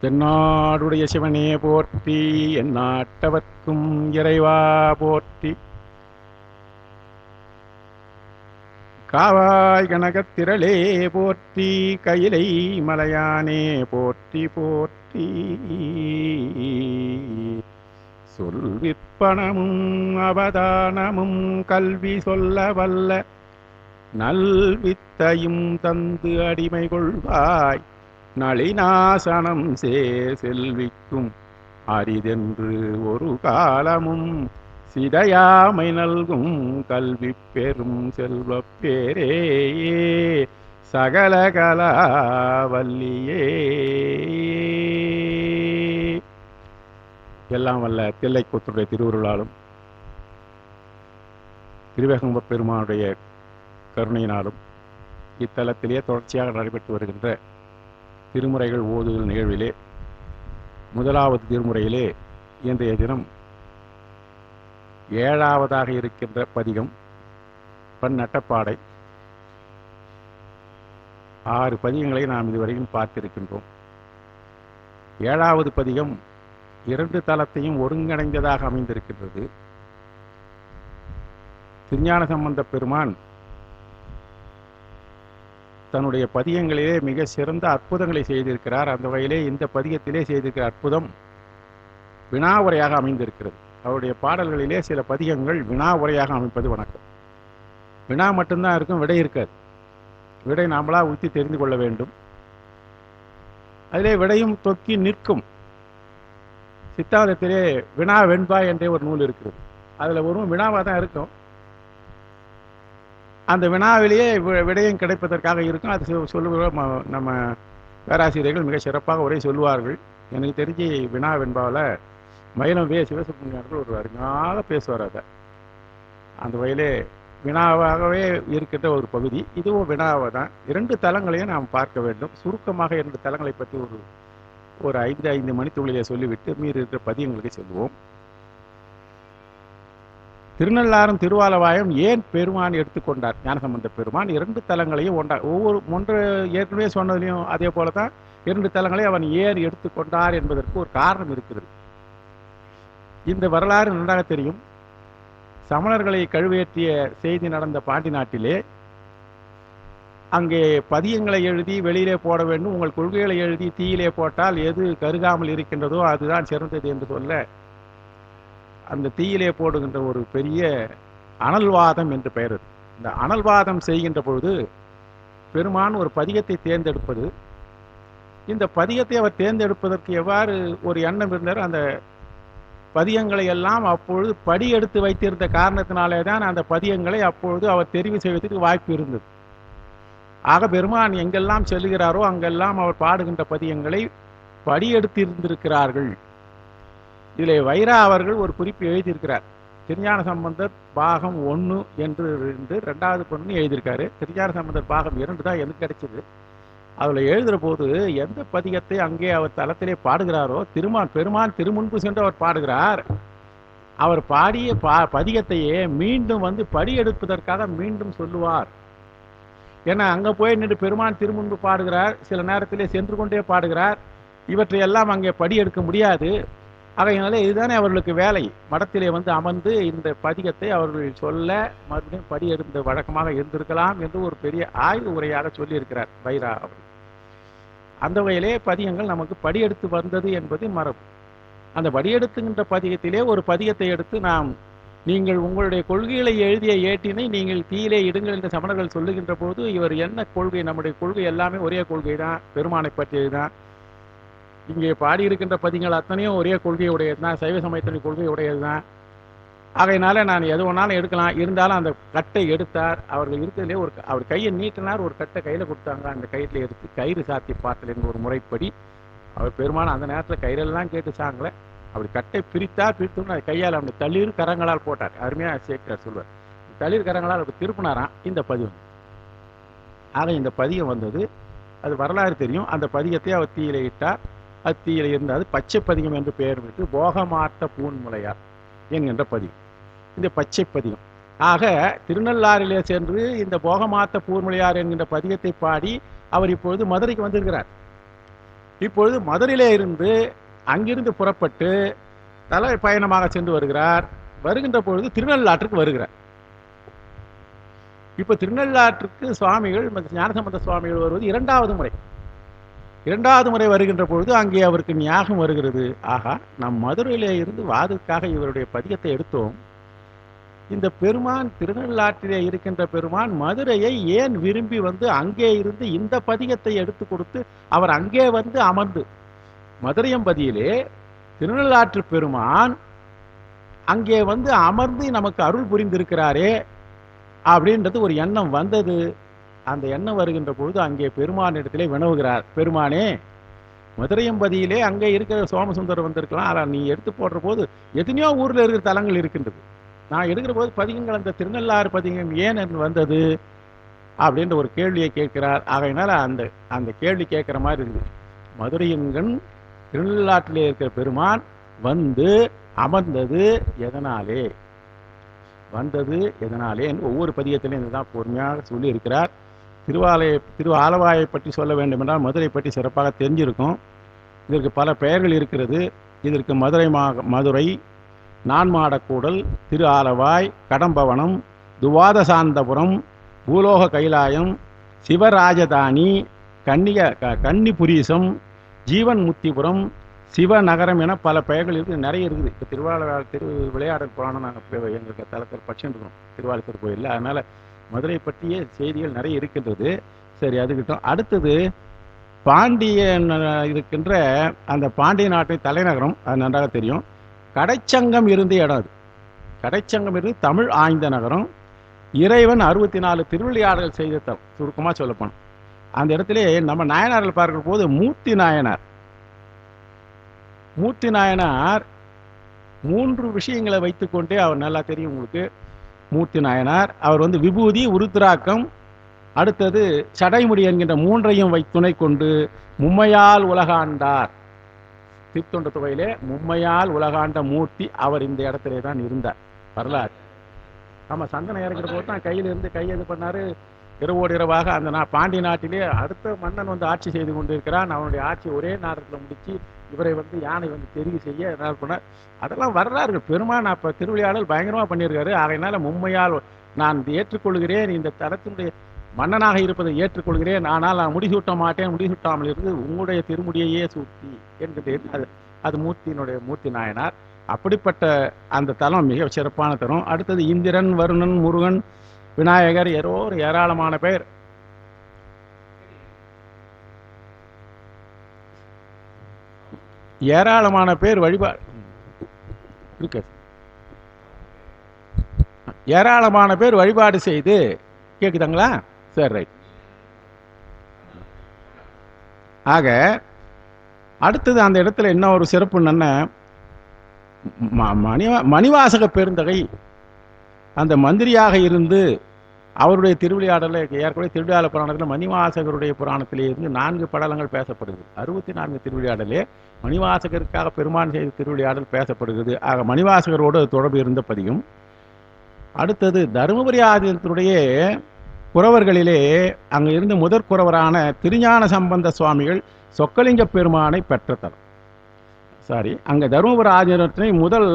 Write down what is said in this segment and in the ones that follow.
தென்னாடுடைய சிவனே போற்றி, எந்நாட்டவர்க்கும் இறைவா போற்றி. காவாய் கனகத்திரளே போற்றி, கையிலை மலையானே போற்றி போற்றி. சொல்விற்பனமும் அவதானமும் கல்வி சொல்ல வல்ல நல்வித்தையும் தந்து அடிமை கொள்வாய், நளிநாசனம் செல்விக்கும் அரிதென்று ஒரு காலமும் சிதையாமை நல்கும் கல்வி பெரும் செல்வ பேரே சகலகலாவல்லியே. எல்லாம் வல்ல தில்லைக்கூத்தருடைய திருவுருளாலும் திருவேகம்ப பெருமானுடைய கருணையினாலும் இத்தலத்திலே தொடர்ச்சியாக நடைபெற்று வருகின்ற திருமுறைகள் ஓதுதல் நிகழ்விலே முதலாவது திருமுறையிலே இன்றைய தினம் 7ஆவதாக இருக்கின்ற பதிகம் பன்னட்டப்பாடை. 6 பதிகங்களை நாம் இதுவரையும் பார்த்திருக்கின்றோம். 7ஆவது பதிகம் 2 தலத்தையும் ஒருங்கிணைந்ததாக அமைந்திருக்கின்றது. திருஞான சம்பந்த பெருமான் தன்னுடைய பதிகங்களிலே மிக சிறந்த அற்புதங்களை செய்திருக்கிறார். அந்த வகையிலே இந்த பதிகத்திலே செய்திருக்கிற அற்புதம் வினா உரையாக அமைந்திருக்கிறது. அவருடைய பாடல்களிலே சில பதிகங்கள் வினா உரையாக அமைப்பது வணக்கம். வினா மட்டும்தான் இருக்கும், விடை இருக்காது. விடை நாமளா ஊற்றி தெரிந்து கொள்ள வேண்டும். அதிலே விடையும் தொக்கி நிற்கும். சித்தாந்தத்திலே வினா வெண்பா என்றே ஒரு நூல் இருக்கிறது. அதில் ஒரு வினாவாக தான் இருக்கும். அந்த வினாவிலேயே விடயம் கிடைப்பதற்காக இருக்கும். அது சொல்லுவோம். நம்ம பேராசிரியர்கள் மிக சிறப்பாக உரை சொல்லுவார்கள். எனக்கு தெரிஞ்சு வினா வெண்பாவில் மயிலம் சிவசுப்ரமணியர்கள் ஒரு அருமையாக பேசுவார். அதை அந்த வகையிலே வினாவாகவே இருக்கின்ற ஒரு பகுதி. இதுவும் வினாவை தான். 2 தலங்களையும் நாம் பார்க்க வேண்டும். சுருக்கமாக 2 தலங்களை பற்றி ஒரு 5 மணித்துளியை சொல்லிவிட்டு மீறி இருக்கிற பதியங்களுக்கு செல்வோம். திருநள்ளாறும் திருவாலவாயம் ஏன் பெருமான் எடுத்துக்கொண்டார்? ஞானசம்பந்த பெருமான் 2 தலங்களையும் ஒன்று ஏற்கனவே சொன்னதுலையும் அதே போல தான் 2 தலங்களை அவன் ஏன் எடுத்துக்கொண்டார் என்பதற்கு ஒரு காரணம் இருக்கிறது. இந்த வரலாறு நன்றாக தெரியும். சமணர்களை கழுவேற்றிய செய்தி நடந்த பாண்டி நாட்டிலே அங்கே பதியங்களை எழுதி வெளியிலே போட வேண்டும். உங்கள் கொள்கைகளை எழுதி தீயிலே போட்டால் எது கருகாமல் இருக்கின்றதோ அதுதான் சிறந்தது என்று சொல்ல அந்த தீயிலே போடுகின்ற ஒரு பெரிய அனல்வாதம் என்று பெயர். இந்த அனல்வாதம் செய்கின்ற பொழுது பெருமான் ஒரு பதிகத்தை தேர்ந்தெடுப்பது. இந்த பதிகத்தை அவர் தேர்ந்தெடுப்பதற்கு எவ்வாறு ஒரு எண்ணம் இருந்தார்? அந்த பதியங்களை எல்லாம் அப்பொழுது படி எடுத்து வைத்திருந்த காரணத்தினாலே தான் அந்த பதியங்களை அப்பொழுது அவர் தெரிவு செய்வதற்கு வாய்ப்பு இருந்தது. ஆக பெருமான் எங்கெல்லாம் செல்கிறாரோ அங்கெல்லாம் அவர் பாடுகின்ற பதியங்களை படி எடுத்திருந்திருக்கிறார்கள். இதில் வைரா அவர்கள் ஒரு குறிப்பு எழுதியிருக்கிறார். திருஞான சம்பந்தர் பாகம் 1 என்று 2வது பொண்ணு எழுதியிருக்காரு. திருஞான சம்பந்தர் பாகம் 2 தான் எனக்கு கிடைச்சது. அதில் எழுதுகிற போது எந்த பதிகத்தை அங்கே அவர் தலத்திலே பாடுகிறாரோ பெருமான் திருமுன்பு சென்று அவர் பாடுகிறார். அவர் பாடிய பதிகத்தையே மீண்டும் படி எடுப்பதற்காக மீண்டும் சொல்லுவார். ஏன்னா அங்கே போய் நின்று பெருமான் திருமுன்பு பாடுகிறார், சில நேரத்திலே சென்று கொண்டே பாடுகிறார். இவற்றையெல்லாம் அங்கே படி எடுக்க முடியாது. ஆகையினால இதுதானே அவர்களுக்கு வேலை. மடத்திலே அமர்ந்து இந்த பதிகத்தை அவர்கள் சொல்ல மறுபடியும் படி எடுத்த வழக்கமாக இருந்திருக்கலாம் என்று ஒரு பெரிய ஆய்வு உரையாக சொல்லியிருக்கிறார் வைரா அவர்கள். அந்த வகையிலே பதிகங்கள் நமக்கு படியெடுத்து வந்தது என்பது மரபு. அந்த படியெடுத்துகின்ற பதிகத்திலே ஒரு பதிகத்தை எடுத்து நீங்கள் உங்களுடைய கொள்கைகளை எழுதிய ஏட்டினை நீங்கள் தீயிலே இடுங்கள் என்று சமணர்கள் சொல்லுகின்ற போது இவர் என்ன கொள்கை? நம்முடைய கொள்கை எல்லாமே ஒரே கொள்கை தான், பெருமானை பற்றியதுதான். இங்கே பாடியிருக்கின்ற பதிகள் அத்தனையும் ஒரே கொள்கை உடையது தான், சைவ சமயத்தின் கொள்கை உடையது தான். ஆகையினால நான் எது ஒன்றாலும் எடுக்கலாம். இருந்தாலும் அந்த கட்டை எடுத்தார். அவர்கள் இருக்கிறதுலே அவர் கையை நீட்டினார், ஒரு கட்டை கையில் கொடுத்தாங்க. அந்த கயிற்றில் எடுத்து கயிறு சாத்தி பார்த்தல் என்ற ஒரு முறைப்படி அவர் பெருமான் அந்த நேரத்தில் கயிறெல்லாம் கேட்டு சாங்கல. அப்படி கட்டை பிரித்தோம்னு அதை கையால் அப்படி தளிர் கரங்களால் போட்டார். அருமையாக சேர்க்கிறார் சொல்வார். தளிர் கரங்களால் அப்படி திருப்பினாராம் இந்த பதிகம். ஆக இந்த பதிகம் வந்தது, அது வரலாறு தெரியும். அந்த பதிகத்தை அவர் தீயில இட்டார். அது தீயில இருந்தால் பச்சை பதிகம் என்று பெயர் விட்டு போகமாத்த பூன்முலையார் என்கின்ற பதிகம். இந்த பச்சை பதிகம் ஆக திருநள்ளாறிலே சென்று இந்த போகமாத்த பூர்மொழியார் என்கின்ற பதிகத்தை பாடி அவர் இப்பொழுது மதுரைக்கு வந்திருக்கிறார். இப்பொழுது மதுரையிலே இருந்து அங்கிருந்து புறப்பட்டு தலை பயணமாக சென்று வருகிறார். வருகின்ற பொழுது திருநள்ளாற்றுக்கு வருகிறார். இப்ப திருநள்ளாற்றுக்கு சுவாமிகள் ஞானசம்பந்த சுவாமிகள் வருவது இரண்டாவது முறை வருகின்ற பொழுது அங்கே அவருக்கு ஞாபகம் வருகிறது, ஆகா நம் மதுரையிலே இருந்து வாதுக்காக இவருடைய பதிகத்தை எடுத்தோம், இந்த பெருமான் திருநள்ளாற்றிலே இருக்கின்ற பெருமான் மதுரையை ஏன் விரும்பி வந்து அங்கே இருந்து இந்த பதிகத்தை எடுத்து கொடுத்து அவர் அங்கே வந்து அமர்ந்து மதுரையம்பதியிலே திருநள்ளாற்று பெருமான் அங்கே வந்து அமர்ந்து நமக்கு அருள் புரிந்திருக்கிறாரே அப்படின்றது ஒரு எண்ணம் வந்தது. அந்த எண்ணம் வருகின்ற பொழுது அங்கே பெருமான் இடத்திலே வினவுகிறார், பெருமானே மதுரையம்பதியிலே அங்கே இருக்கிற சோமசுந்தரம் வந்திருக்கலாம், ஆனால் நீ எடுத்து போடுற போது எத்தனையோ ஊரில் இருக்கிற தலங்கள் இருக்கின்றது, நான் எடுக்கிற போது பதிகங்கள் அந்த திருநள்ளாறு பதிகம் ஏன் வந்தது அப்படின்ற ஒரு கேள்வியை கேட்கிறார். ஆகையினால அந்த அந்த கேள்வி கேட்குற மாதிரி இருக்குது. மதுரையங்கன் திருநள்ளாற்றிலே இருக்கிற பெருமான் வந்து அமர்ந்தது எதனாலே, வந்தது எதனாலே என்று ஒவ்வொரு பதிகத்திலையும் இதுதான் பொறுமையாக சொல்லி இருக்கிறார். திரு ஆலவாயை பற்றி சொல்ல வேண்டும் என்றால் மதுரை பற்றி சிறப்பாக தெரிஞ்சிருக்கும். இதற்கு பல பெயர்கள் இருக்கிறது. இதற்கு மதுரை, நான்மாடக்கூடல், திரு ஆலவாய், கடம்பவனம், துவாதசாந்தபுரம், பூலோக கைலாயம், சிவராஜதானி, கன்னிபுரீசம், ஜீவன் முத்திபுரம், சிவநகரம் என பல பெயர்கள் இருக்குது, நிறைய இருக்குது. இப்போ விளையாடல் புராணம் நாங்கள் எங்களுக்கு தளத்தில் படிச்சுட்டு இருக்கோம் திருவாலூர் கோயிலில். அதனால் மதுரை பற்றிய செய்திகள் நிறைய இருக்கின்றது. சரி, அதுக்கிட்டோம். அடுத்தது பாண்டியன் இருக்கின்ற அந்த பாண்டிய நாட்டின் தலைநகரம், அது நன்றாக தெரியும். கடைச்சங்கம் இருந்த இடம் அது. கடைச்சங்கம் இருந்து தமிழ் ஆய்ந்த நகரம். இறைவன் 64 திருவிளையாடல்கள் செய்த தம் சுருக்கமாக சொல்லப்போனோம். அந்த இடத்துல நம்ம நாயனார்கள் பார்க்கிற போது மூர்த்தி நாயனார் 3 விஷயங்களை வைத்துக்கொண்டே அவர் நல்லா தெரியும் உங்களுக்கு. மூர்த்தி நாயனார் அவர் வந்து விபூதி, உருத்திராக்கம், அடுத்தது சடைமுடி என்கின்ற 3ஐயும் துணை கொண்டு மும்மையால் உலகாண்டார். திருத்தொண்ட தொகையிலே மும்மையால் உலகாண்ட மூர்த்தி அவர் இந்த இடத்துல தான் இருந்தார். வரலாறு. ஆமாம், சந்தனம் இறக்கிற போது தான் கையில் இருந்து இது பண்ணார். இரவோடு இரவாக அந்த பாண்டிய நாட்டிலே அடுத்த மன்னன் வந்து ஆட்சி செய்து கொண்டிருக்கிறான். அவனுடைய ஆட்சி ஒரே நேரத்தில் முடிச்சு இவரை வந்து யானை வந்து தெரிவு செய்ய என்ன பண்ணார். அதெல்லாம் வரலாறு. பெருமான் அப்போ திருவிளையாடல் பயங்கரமாக பண்ணியிருக்காரு. ஆகையினால மும்மையால் நான் ஏற்றுக்கொள்கிறேன், இந்த தலத்தினுடைய மன்னனாக இருப்பதை ஏற்றுக்கொள்கிறேன், ஆனால் நான் முடிசூட்ட மாட்டேன், முடிசூட்டாமல் இருந்து உங்களுடைய திருமுடியையே சூட்டி என்கின்ற அது மூர்த்தி நாயனார். அப்படிப்பட்ட அந்த தலம் மிக சிறப்பான தலம். அடுத்தது இந்திரன், வருணன், முருகன், விநாயகர், ஏராளமான பேர். வழிபாடு ஏராளமான பேர் வழிபாடு செய்து கேக்குதாங்களா? சரி, ரைட். ஆக அடுத்தது அந்த இடத்துல என்ன ஒரு சிறப்பு என்னன்னா, மணிவாசக பெருந்தகை அந்த மந்திரியாக இருந்து அவருடைய திருவிளையாடலை ஏற்கனவே திருவிளையாடல் புராணத்தில் மணிவாசகருடைய புராணத்திலே இருந்து 4 படலங்கள் பேசப்படுகிறது. 64 திருவிளையாடலே மணிவாசகருக்காக பெருமான் செய்த திருவிளையாடல் பேசப்படுகிறது. ஆக மணிவாசகரோடு தொடர்பு இருந்த பதியும். அடுத்தது தருமபுரி ஆதீனத்தினுடைய குறவர்களிலே அங்கே இருந்து முதற் குறவரான திருஞான சம்பந்த சுவாமிகள் சொக்கலிங்க பெருமானை பெற்ற தலம். அங்கே தருமபுரி ஆதீனத்தினை முதல்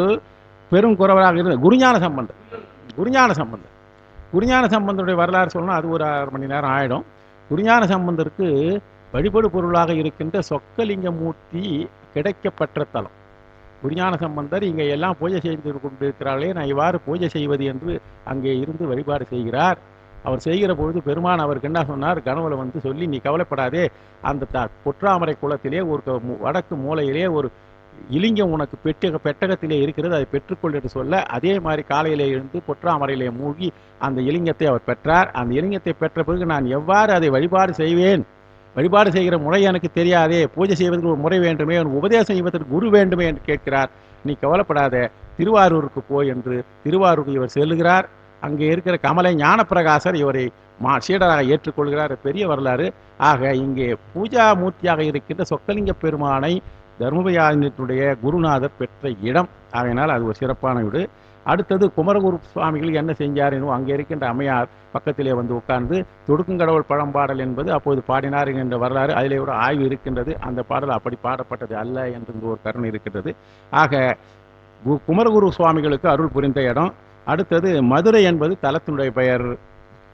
பெரும் குறவராக இருந்த குருஞான சம்பந்தருடைய வரலாறு சொல்லணும், அது ஒரு 1/2 மணி நேரம் ஆயிடும். குருஞான சம்பந்தருக்கு வழிபடு பொருளாக இருக்கின்ற சொக்கலிங்க மூர்த்தி கிடைக்கப்பெற்ற தலம். குருஞான சம்பந்தர் இங்கே எல்லாம் பூஜை செய்து கொண்டிருக்கிறார்களே, நான் இவ்வாறு பூஜை செய்வது என்று அங்கே இருந்து வழிபாடு செய்கிறார். அவர் செய்கிற பொழுது பெருமான் அவருக்கு என்ன சொன்னார், கனவுல வந்து சொல்லி, நீ கவலைப்படாதே, அந்த பொற்றாமரை குளத்திலே ஒரு வடக்கு மூலையிலே ஒரு இலிங்கம் உனக்கு பெட்டகத்திலே இருக்கிறது, அதை பெற்றுக்கொள் என்று சொல்ல, அதே மாதிரி காலையிலே இருந்து பொற்றாமரையிலே மூழ்கி அந்த இலிங்கத்தை அவர் பெற்றார். அந்த இலிங்கத்தை பெற்ற பிறகு நான் எவ்வாறு அதை வழிபாடு செய்வேன், வழிபாடு செய்கிற முறை எனக்கு தெரியாதே, பூஜை செய்வதற்கு ஒரு முறை வேண்டுமே, உபதேசம் செய்வதற்கு குரு வேண்டுமே என்று கேட்கிறார். நீ கவலைப்படாத, திருவாரூருக்கு போய் என்று திருவாரூருக்கு இவர் செல்லுகிறார். அங்கே இருக்கிற கமலை ஞானப்பிரகாசர் இவரை சீடராக ஏற்றுக்கொள்கிறார். பெரிய வரலாறு. ஆக இங்கே பூஜா மூர்த்தியாக இருக்கின்ற சொக்கலிங்க பெருமானை தர்மபுரி ஆதீனத்தினுடைய குருநாதர் பெற்ற இடம். ஆகையினால் அது ஒரு சிறப்பான வீடு. அடுத்தது குமரகுரு சுவாமிகள் என்ன செஞ்சார் என்னும் அங்கே இருக்கின்ற அம்மையார் பக்கத்திலே வந்து உட்கார்ந்து தொடுக்குங்கடவுள் பழம்பாடல் என்பது அப்போது பாடினார் என்ற வரலாறு அதிலே ஒரு ஆய்வு இருக்கின்றது. அந்த பாடல் அப்படி பாடப்பட்டது அல்ல என்று ஒரு கருணை இருக்கின்றது. ஆக குமரகுரு சுவாமிகளுக்கு அருள் புரிந்த இடம். அடுத்தது மதுரை என்பது தலத்தினுடைய பெயர்,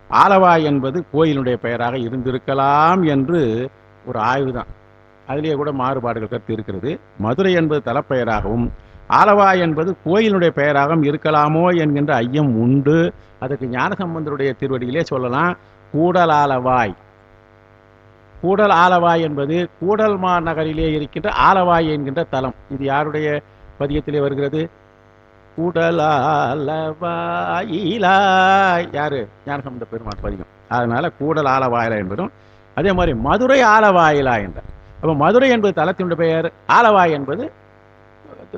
ஆலவாய் என்பது கோயிலுடைய பெயராக இருந்திருக்கலாம் என்று ஒரு ஆய்வு தான். அதிலேயே கூட மாறுபாடுகள் கருத்து இருக்கிறது. மதுரை என்பது தலப்பெயராகவும் ஆலவாய் என்பது கோயிலுடைய பெயராகவும் இருக்கலாமோ என்கின்ற ஐயம் உண்டு. அதுக்கு ஞானசம்பந்தருடைய திருவடியிலே சொல்லலாம், கூடல் ஆலவாய். கூடல் ஆலவாய் என்பது கூடல் மாநகரிலே இருக்கின்ற ஆலவாய் என்கின்ற தலம். இது யாருடைய பதியத்திலே வருகிறது? கூடலாலவாயிலாய், யாரு? ஞானசம்பந்த பெருமாள் பதிகம். அதனால கூடல் ஆலவாயிலா என்பதும், அதே மாதிரி மதுரை ஆலவாயிலா என்றார். அப்போ மதுரை என்பது தலத்தினுடைய பெயர், ஆலவாய் என்பது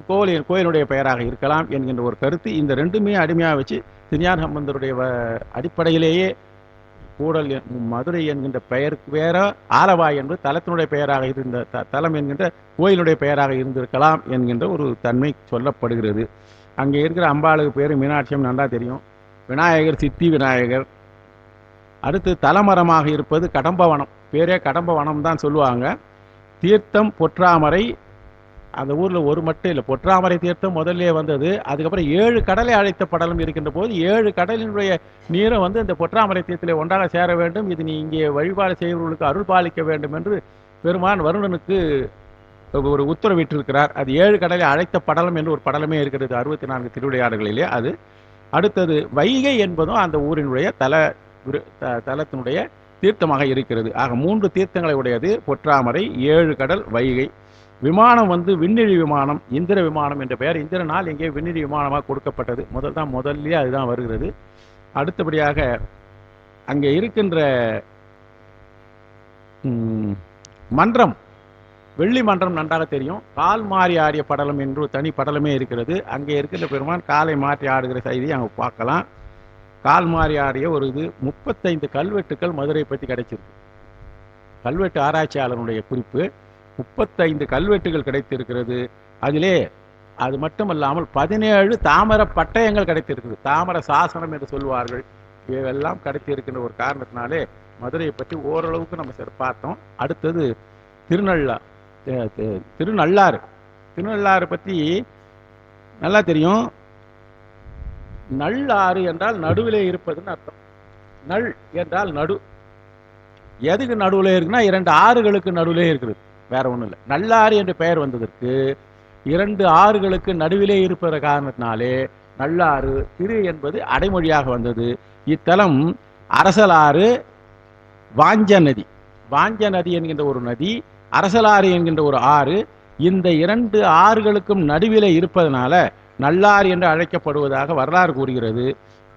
கோயிலுடைய பெயராக இருக்கலாம் என்கின்ற ஒரு கருத்து. இந்த ரெண்டுமே அடிமையாக வச்சு திருஞான சம்பந்தருடைய அடிப்படையிலேயே கூடல் மதுரை என்கின்ற பெயருக்கு வேற, ஆலவாய் என்பது தலத்தினுடைய பெயராக இருந்த தலம் என்கின்ற கோயிலுடைய பெயராக இருந்திருக்கலாம் என்கின்ற ஒரு தன்மை சொல்லப்படுகிறது. அங்கே இருக்கிற அம்பாளுக்கு பேர் மீனாட்சியம் நல்லா தெரியும். விநாயகர் சித்தி விநாயகர். அடுத்து தலமரமாக இருப்பது கடம்பவனம். பேரே கடம்பவனம் தான் சொல்லுவாங்க. தீர்த்தம் பொற்றாமரை. அந்த ஊரில் ஒரு மட்டும் இல்லை, பொற்றாமரை தீர்த்தம் முதல்ல வந்தது. அதுக்கப்புறம் 7 கடலை அழைத்த படலம் இருக்கின்ற போது 7 கடலினுடைய நீரை வந்து இந்த பொற்றாமரை தீர்த்தத்தில் ஒன்றாக சேர வேண்டும், இது நீ இங்கே வழிபாடு செய்வர்களுக்கு அருள் பாலிக்க வேண்டும் என்று பெருமான் வருணனுக்கு ஒரு உத்தரவிட்டிருக்கிறார். அது 7 கடலை அழைத்த படலம் என்று ஒரு படலமே இருக்கிறது 64 திருவிளையாடல்களிலே. அது அடுத்தது வைகை என்பதும் அந்த ஊரினுடைய தலத்தினுடைய தீர்த்தமாக இருக்கிறது. ஆக 3 தீர்த்தங்களை உடையது பொற்றாமரை, 7 கடல், வைகை. விமானம் வந்து விண்ணிழி விமானம், இந்திர விமானம் என்ற பெயர் இந்திரனால் எங்கே விண்ணிழி விமானமாக கொடுக்கப்பட்டது. முதல்ல அதுதான் வருகிறது. அடுத்தபடியாக அங்கே இருக்கின்ற மன்றம், வெள்ளி மன்றம் நன்றாக தெரியும். கால் மாறி ஆடிய படலம் என்று தனி படலமே இருக்கிறது. அங்கே இருக்கின்ற பெருமான் காலை மாற்றி ஆடுகிற செய்தியை அங்கே பார்க்கலாம். கால் மாறி ஆடிய ஒரு இது 35 கல்வெட்டுக்கள் மதுரை பற்றி கிடைச்சிருக்கு. கல்வெட்டு ஆராய்ச்சியாளருடைய குறிப்பு, 35 கல்வெட்டுகள் கிடைத்திருக்கிறது. அதிலே அது மட்டுமல்லாமல் 17 தாமர பட்டயங்கள் கிடைத்திருக்கிறது. தாமர சாசனம் என்று சொல்வார்கள். இவையெல்லாம் கிடைத்திருக்கின்ற ஒரு காரணத்தினாலே மதுரையை பற்றி ஓரளவுக்கு நம்ம பார்த்தோம். அடுத்தது திருநள்ளாறு. திருநள்ளாறு பற்றி நல்லா தெரியும். நள்ளாறு என்றால் நடுவிலே இருப்பதுன்னு அர்த்தம். நள் என்றால் நடு. எதுக்கு நடுவில் இருக்குன்னா 2 ஆறுகளுக்கு நடுவிலே இருக்கிறது, வேற ஒன்றும் இல்லை. நள்ளாறு என்று பெயர் வந்ததற்கு 2 ஆறுகளுக்கு நடுவிலே இருப்பத காரணத்தினாலே நள்ளாறு. திரு என்பது அடைமொழியாக வந்தது. இத்தலம் அரசலாறு, வாஞ்ச நதி. வாஞ்ச நதி என்கின்ற ஒரு நதி, அரசலாறு என்கின்ற ஒரு ஆறு. இந்த 2 ஆறுகளுக்கும் நடுவிலே இருப்பதனால நள்ளாறு என்று அழைக்கப்படுவதாக வரலாறு கூறுகிறது.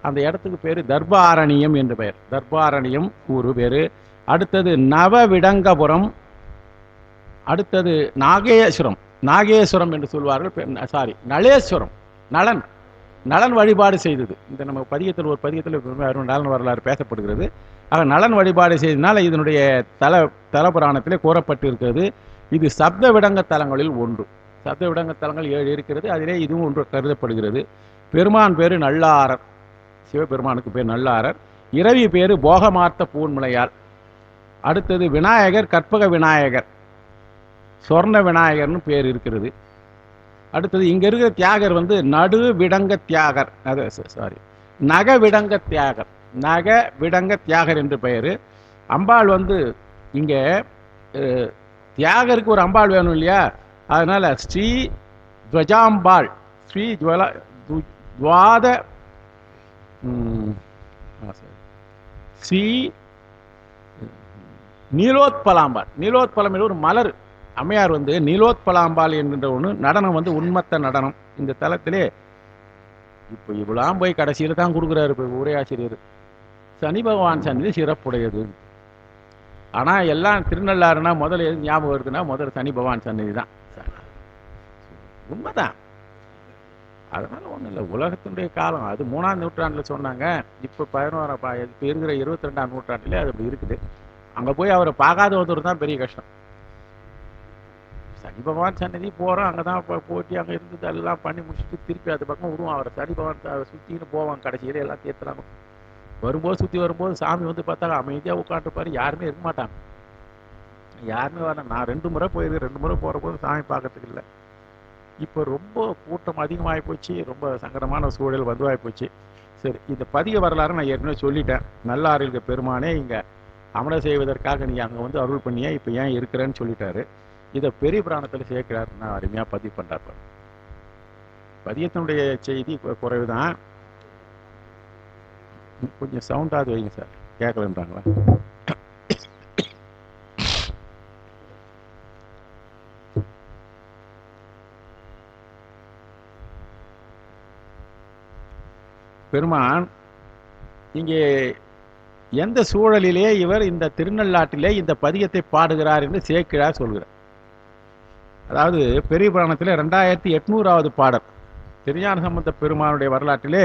அந்த இடத்துக்கு பேர் தர்பாரண்யம் என்று பெயர். தர்பாரண்யம் ஊரு பேரு. அடுத்தது நவவிடங்கபுரம். அடுத்தது நாகேஸ்வரம். நாகேஸ்வரம் என்று சொல்வார்கள். நளேஸ்வரம். நலன் வழிபாடு செய்தது. இந்த நம்ம பதிகத்தில் நலன் வரலாறு பேசப்படுகிறது. ஆக நலன் வழிபாடு செய்ததுனால இதனுடைய தலபுராணத்திலே கூறப்பட்டு இருக்கிறது. இது சப்த விடங்க தலங்களில் ஒன்று. சப்த விடங்க தலங்கள் 7 இருக்கிறது. அதிலே இதுவும் ஒன்று கருதப்படுகிறது. பெருமான் பேரு நல்லாரர். சிவபெருமானுக்கு பேர் நல்லாரர். இரவி பேரு போகமார்த்த பூன்முலையால். அடுத்தது விநாயகர் கற்பக விநாயகர், சொர்ண விநாயகர்னு பேர் இருக்கிறது. அடுத்தது இங்க இருக்கிற தியாகர் வந்து நடு விடங்க தியாகர், நக விடங்க தியாகர். நக விடங்க தியாகர் என்று பெயர். அம்பாள் வந்து இங்க தியாகருக்கு ஒரு அம்பாள் வேணும் இல்லையா, அதனால ஸ்ரீ துவஜாம்பாள், ஸ்ரீ துவாத ஸ்ரீ நீலோத்பலாம்பாள். நீலோத்பலம் என்ற ஒரு மலர். அம்மையார் வந்து நீலோத்பலாம்பாள் என்கின்ற ஒன்று நடனம் வந்து உண்மத்த நடனம். இந்த தலத்திலே இப்போ இவ்வளவு போய் கடைசியில தான் கொடுக்குறாரு இப்போ உரையாசிரியர். சனி பகவான் சன்னதி சிறப்புடையது. ஆனா எல்லாம் திருநள்ளாறுனா முதல்ல எது ஞாபகம் வருதுன்னா முதல்ல சனி பகவான் சன்னதி தான். உண்மைதான். அதனால ஒன்றும் இல்லை, உலகத்தினுடைய காலம் அது 3ஆம் நூற்றாண்டுல சொன்னாங்க. இப்போ 11ஆம், இப்போ இருக்கிற 22ஆம் நூற்றாண்டுல அது அப்படி இருக்குது. அங்கே போய் அவரை பார்க்காத ஒருத்தர் தான் பெரிய கஷ்டம். சனி பகவான் சன்னதி போகிறோம், அங்கே தான் போட்டி அங்கே இருந்தது எல்லாம் பண்ணி முடிச்சுட்டு திருப்பி அது பக்கம் விடுவோம். அவரை சனி பகவான் சுற்றின்னு போவாங்க. கடைசியில் எல்லாம் தீர்த்துறாங்க. வரும்போது சுற்றி வரும்போது சாமி வந்து பார்த்தா அமைதியாக உட்காந்துருப்பாரு, யாருமே இருக்க மாட்டாங்க. யாருமே வர நான் 2 முறை போயிருக்கேன். 2 முறை போகிற போது சாமி பார்க்கறதுக்கு இல்லை. இப்போ ரொம்ப கூட்டம் அதிகமாகி போச்சு, ரொம்ப சங்கடமான சூழல் வந்துவாகி போச்சு. சரி, இந்த பதிக வரலாறு நான் ஏற்கனவே சொல்லிட்டேன். நல்லாறு இருக்க பெருமானே இங்கே அமர செய்வதற்காக நீங்கள் அங்கே வந்து அருள் பண்ணியே இப்போ ஏன் இருக்கிறேன்னு சொல்லிட்டாரு. இதை பெரிய புராணத்தில் சேர்க்கிறாருன்னா அருமையாக பதிவு பண்ணுறாரு. பதியத்தினுடைய செய்தி குறைவு தான். கொஞ்சம் சவுண்டாவது வைங்க சார், கேட்கலன்றாங்களா? பெருமான் இங்கே எந்த சூழலிலே இவர் இந்த திருநள்ளாட்டிலே இந்த பதியத்தை பாடுகிறார் என்று சேக்கிழார் சொல்கிறார். அதாவது பெரிய புராணத்திலே 2800வது பாடல். திருஞான சம்பந்த பெருமானுடைய வரலாற்றிலே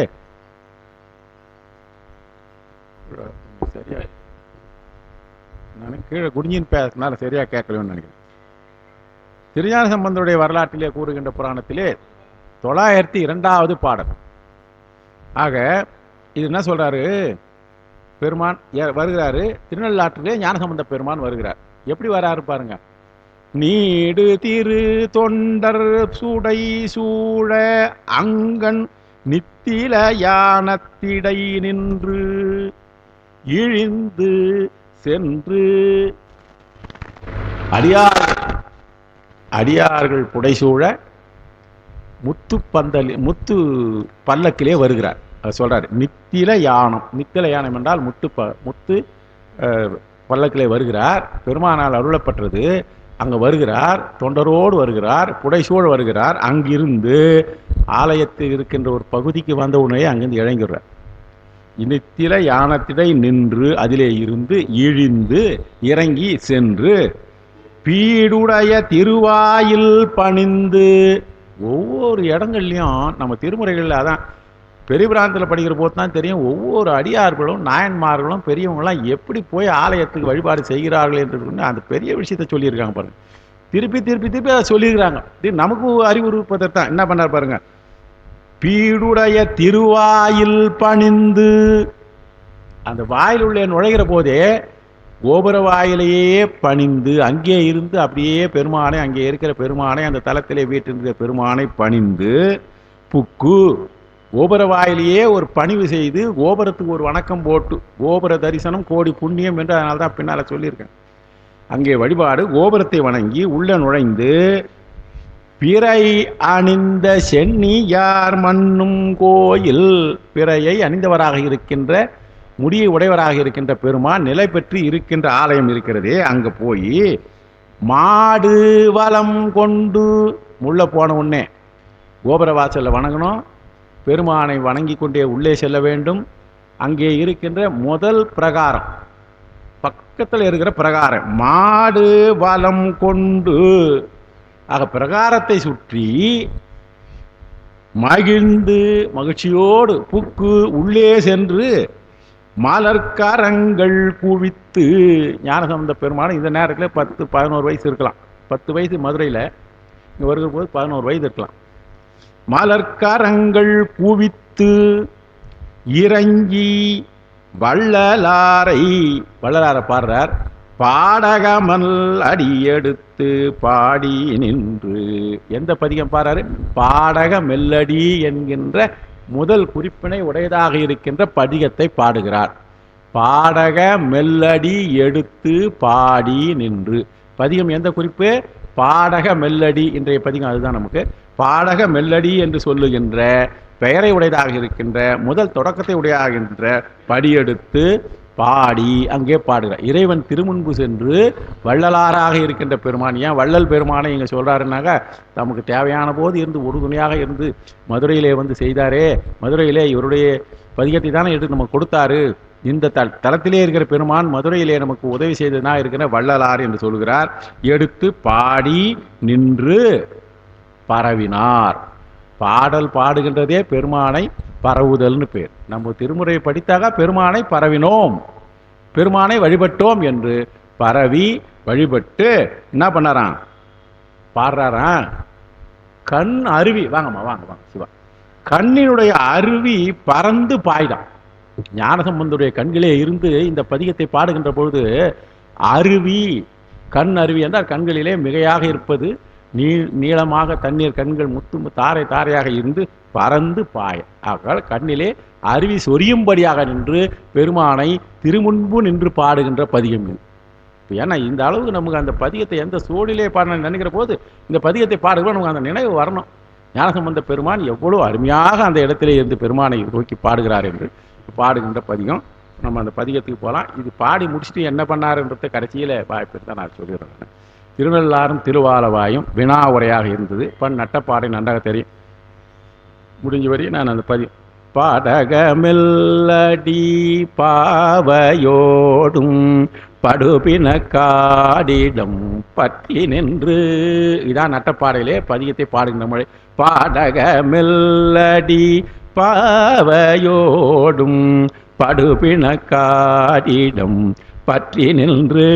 சரியா நான் கீழே குடிஞ்சின் பேசுறதுனால சரியா கேட்கலன்னு நினைக்கிறேன். திருஞான சம்பந்தருடைய வரலாற்றிலே கூறுகின்ற புராணத்திலே 902வது பாடல். ஆக இது என்ன சொல்றாரு, பெருமான் வருகிறாரு, திருநள்ளாற்றிலே ஞானசம்பந்த பெருமான் வருகிறார். எப்படி வராரு பாருங்க. நீடு திரு தொண்டர் சுடை சூழ அங்கன் நித்தில யானத்திடை நின்று இழிந்து சென்று அடியார்கள் புடைசூழ முத்து பல்லக்கிலே வருகிறார். சொல்றாரு நித்தில யானம். நித்தில யானம் என்றால் முத்து பல்லக்கிலே வருகிறார். பெருமானால் அருளப்பட்டது. அங்க வருகிறார், தொண்டரோடு வருகிறார், புடைசூழ வருகிறார். அங்கிருந்து ஆலயத்தில் இருக்கின்ற ஒரு பகுதிக்கு வந்த உடனே அங்கிருந்து இறங்கிடுறார். நித்தில யானத்திடை நின்று அதிலே இருந்து இழிந்து இறங்கி சென்று பீடுடைய திருவாயில் பணிந்து. ஒவ்வொரு இடங்கள்லையும் நம்ம திருமுறைகளில் அதான் பெரிய பிராந்தத்தில் படிக்கிற போது தான் தெரியும், ஒவ்வொரு அடியார்களும் நாயன்மார்களும் பெரியவங்களாம் எப்படி போய் ஆலயத்துக்கு வழிபாடு செய்கிறார்கள் என்று அந்த பெரிய விஷயத்தை சொல்லியிருக்காங்க பாருங்க. திருப்பி திருப்பி திருப்பி அதை சொல்லியிருக்கிறாங்க. நமக்கு அறிவுறுப்பதற்கு தான் என்ன பண்ணார் பாருங்க. பீடுடைய திருவாயில் பணிந்து, அந்த வாயில் உள்ளே நுழைகிற போதே கோபுர வாயிலேயே பணிந்து அங்கே இருந்து அப்படியே பெருமானை, அங்கே இருக்கிற பெருமானை, அந்த தலத்திலே வீட்டிருக்கிற பெருமானை பணிந்து புக்கு கோபுர வாயிலேயே ஒரு பணிவு செய்து கோபுரத்துக்கு ஒரு வணக்கம் போட்டு, கோபுர தரிசனம் கோடி புண்ணியம் என்று அதனால தான் பின்னால் சொல்லியிருக்கேன். அங்கே வழிபாடு, கோபுரத்தை வணங்கி உள்ள நுழைந்து பிறை அணிந்த சென்னியார் மண்ணும் கோயில். பிறையை அணிந்தவராக இருக்கின்ற, முடியை உடையவராக இருக்கின்ற பெருமான் நிலை பெற்று இருக்கின்ற ஆலயம் இருக்கிறதே, அங்க போய் மாடு வலம் கொண்டு உள்ள போன உடனே கோபுர வாசல்ல வணங்கணும். பெருமானை வணங்கி கொண்டே உள்ளே செல்ல வேண்டும். அங்கே இருக்கின்ற முதல் பிரகாரம், பக்கத்தில் இருக்கிற பிரகாரம், மாடு வலம் கொண்டு, ஆக பிரகாரத்தை சுற்றி மகிழ்ந்து மகிழ்ச்சியோடு புக்கு உள்ளே சென்று மலர்கரங்கள் குவித்து. ஞானசம்பந்த பெருமான் இந்த நேரத்தில் 10-11 வயசு இருக்கலாம். 10 வயசு மதுரையில், இங்கே வருகிற போது 11 வயது இருக்கலாம். மலர்கரங்கள் குவித்து இறங்கி வள்ளலாரை பாடுறார். பாடகமல் அடியெடுத்து பாடி நின்று. எந்த பதிகம் பாடுறாரு? பாடக மெல்லடி என்கின்ற முதல் குறிப்பினை உடையதாக இருக்கின்ற பதிகத்தை பாடுகிறார். பாடக மெல்லடி எடுத்து பாடி நின்று. பதிகம் எந்த குறிப்பு? பாடக மெல்லடி. இன்றைய பதிகம் அதுதான். நமக்கு பாடக மெல்லடி என்று சொல்லுகின்ற பெயரை உடையதாக இருக்கின்ற, முதல் தொடக்கத்தை உடையாகின்ற படியெடுத்து பாடி அங்கே பாடுகிறார். இறைவன் திருமுன்பு சென்று வள்ளலாராக இருக்கின்ற பெருமான். ஏன் வள்ளல் பெருமானை இங்கே சொல்றாருன்னாக்கா, நமக்கு தேவையான போது இருந்து உறுதுணையாக இருந்து மதுரையிலே வந்து செய்தாரே, மதுரையிலே இவருடைய பதிகத்தை தானே எடுத்து நமக்கு கொடுத்தாரு. இந்த தலத்திலே இருக்கிற பெருமான் மதுரையிலே நமக்கு உதவி செய்ததுனா இருக்கிற வள்ளலார் என்று சொல்கிறார். எடுத்து பாடி நின்று பரவினார். பாடல் பாடுகின்றதே பெருமானை பரவுதல்னு பேர். நம்ம திருமுறையை படித்தாக பெருமானை பரவினோம், பெருமானை வழிபட்டோம் என்று பரவி வழிபட்டு என்ன பண்ணறான்? பாடுறாரா, கண் அருவி, வாங்கம்மா வாங்க வாங்க சிவா, கண்ணினுடைய அருவி பறந்து பாய்தான். ஞானசம்பந்தருடைய கண்களே இருந்து இந்த பதிகத்தை பாடுகின்ற பொழுது அருவி, கண் அருவி என்றால் கண்களிலே மிகையாக இருப்பது, நீளமாக தண்ணீர் கண்கள் முத்து தாரை தாரையாக இருந்து பறந்து பாய, ஆக கண்ணிலே அருவி சொரியும்படியாக நின்று பெருமானை திருமுன்பு நின்று பாடுகின்ற பதிகம் இது. ஏன்னா இந்த அளவுக்கு நமக்கு அந்த பதிகத்தை எந்த சூழலே பாட நினைக்கிற போது இந்த பதிகத்தை பாடுகிறோம், நமக்கு அந்த நினைவு வரணும். ஞானசம்பந்த பெருமான் எவ்வளவு அருமையாக அந்த இடத்திலே இருந்து பெருமானை நோக்கி பாடுகிறார் என்று பாடுகின்ற பதிகம். நம்ம அந்த பதிகத்துக்கு போகலாம். இது பாடி முடிச்சுட்டு என்ன பண்ணாருன்றத கடைசியில் வாய்ப்பு தான் நான் சொல்லிடுறேன். திருநள்ளாறும் திருவாலவாயும் வினா உரையாக இருந்தது. பண் நட்டப்பாடை நன்றாக தெரியும். முடிஞ்ச வரையும் நான் அந்த பதியம் பாடகமெல்லடி பாவையோடும் படுபின காடிடம் பற்றி நின்று, இதான் நட்டப்பாடையிலே பதிகத்தை பாடுகின்ற மொழி. பாடகமெல்லடி பாவையோடும் படுபின காடிடம் பற்றி நின்று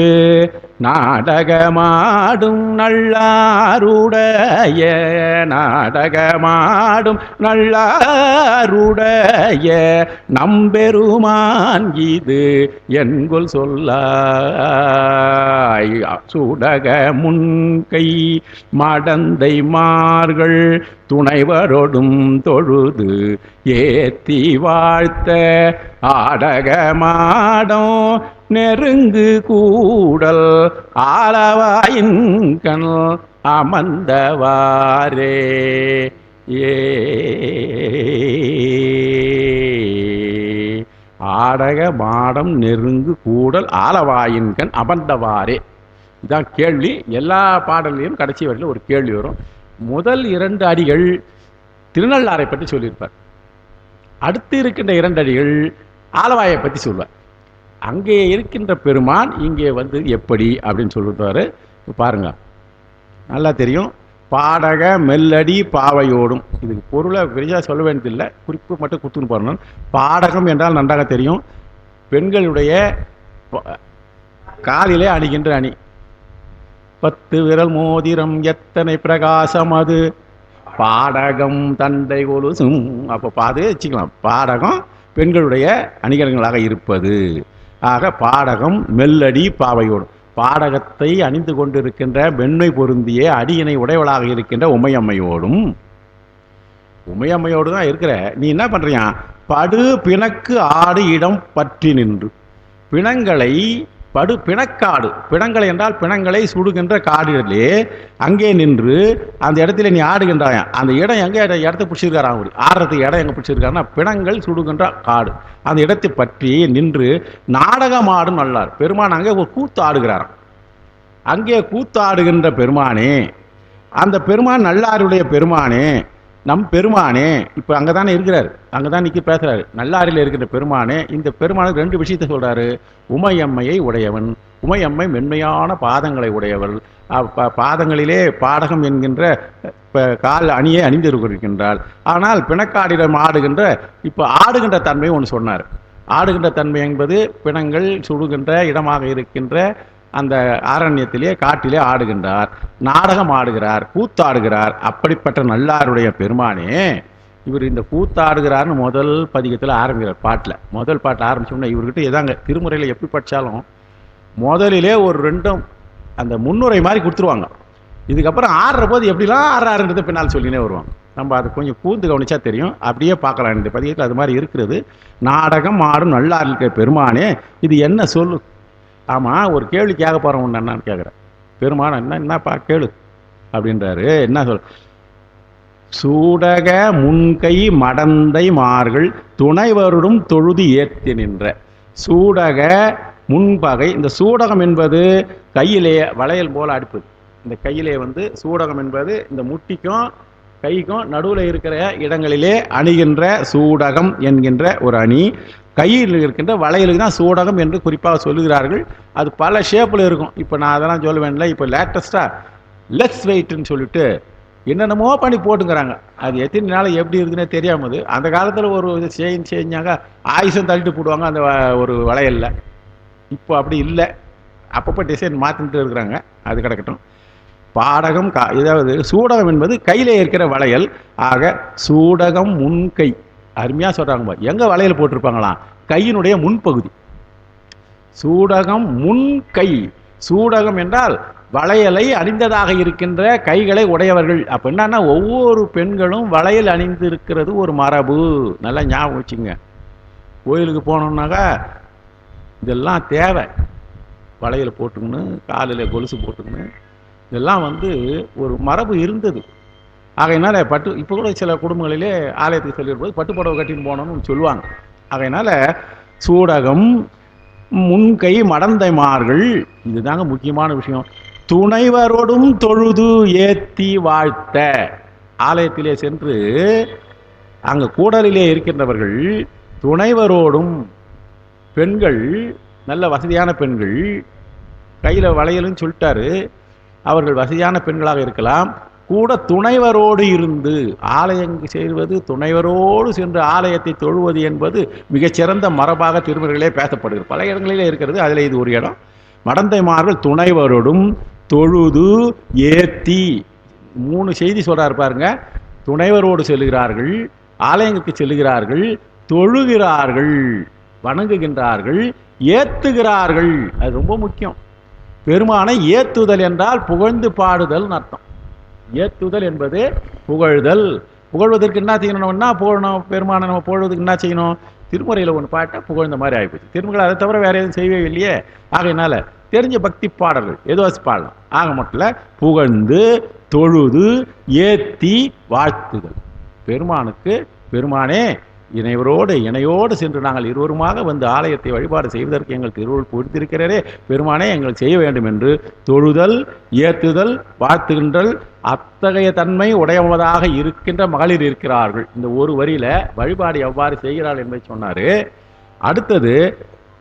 நாடகமாடும் நல்லாருடைய, நாடகமாடும் நல்லாருடைய நம்பெருமான் இது என்கொல் சொல்லாய். சுடக முன்கை மடந்தை மார்கள் துணைவரோடும் தொழுது ஏத்தி வாழ்த்த ஆடகமாடம் நெருங்கு கூடல் ஆலவாயின் கண் அமர்ந்தவாரே. ஆடக மாடம் நெருங்கு கூடல் ஆலவாயின் கண் அமர்ந்தவாரே. இதான் கேள்வி. எல்லா பாடல்லையும் கடைசி வரையில் ஒரு கேள்வி வரும். முதல் 2 அடிகள் திருநள்ளாரை பற்றி சொல்லியிருப்பார். அடுத்து இருக்கின்ற 2 அடிகள் ஆலவாயை பற்றி சொல்வார். அங்கே இருக்கின்ற பெருமான் இங்கே வந்து எப்படி அப்படின்னு சொல்லிட்டாரு. பாருங்க, நல்லா தெரியும். பாடக மெல்லடி பாவையோடும், இதுக்கு பொருளை பெரியா சொல்ல வேண்டியதில்லை, குறிப்பு மட்டும் கொடுத்துன்னு போறணும். பாடகம் என்றால் நன்றாக தெரியும், பெண்களுடைய காலிலே அணிகின்ற அணி. 10 விரல் மோதிரம் எத்தனை பிரகாசம் அது பாடகம் தண்டை கொலுசும். அப்போ பாது வச்சுக்கலாம், பாடகம் பெண்களுடைய அணிகலன்களாக இருப்பது. ஆக பாடகம் மெல்லடி பாவையோடும், பாடகத்தை அணிந்து கொண்டிருக்கின்ற மென்மை பொருந்திய அடியினை உடையவளாக இருக்கின்ற உமையம்மையோடும், உமையம்மையோடு தான் இருக்கிற. நீ என்ன பண்றியா, படு பிணக்கு ஆடு இடம் பற்றி நின்று, பிணங்களை படு பிணக்காடு, பிணங்களை என்றால் பிணங்களை சுடுகின்ற காடுகளிலே அங்கே நின்று அந்த இடத்துல நீ ஆடுகின்றாயா. அந்த இடம் எங்கே இடத்த பிடிச்சிருக்காரா, ஆடுறதுக்கு இடம் எங்கே பிடிச்சிருக்காருன்னா பிணங்கள் சுடுகின்ற காடு. அந்த இடத்தை பற்றி நின்று நாடகம் ஆடும் நல்லார் பெருமான் அங்கே ஒரு கூத்து ஆடுகிறாராம். அங்கே கூத்தாடுகின்ற பெருமானே, அந்த பெருமான் நல்லாருடைய பெருமானே, நம் பெருமானே இப்போ அங்கே தானே இருக்கிறார், அங்கே தான் நிற்க பேசுகிறாரு. நல்லாரில் இருக்கிற பெருமானே, இந்த பெருமானுக்கு 2 விஷயத்தை சொல்கிறாரு. உமையம்மையை உடையவன், உமையம்மை மென்மையான பாதங்களை உடையவள். பாதங்களிலே பாடகம் என்கின்ற கால் அணியை அணிந்திருக்கின்றாள். ஆனால் பிணக்காடிடம் ஆடுகின்ற, இப்போ ஆடுகின்ற தன்மை ஒன்று சொன்னார். ஆடுகின்ற தன்மை என்பது பிணங்கள் சுடுகின்ற இடமாக இருக்கின்ற அந்த ஆரண்யத்திலே காட்டிலே ஆடுகின்றார், நாடகம் ஆடுகிறார், கூத்தாடுகிறார். அப்படிப்பட்ட நல்லாருடைய பெருமானே, இவர் இந்த கூத்தாடுகிறார்னு முதல் பதிகத்தில் ஆரம்பிக்கிறார். முதல் பாட்டில் ஆரம்பிச்சோம்னா இவர்கிட்ட எதாங்க திருமுறையில் எப்படி படித்தாலும் முதலிலே ஒரு 2 அந்த முன்னுரை மாதிரி கொடுத்துருவாங்க. இதுக்கப்புறம் ஆடுற போது எப்படிலாம் ஆடுறாருன்றதை பின்னால் சொல்லினே வருவாங்க. நம்ம அதை கொஞ்சம் கூர்ந்து கவனிச்சா தெரியும். அப்படியே பார்க்கலாம், இந்த பதிகத்தில் அது மாதிரி இருக்கிறது. நாடகம் ஆடும் நல்லார் இருக்கிற பெருமானே, இது என்ன சொல்லு. ஆமாம், ஒரு கேள்வி கேட்க போகிறவன் என்னன்னு கேட்குறேன். பெருமான் என்னப்பா கேளு அப்படின்றாரு. என்ன சொல், சூடக முன்கை மடந்தை மார்கள் துணைவருடும் தொழுது ஏற்றி நின்ற. சூடக முன்பகை, இந்த சூடகம் என்பது கையிலே வளையல் போல அடுப்பு. இந்த கையிலே வந்து சூடகம் என்பது இந்த முட்டிக்கும் கைக்கும் நடுவில் இருக்கிற இடங்களிலே அணிகின்ற சூடகம் என்கின்ற ஒரு அணி. கையில் இருக்கின்ற வளையலுக்கு தான் சூடகம் என்று குறிப்பாக சொல்லுகிறார்கள். அது பல ஷேப்பில் இருக்கும். இப்போ நான் அதெல்லாம் சொல்ல வேண்டிய, இப்போ லேட்டஸ்ட்டாக லெஸ் வெயிட்னு சொல்லிட்டு என்னென்னமோ பண்ணி போட்டுங்கிறாங்க. அது எத்தனை நாள் எப்படி இருக்குன்னே தெரியாமல். அந்த காலத்தில் ஒரு இது செஞ்சாங்க, ஆயுசம் தள்ளிட்டு போடுவாங்க அந்த ஒரு வளையலில். இப்போ அப்படி இல்லை, அப்பப்போ டிசைன் மாற்றிட்டு இருக்கிறாங்க. அது கிடக்கட்டும். பாடகம் இதாவது சூடகம் என்பது கையில் இருக்கிற வளையல். ஆக சூடகம் முன்கை. அருமையாக சொல்கிறாங்க. எங்கே வளையல் போட்டிருப்பாங்களாம்? கையினுடைய முன்பகுதி. சூடகம் முன்கை. சூடகம் என்றால் வளையலை அணிந்ததாக இருக்கின்ற கைகளை உடையவர்கள். அப்போ என்னன்னா, ஒவ்வொரு பெண்களும் வளையல் அணிந்து இருக்கிறது ஒரு மரபு. நல்லா ஞாபகம் வச்சுங்க. கோயிலுக்கு போனோம்னாக்கா இதெல்லாம் தேவை. வளையல் போட்டுக்கணும், காலில் கொலுசு போட்டுக்கணும், இதெல்லாம் ஒரு மரபு இருந்தது. ஆகையினால இப்போ கூட சில குடும்பங்களிலே ஆலயத்துக்கு சொல்லியிருப்போது பட்டுப்புடவை கட்டின்னு போனோம்னு சொல்லுவாங்க. ஆகையினால சூடகம் முன்கை மடந்தைமார்கள், இதுதாங்க முக்கியமான விஷயம். துணைவரோடும் தொழுது ஏத்தி வாழ்த்த. ஆலயத்திலே சென்று அங்கே கூடலிலே இருக்கின்றவர்கள் துணைவரோடும், பெண்கள் நல்ல வசதியான பெண்கள், கையில் வளையலுன்னு சொல்லிட்டாரு, அவர்கள் வசதியான பெண்களாக இருக்கலாம், கூட துணைவரோடு இருந்து ஆலயங்கு செய்வது, துணைவரோடு சென்று ஆலயத்தை தொழுவது என்பது மிகச்சிறந்த மரபாக திருமுறைகளே பேசப்படுகிறது. பல இடங்களிலே இருக்கிறது, அதில் இது ஒரு இடம். மடந்தைமார்கள் துணைவரோடும் தொழுது ஏத்தி. 3 செய்தி சொல்றாரு பாருங்க. துணைவரோடு செல்கிறார்கள், ஆலயங்களுக்கு செல்கிறார்கள், தொழுகிறார்கள், வணங்குகின்றார்கள், ஏத்துகிறார்கள். அது ரொம்ப முக்கியம். பெருமானை ஏத்துதல் என்றால் புகழ்ந்து பாடுதல் அர்த்தம். ஏத்துதல் என்பது புகழ்தல். புகழ்வதற்கு என்ன செய்யணும்னா, புகழணும். பெருமானை நம்ம புகழ்வதற்கு என்ன செய்யணும்? திருமுறையில் ஒன்று பாட்டா புகழ்ந்த மாதிரி ஆகிப்போச்சு. திருமுறை அதை தவிர வேற எதுவும் செய்யவே இல்லையே. ஆகையினால தெரிஞ்ச பக்தி பாடல்கள் ஏதோ பாடலாம். ஆக மட்டும் புகழ்ந்து தொழுது ஏத்தி வாழ்த்துதல். பெருமானுக்கு, பெருமானே இணையோடு சென்று நாங்கள் இருவருமாக ஆலயத்தை வழிபாடு செய்வதற்கு எங்கள் திருவுள் பொறுத்திருக்கிறே, பெருமானே எங்களுக்கு செய்ய வேண்டும் என்று தொழுதல், ஏத்துதல், வாழ்த்துகின்றல், அத்தகைய தன்மை உடையவதாக இருக்கின்ற மகளிர் இருக்கிறார்கள். இந்த ஒரு வரியில வழிபாடு எவ்வாறு செய்கிறாள் என்பதை சொன்னாரு. அடுத்தது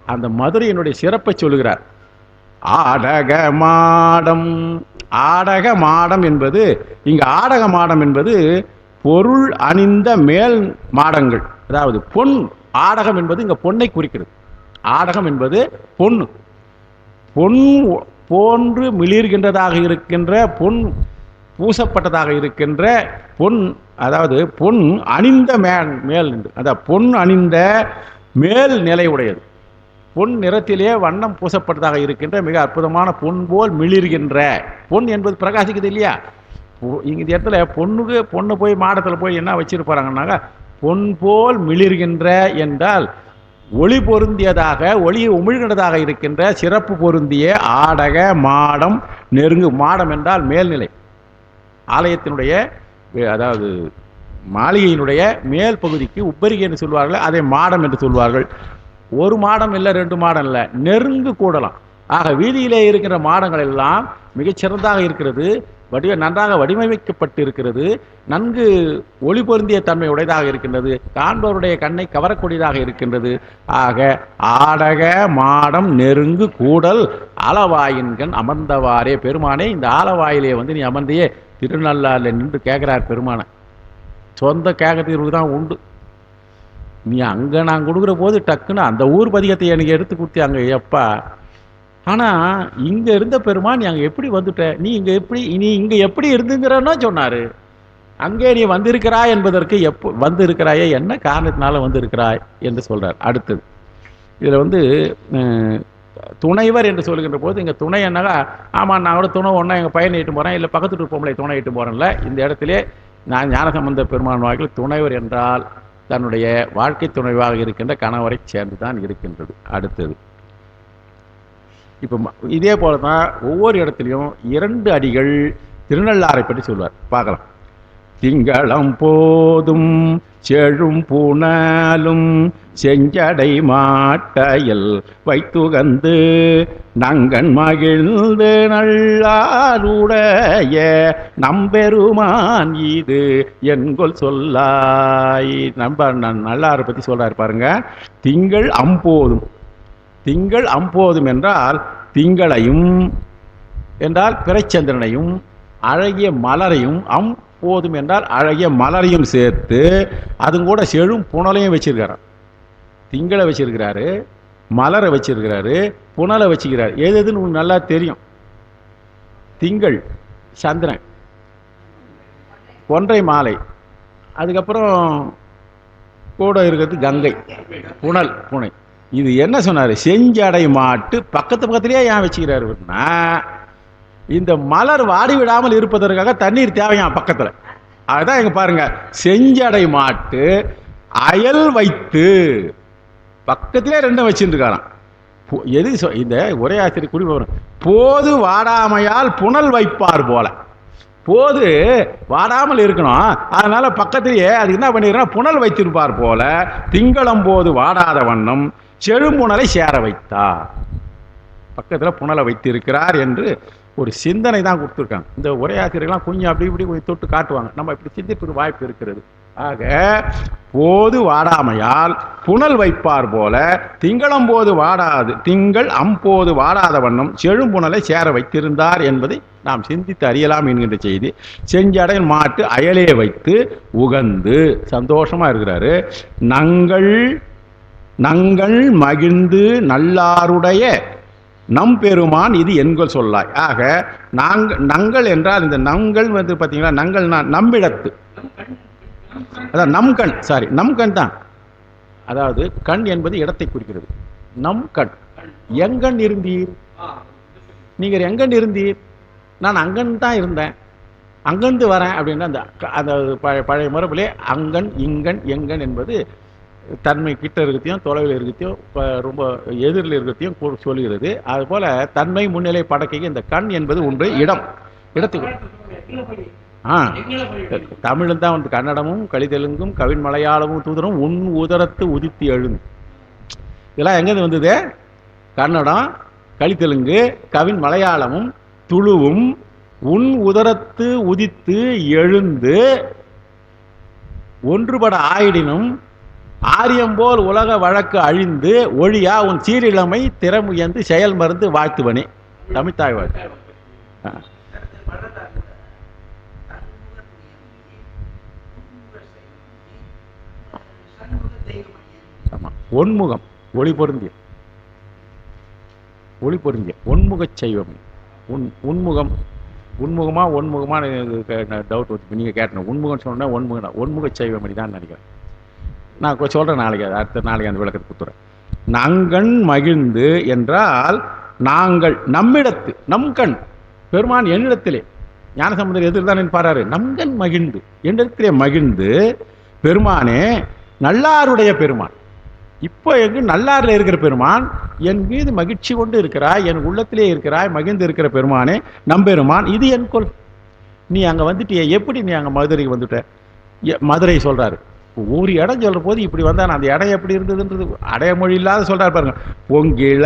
அந்த மதுரையினுடைய சிறப்பை சொல்லுகிறார். ஆடக மாடம். ஆடக மாடம் என்பது, இங்கு ஆடக மாடம் என்பது பொருள் அணிந்த மேல் மாடங்கள். அதாவது பொன். ஆடகம் என்பது இங்க பொன்னை குறிக்கிறது. ஆடகம் என்பது பொன். பொன் போன்று மிளிர்கின்றதாக இருக்கின்ற, பொன் பூசப்பட்டதாக இருக்கின்ற பொன், அதாவது பொன் அணிந்த மேல் நின்று, அதாவது பொன் அணிந்த மேல் நிலை உடையது. பொன் நிறத்திலே வண்ணம் பூசப்பட்டதாக இருக்கின்ற மிக அற்புதமான பொன் போல் மிளிர்கின்ற. பொன் என்பது பிரகாசிக்குது இல்லையா? இந்த இடத்துல பொண்ணு போய் மாடத்தில் போய் என்ன வச்சிருப்பாங்கன்னாக்கா, பொன் போல் மிளிர்கின்ற என்றால் ஒளி பொருந்தியதாக, ஒளி உமிழ்கின்றதாக இருக்கின்ற சிறப்பு பொருந்திய ஆடக மாடம் நெருங்கு. மாடம் என்றால் மேல்நிலை. ஆலயத்தினுடைய, அதாவது மாளிகையினுடைய மேல் பகுதிக்கு உப்பரிகை என்று சொல்வார்கள், அதை மாடம் என்று சொல்வார்கள். ஒரு மாடம் இல்லை, 2 மாடம் இல்லை, நெருங்கு கூடலாம். ஆக வீதியிலே இருக்கிற மாடங்கள் எல்லாம் மிகச்சிறந்தாக இருக்கிறது, நன்றாக வடிவமைக்கப்பட்டு இருக்கிறது, நன்கு ஒளி பொருந்திய தன்மை உடையதாக இருக்கின்றது, காண்பவருடைய கண்ணை கவரக்கூடியதாக இருக்கின்றது. ஆக ஆடக மாடம் நெருங்கு கூடல் ஆலவாயின்கண் அமர்ந்தவாறே. பெருமானே, இந்த ஆலவாயிலே நீ அமர்ந்தையே. திருநள்ளாறில் நின்று கேட்கிறார் பெருமானை. சொந்த கேட்க தீர்வு தான் உண்டு. நீ அங்கே நான் கொடுக்குற போது டக்குன்னு அந்த ஊர் பதிகத்தை எனக்கு எடுத்து கொடுத்தாங்க எப்பா. ஆனால் இங்கே இருந்த பெருமான் நீ அங்கே எப்படி வந்துட்ட, நீ இங்கே எப்படி இருந்துங்கிறன்னா சொன்னார். அங்கே நீ வந்திருக்கிறாய் என்பதற்கு வந்திருக்கிறாயே, என்ன காரணத்தினால வந்திருக்கிறாய் என்று சொல்கிறார். அடுத்தது இதில் துணைவர் என்று சொல்கின்ற போது, இங்கே துணை என்னக்கா, ஆமாம் நான் கூட துணை ஒன்றா எங்கள் பையனை இட்டு போகிறேன், இல்லை பக்கத்து இருப்போம்ல துணை இட்டு போகிறேன்ல. இந்த இடத்துல நான் ஞானசம்பந்த பெருமான் வாக்கில் துணைவர் என்றால் தன்னுடைய வாழ்க்கை துணைவாக இருக்கின்ற கணவரை சேர்ந்து தான் இருக்கின்றது. அடுத்தது இப்போ இதே போல தான் ஒவ்வொரு இடத்துலையும் 2 அடிகள் திருநள்ளாரை பற்றி சொல்வார். பார்க்கலாம். திங்களம் போதும் செழும் புனலும் செஞ்சடை மாட்டையில் வைத்துகந்து நங்கன் மகிழ்ந்து நல்லாருடைய நம்பெருமான் இது என்கொல் சொல்லாய். நல்லாரை பற்றி சொல்றாரு பாருங்க. திங்கள் அம்போதும். திங்கள் அம்போதும் என்றால் திங்களையும் என்றால் பிறைச்சந்திரனையும் அழகிய மலரையும், போதும் என்றால் அழகிய மலரையும் சேர்த்து அது கூட செழும் புனலையும் வச்சிருக்காரு. திங்களை வச்சிருக்கிறாரு, மலரை வச்சிருக்கிறாரு, புனலை வச்சுக்கிறார். எதுன்னு உங்களுக்கு நல்லா தெரியும். திங்கள் சந்திரன், கொன்றை மாலை, அதுக்கப்புறம் கூட இருக்கிறது கங்கை, புனல், புனை. இது என்ன சொன்னார்? செஞ்சடை மாட்டு பக்கத்திலேயே ஏன் வச்சுக்கிறாருன்னா, இந்த மலர் வாடி விடாமல் இருப்பதற்காக தண்ணீர் தேவையா பக்கத்தில். அதுதான் இங்க பாருங்க, செஞ்சடை மாட்டு அயல் வைத்து பக்கத்திலே ரெண்டும் வச்சுருக்காராம். எது இந்த ஒரே ஆசிரியர் குறிப்பு வரும், போது வாடாமையால் புனல் வைப்பார் போல. போது வாடாமல் இருக்கணும், அதனால பக்கத்திலேயே அது என்ன பண்ணிடுறா, புனல் வைத்திருப்பார் போல திங்களம் போது வாடாத வண்ணம் செழும்புணலை சேர வைத்தார். பக்கத்தில் புனலை வைத்திருக்கிறார் என்று ஒரு சிந்தனை தான் கொடுத்துருக்காங்க. இந்த உரையாசிரியர்கள்லாம் கொஞ்சம் அப்படி இப்படி கொஞ்சம் தொட்டு காட்டுவாங்க, நம்ம இப்படி சிந்திப்பது வாய்ப்பு இருக்கிறது. ஆக போது வாடாமையால் புனல் வைப்பார் போல திங்களம் போது வாடாது, திங்கள் அம்போது வாடாத வண்ணம் செழும்புணலை சேர வைத்திருந்தார் என்பதை நாம் சிந்தித்து அறியலாம் என்கின்ற செய்தி. செஞ்சடை மாட்டு அயலே வைத்து உகந்து சந்தோஷமா இருக்கிறாரு. நங்கள் நங்கள் மகிழ்ந்து நல்லாருடைய நம் பெருமான் இது என்கொள் சொல்லாய். ஆக நங்கள் என்றால் இந்த நங்கள் வந்து பார்த்தீங்கன்னா, நங்கள்னா நம்பிடத்து, அதான் நம் கண், சாரி நம் கண் தான். அதாவது கண் என்பது இடத்தை குறிக்கிறது. நம் கண். எங்கண் இருந்தீர், நீங்கள் எங்கண் இருந்தீர்? நான் அங்கன் தான் இருந்தேன், அங்கந்து வரேன் அப்படின்னா அந்த பழைய மரபிலே அங்கன் இங்கன் எங்கன் என்பது தன்மை கிட்ட இருக்கிறதையும் தொலைவில் இருக்கிறதையும் ரொம்ப எதிரில் இருக்கிறதையும் சொல்கிறது. அதுபோல தன்மை முன்னிலை படக்கைக்கு இந்த கண் என்பது ஒன்று இடம், இடத்துக்கு. தமிழும் தான் வந்து கன்னடமும் கலிதெலுங்கும் கவின் மலையாளமும் தூதரும் உன் உதரத்து உதித்து எழுந்து, இதெல்லாம் எங்கேருந்து வந்தது? கன்னடம், கலிதெலுங்கு, கவின் மலையாளமும் துளுவும் உன் உதரத்து உதித்து எழுந்து ஒன்றுபட ஆயிடினும் ஆரியம்போல் உலக வழக்கு அழிந்து ஒழியா உன் சீரிழமை திறமுயர்ந்து செயல் மருந்து வாழ்த்துவனே. தமிழ்த்தாய் வாழ்த்து. ஒன்முகம், ஒளி பொருந்திய, ஒளி பொருந்திய ஒன்முக செய்வம். உன்முகம், உன்முகமா ஒன்முகமான டவுட் வந்து நீங்கள் கேட்டணும். உன்முகம் சொன்னா ஒன்முகம், ஒன்முக செய்வமணி தான் நினைக்கிறேன். நான் சொல்கிறேன் நாளைக்கு, அடுத்த நாளைக்கு அந்த விளக்கத்தை கொடுத்துறேன். நங்கண் மகிழ்ந்து என்றால் நாங்கள் நம்மிடத்து, நம் கண் பெருமான் என்னிடத்திலே, ஞானசம்பந்தர் எதிர் தான் பாராரு, நம்கண் மகிழ்ந்து என்னிடத்திலே மகிழ்ந்து பெருமானே நல்லாருடைய பெருமான். இப்போ எங்கு நல்லாரில் இருக்கிற பெருமான் என் மீது மகிழ்ச்சி கொண்டு இருக்கிறாய், என் உள்ளத்திலே இருக்கிறாய், மகிழ்ந்து இருக்கிற பெருமானே நம்பெருமான் இது என் கொள். நீ அங்கே வந்துட்டிய, எப்படி நீ அங்கே மதுரைக்கு வந்துட்ட? மதுரை சொல்கிறாரு. ஒரு இடம் சொல்கிற போது இப்படி வந்தான், அந்த இடம் எப்படி இருந்ததுன்றது அடையமொழி இல்லாத சொல்கிறார் பாருங்க. பொங்கிள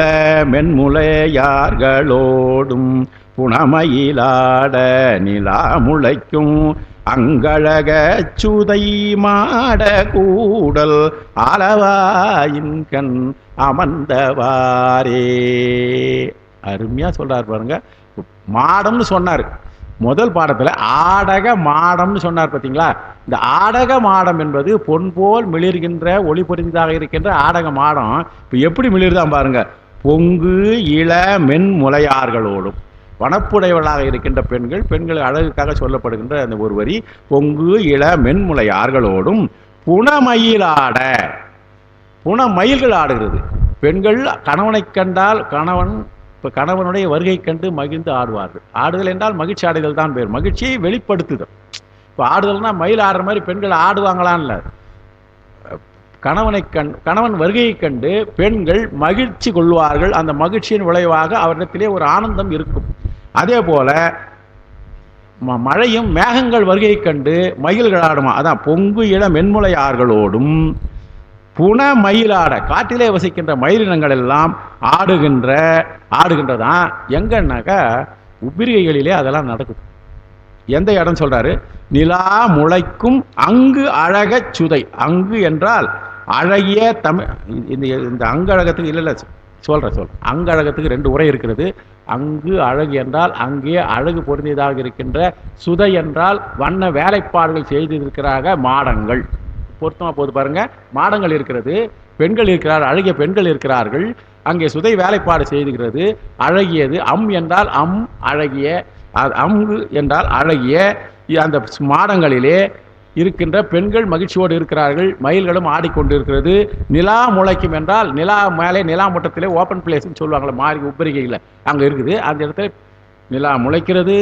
மென்முலையார்களோடும் புனமயிலாட நிலா முளைக்கும் அங்கழக சுதை மாட கூடல் அளவாயின்கண் அமர்ந்தவாரே. அருமையா சொல்றார் பாருங்க. மாடம்னு சொன்னார் முதல் பாடத்தில், ஆடக மாடம்னு சொன்னார் பார்த்தீங்களா. இந்த ஆடக மாடம் என்பது பொன் போல் மிளிர்கின்ற ஒளி பொருந்ததாக இருக்கின்ற ஆடக மாடம் இப்போ எப்படி மிளிர்தான் பாருங்க. பொங்கு இள மென் முலையார்களோடும், வனப்புடையவர்களாக இருக்கின்ற பெண்கள், பெண்கள் அழகுக்காக சொல்லப்படுகின்ற அந்த ஒரு வரி, பொங்கு இள மென்முலையார்களோடும் புனமயிலாட, புனமயில்கள் ஆடுகிறது. பெண்கள் கணவனை கண்டால் கணவனுடைய வருகை கண்டு மகிழ்ந்து ஆடுவார்கள். ஆடுதல் என்றால் மகிழ்ச்சி அடைதல் தான் பேர், மகிழ்ச்சியை வெளிப்படுத்துதல். இப்போ ஆடுதல்னா மயில் ஆடுற மாதிரி பெண்கள் ஆடுவாங்களான்ல, கணவன் வருகையை கண்டு பெண்கள் மகிழ்ச்சி கொள்வார்கள். அந்த மகிழ்ச்சியின் விளைவாக அவரிடத்திலே ஒரு ஆனந்தம் இருக்கும். அதே போல மழையும் மேகங்கள் வருகையை கண்டு மயில்கள் ஆடுமா, அதான் பொங்கு இள மென்முலையார்களோடும் புன மயிலாட, காட்டிலே வசிக்கின்ற மயிலினங்கள் எல்லாம் ஆடுகின்றதான். எங்கன்னாக்கா உப்பிரிகைகளிலே அதெல்லாம் நடக்குது. எந்த இடம் சொல்றாரு? நிலா முளைக்கும் அங்கு அழக சுதை. அங்கு என்றால் அழகிய தமிழ். இந்த அங்கழகத்துக்கு இல்லை சொல்றேன். அங்கழகத்துக்கு ரெண்டு உரை இருக்கிறது. அங்கு அழகு என்றால் அங்கே அழகு பொருந்தியதாக இருக்கின்ற, சுதை என்றால் வண்ண வேலைப்பாடுகள் செய்திருக்கிறாங்க மாடங்கள். பொருத்தமா போது பாருங்க. மாடங்கள் இருக்கிறது, பெண்கள் இருக்கிறார்கள், அழகிய பெண்கள் இருக்கிறார்கள். அங்கே சுதை வேலைப்பாடு செய்துகிறது, அழகியது. என்றால் அழகிய, அங்கு என்றால் அழகிய அந்த மாடங்களிலே இருக்கின்ற பெண்கள் மகிழ்ச்சியோடு இருக்கிறார்கள், மயில்களும் ஆடிக்கொண்டிருக்கிறது. நிலா முளைக்கும் என்றால் நிலா மேலே நிலா மட்டத்திலே ஓப்பன் பிளேஸ்ன்னு சொல்லுவாங்களே, மாறி உப்பரிகையில் அங்கே இருக்குது. அந்த இடத்துல நிலா முளைக்கிறது,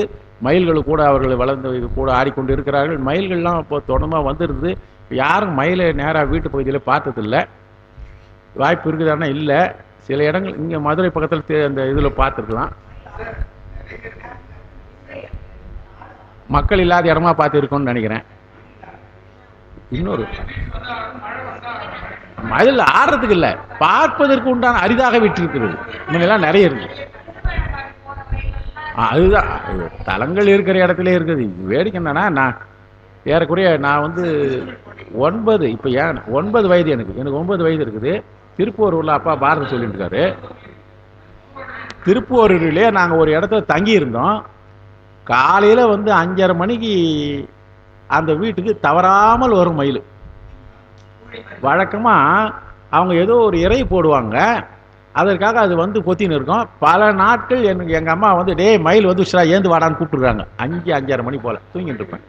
மயில்கள் கூட அவர்கள் வளர்ந்து கூட ஆடிக்கொண்டு இருக்கிறார்கள். மயில்கள்லாம் இப்போ தொடர்பாக வந்துருது. யாரும் மயிலை நேராக வீட்டு பகுதியில் பார்த்ததில்ல. வாய்ப்பு இருக்குதானா இல்லை. சில இடங்கள் இங்கே மதுரை பக்கத்தில் அந்த இதில் பார்த்துருக்கலாம். மக்கள் இல்லாத இடமா பார்த்து இருக்கோன்னு நினைக்கிறேன். இன்னொரு மயில் ஆடுறதுக்கு இல்லை, பார்ப்பதற்கு உண்டான அரிதாக விட்டிருக்கிறது. முன்னெல்லாம் நிறைய இருக்கு. அதுதான் தலங்கள் இருக்கிற இடத்துல இருக்குது. வேடிக்கை என்னன்னா, நான் ஏறக்குறைய நான் வந்து 9 இப்போ ஏன் 9 வயது எனக்கு 9 வயது இருக்குது. திருப்பூரூரில் அப்பா பாரதி சொல்லிட்டு இருக்காரு. திருப்பூரிலே நாங்கள் ஒரு இடத்துல தங்கி இருந்தோம். காலையில் வந்து 5:30 மணிக்கு அந்த வீட்டுக்கு தவறாமல் வரும் மயில். வழக்கமாக அவங்க ஏதோ ஒரு இறை போடுவாங்க, அதற்காக அது வந்து கொத்தின்னு இருக்கும். பல நாட்கள் எங்கள் அம்மா வந்து டே மயில் வந்து ஏந்து வாடான்னு கூப்பிட்டுருக்காங்க. 5:30 மணி போல் தூங்கிட்டு இருப்பேன்.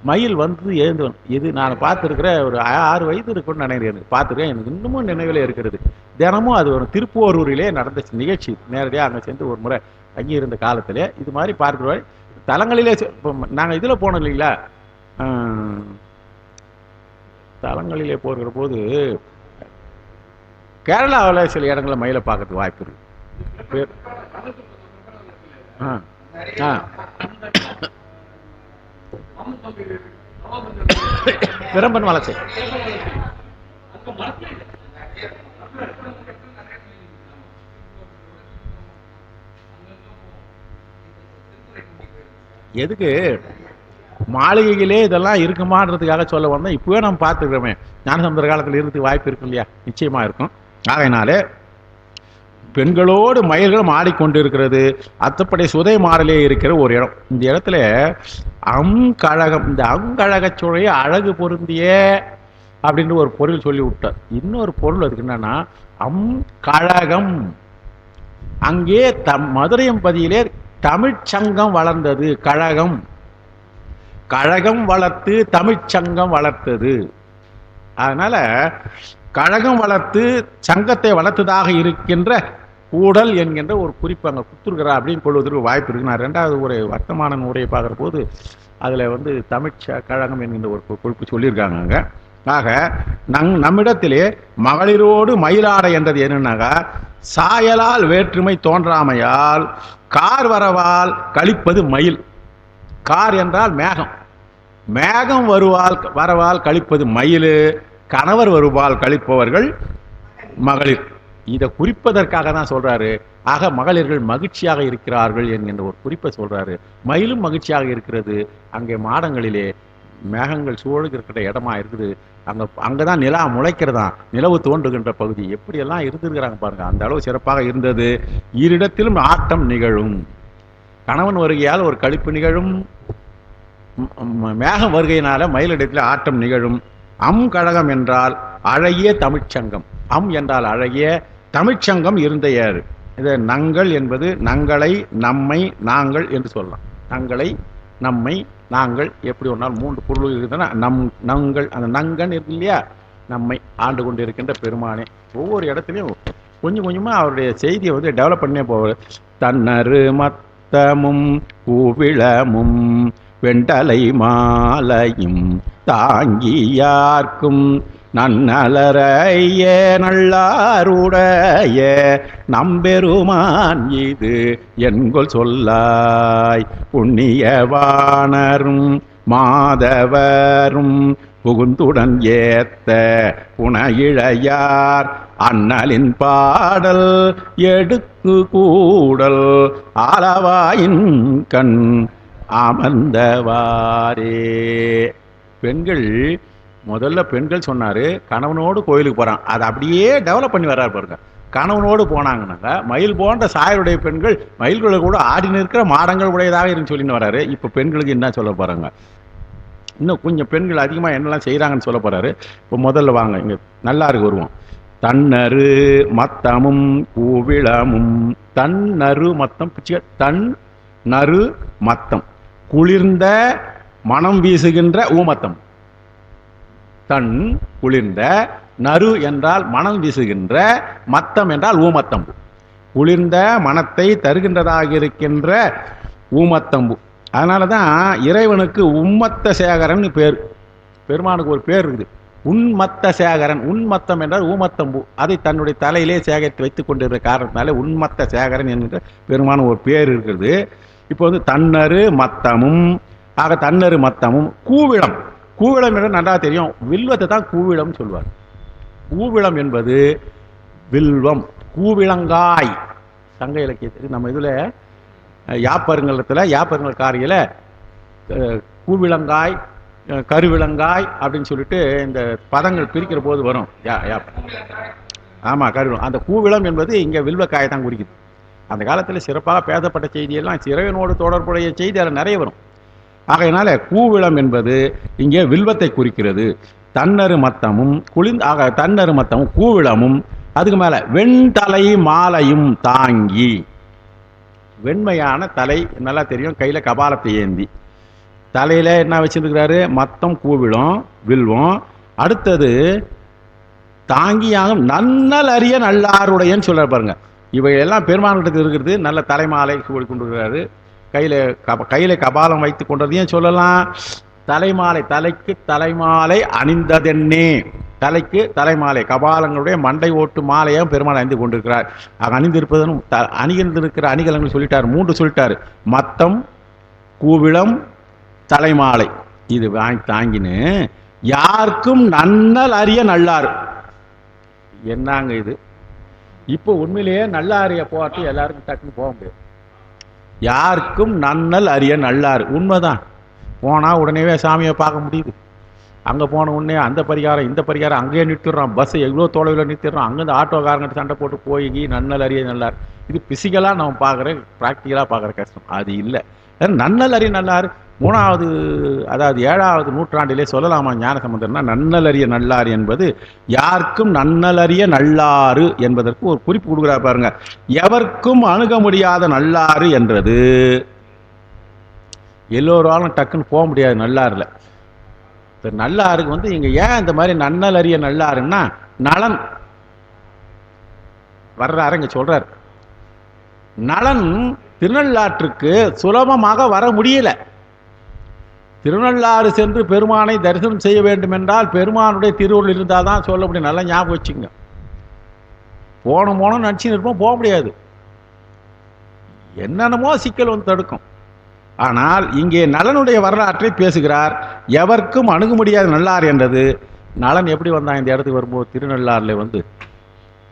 மயில் வந்து ஏந்து இது நான் பார்த்துருக்கிற ஒரு 6 வயது இருக்குன்னு நினைக்கிறேன். எனக்கு பார்த்துருக்கேன். எனக்கு இன்னமும் நினைவில் இருக்கிறது. தினமும் அது ஒரு திருப்பூரூரிலே நடந்த நிகழ்ச்சி. நேரடியாக அங்கே சென்று ஒரு முறை தங்கி இருந்த காலத்தில் இது மாதிரி பார்க்குற தலங்களிலே இப்போ நாங்கள் இதில் போனோம் இல்லைங்களா, தலங்களிலே போகிற போது கேரளாவில் சில இடங்களில் மயிலை பார்க்கறதுக்கு வாய்ப்பு இருக்கு. பிரம்பன் வலசை எதுக்கு மாளிகையிலே இதெல்லாம் இருக்குமான்றதுக்காக சொல்ல வந்தோம். இப்பவே நம்ம பார்த்துக்கிறோமே, ஞானசமுத்திர காலத்தில் இருந்து வாய்ப்பு இருக்கும் இல்லையா? நிச்சயமா இருக்கும். ஆகையினாலே பெண்களோடு மயில்களும் ஆடிக்கொண்டு இருக்கிறது. அத்தப்படை சுதை மாறலே இருக்கிற ஒரு இடம். இந்த இடத்துல அங்கழகம், இந்த அங்கழக சோழைய அழகு பொருந்திய அப்படின்னு ஒரு பொருள் சொல்லி விட்டார். இன்னொரு பொருள் அதுக்கு என்னன்னா கழகம். அங்கே மதுரையம்பதியிலே தமிழ்ச்சங்கம் வளர்ந்தது. கழகம் கழகம் வளர்த்து தமிழ்ச்சங்கம் வளர்த்தது. அதனால கழகம் வளர்த்து சங்கத்தை வளர்த்ததாக இருக்கின்ற கூடல் என்கின்ற ஒரு குறிப்பு அங்கே கொடுத்துருக்கிறா அப்படின்னு கொள்வதற்கு வாய்ப்பு இருக்கு. நான் 2வது ஒரு வர்த்தமான உரையை பார்க்குற போது அதில் வந்து கழகம் என்கின்ற ஒரு குறிப்பு சொல்லியிருக்காங்க அங்கே. ஆக நம்மிடத்திலே மகளிரோடு மயிலாடை என்றது என்னன்னாக்கா, சாயலால் வேற்றுமை தோன்றாமையால் கார் வரவால் கழிப்பது மயில். கார் என்றால் மேகம், மேகம் வரவால் கழிப்பது மயில், கணவர் வருவால் கழிப்பவர்கள் மகளிர். இதை குறிப்பதற்காக தான் சொல்றாரு. ஆக மகளிர்கள் மகிழ்ச்சியாக இருக்கிறார்கள் என்கின்ற ஒரு குறிப்பை சொல்றாரு. மயிலும் மகிழ்ச்சியாக இருக்கிறது. அங்கே மாடங்களிலே மேகங்கள் சூழ்கிற இடமா இருக்குது. அங்கதான் நிலா முளைக்கிறதா, நிலவு தோன்றுகின்ற பகுதி. எப்படியெல்லாம் இருந்திருக்கிறாங்க பாருங்க. அந்த அளவு சிறப்பாக இருந்தது. இருடத்திலும் ஆட்டம் நிகழும். கணவன் வருகையால் ஒரு கழிப்பு நிகழும், மேகம் வருகையினால மயிலிடத்தில் ஆட்டம் நிகழும். கழகம் என்றால் அழகிய தமிழ்ச்சங்கம். என்றால் அழகிய தமிழ்ச்சங்கம் இருந்த ஏறு. இது நங்கள் என்பது நங்களை, நம்மை, நாங்கள் என்று சொல்லலாம். நங்களை, நம்மை, நாங்கள் எப்படி ஒன்றால் 3 பொருள் இருக்குதுன்னா நங்கள், அந்த நங்கன் இருக்கு இல்லையா, நம்மை ஆண்டு கொண்டு இருக்கின்ற பெருமானே. ஒவ்வொரு இடத்துலையும் கொஞ்சம் கொஞ்சமாக அவருடைய செய்தியை வந்து டெவலப் பண்ணே போவார். தன்னரு மத்தமும் கூவிளமும் வெண்டலை மாலையும் தாங்கியார்க்கும் நன்னலரைய நல்லாருடைய நம்பெருமான் இது என்கொள் சொல்லாய். புண்ணியவானரும் மாதவரும் புகுந்துடன் ஏத்த புனையிழையார் அண்ணலின் பாடல் எடுக்கு கூடல் ஆலவாயின் கண் அமர்ந்தவாரே. பெண்கள் முதல்ல பெண்கள் சொன்னாரு, கணவனோடு கோயிலுக்கு போறான். அதை அப்படியே டெவலப் பண்ணி வர்றாரு பாருங்க. கணவனோடு போனாங்கன்னாங்க மயில் போன்ற சாயலுடைய பெண்கள் மயில்களை கூட ஆடி நிற்கிற மாடங்கள் உடையதாக இருந்து சொல்லின்னு வர்றாரு. இப்போ பெண்களுக்கு என்ன சொல்ல போறாங்க, இன்னும் கொஞ்சம் பெண்கள் அதிகமாக என்னெல்லாம் செய்கிறாங்கன்னு சொல்ல போறாரு. இப்போ முதல்ல வாங்க இங்கே நல்லாருக்கு வருவோம். தன்னரு மத்தமும் கூவிளமும். தன்னரு மத்தம் பிடிச்ச தன் நறு மத்தம், குளிர்ந்த மனம் வீசுகின்ற ஊமத்தம். தன் குளிர்ந்த, நறு என்றால் மனம் வீசுகின்ற, மத்தம் என்றால் ஊமத்தம்பு. குளிர்ந்த மனத்தை தருகின்றதாக இருக்கின்ற ஊமத்தம்பு. அதனால தான் இறைவனுக்கு உம்மத்த சேகரன் பேர். பெருமானுக்கு ஒரு பேர் இருக்குது, உன்மத்த சேகரன். உன்மத்தம் என்றால் ஊமத்தம்பு. அதை தன்னுடைய தலையிலே சேகரித்து வைத்துக் கொண்டிருக்கிற காரணத்தினால உன்மத்த சேகரன் என்கிற பெருமான ஒரு பேர் இருக்கிறது. இப்போ வந்து தன்னரு மத்தமும், ஆக தன்னரு மத்தமும் கூவிளம். கூவிளம் என்று நன்றா தெரியும், வில்வத்தை தான் கூவிளம் சொல்வார். கூவிளம் என்பது வில்வம், கூவிளங்காய். சங்க இலக்கியத்துக்கு நம்ம இதில் யாப்பருங்கலத்தில், யாப்பருங்கல் காரியில் கூவிளங்காய், கருவிளங்காய் அப்படின்னு சொல்லிட்டு இந்த பதங்கள் பிரிக்கிற போது வரும். ஆமாம், கருவிளம். அந்த கூவிளம் என்பது இங்கே வில்வக்காயை தான் குறிக்குது. அந்த காலத்தில் சிறப்பாக பேசப்பட்ட செய்தியெல்லாம் இறைவனோடு தொடர்புடைய செய்தி அதில் நிறைய வரும். ஆகையினால கூவிளம் என்பது இங்கே வில்வத்தை குறிக்கிறது. தன்னரு மத்தமும் ஆக தன்னரு மத்தமும் கூவிளமும், அதுக்கு மேல வெண்தலை மாலையும் தாங்கி. வெண்மையான தலை, நல்லா தெரியும், கையில கபாலத்தை ஏந்தி, தலையில என்ன வச்சிருக்கிறாரு, மத்தம் கூவிளம் வில்வம். அடுத்தது தாங்கியாகும் நன்னல் அறிய நல்லாருடையன்னு சொல்ற பாருங்க. இவையெல்லாம் பெருமான்கிட்ட இருக்கிறது. நல்ல தலைமாலை சூடி கொண்டிருக்கிறாரு, கையில கபாலம் வைத்து கொண்டதையும் சொல்லலாம். தலைமாலை, தலைக்கு தலைமாலை அணிந்ததென்னே. தலைக்கு தலைமாலை, கபாலங்களுடைய மண்டை ஓட்டு மாலையும் பெருமாள் அணிந்து கொண்டிருக்கிறார். அணிந்திருப்பதும் அணிந்திருக்கிற அணிகலங்கள் சொல்லிட்டார், 3 சொல்லிட்டாரு. மத்தம், கூவிளம், தலைமாலை. இது வாங்கி தாங்கின்னு யாருக்கும் நன்னல் அறிய நல்லாரு. என்னங்க இது? இப்போ உண்மையிலேயே நல்லாரிய போட்டு எல்லாருக்கும் டக்குன்னு போக முடியாது. யாருக்கும் நன்னல் அறிய நல்லாரு உண்மைதான். போனால் உடனேவே சாமியை பார்க்க முடியுது. அங்கே போன உடனே அந்த பரிகாரம் இந்த பரிகாரம் அங்கேயே நிறுத்திடுறோம். பஸ் எவ்வளோ தொலைவில் நிறுத்திடுறோம். அங்கேருந்து ஆட்டோக்காரங்கிட்ட சண்டை போட்டு போய் நன்னல் அறிய நல்லாரு. இது பிசிக்கலாக நம்ம பார்க்குற, ப்ராக்டிக்கலாக பார்க்குற கஷ்டம். அது இல்லை. நன்னல் அறிய நல்லாரு 3வது, அதாவது 7வது நூற்றாண்டிலே சொல்லலாமா ஞானசம்பந்தர்னா, நன்னல் அறிய நல்லாறு என்பது யாருக்கும் நன்னல் அறிய நல்லாறு என்பதற்கு ஒரு குறிப்பு கொடுக்குறாரு பாருங்க. எவருக்கும் அணுக முடியாத நல்லாறு என்றது எல்லோராலும் டக்குன்னு போக முடியாது நல்லாறுல. நல்லாருக்கு வந்து இங்க ஏன் இந்த மாதிரி நன்னல் அறிய நல்லாருன்னா, நலன் வர்றாரு இங்க சொல்றாரு. நலன் திருநள்ளாற்றுக்கு சுலபமாக வர முடியல. திருநள்ளாறு சென்று பெருமானை தரிசனம் செய்ய வேண்டும் என்றால் பெருமானுடைய திருவுருள் இருந்தால் தான் சொல்ல முடியும். நல்லா ஞாபகம் வச்சுங்க. போனோம் நினச்சின்னு இருப்போம், போக முடியாது. என்னென்னமோ சிக்கல் வந்து தடுக்கும். ஆனால் இங்கே நலனுடைய வரலாற்றை பேசுகிறார். எவருக்கும் அணுக முடியாத நல்லாறு என்றது. நலன் எப்படி வந்தான் இந்த இடத்துக்கு வரும்போது? திருநள்ளாறுல வந்து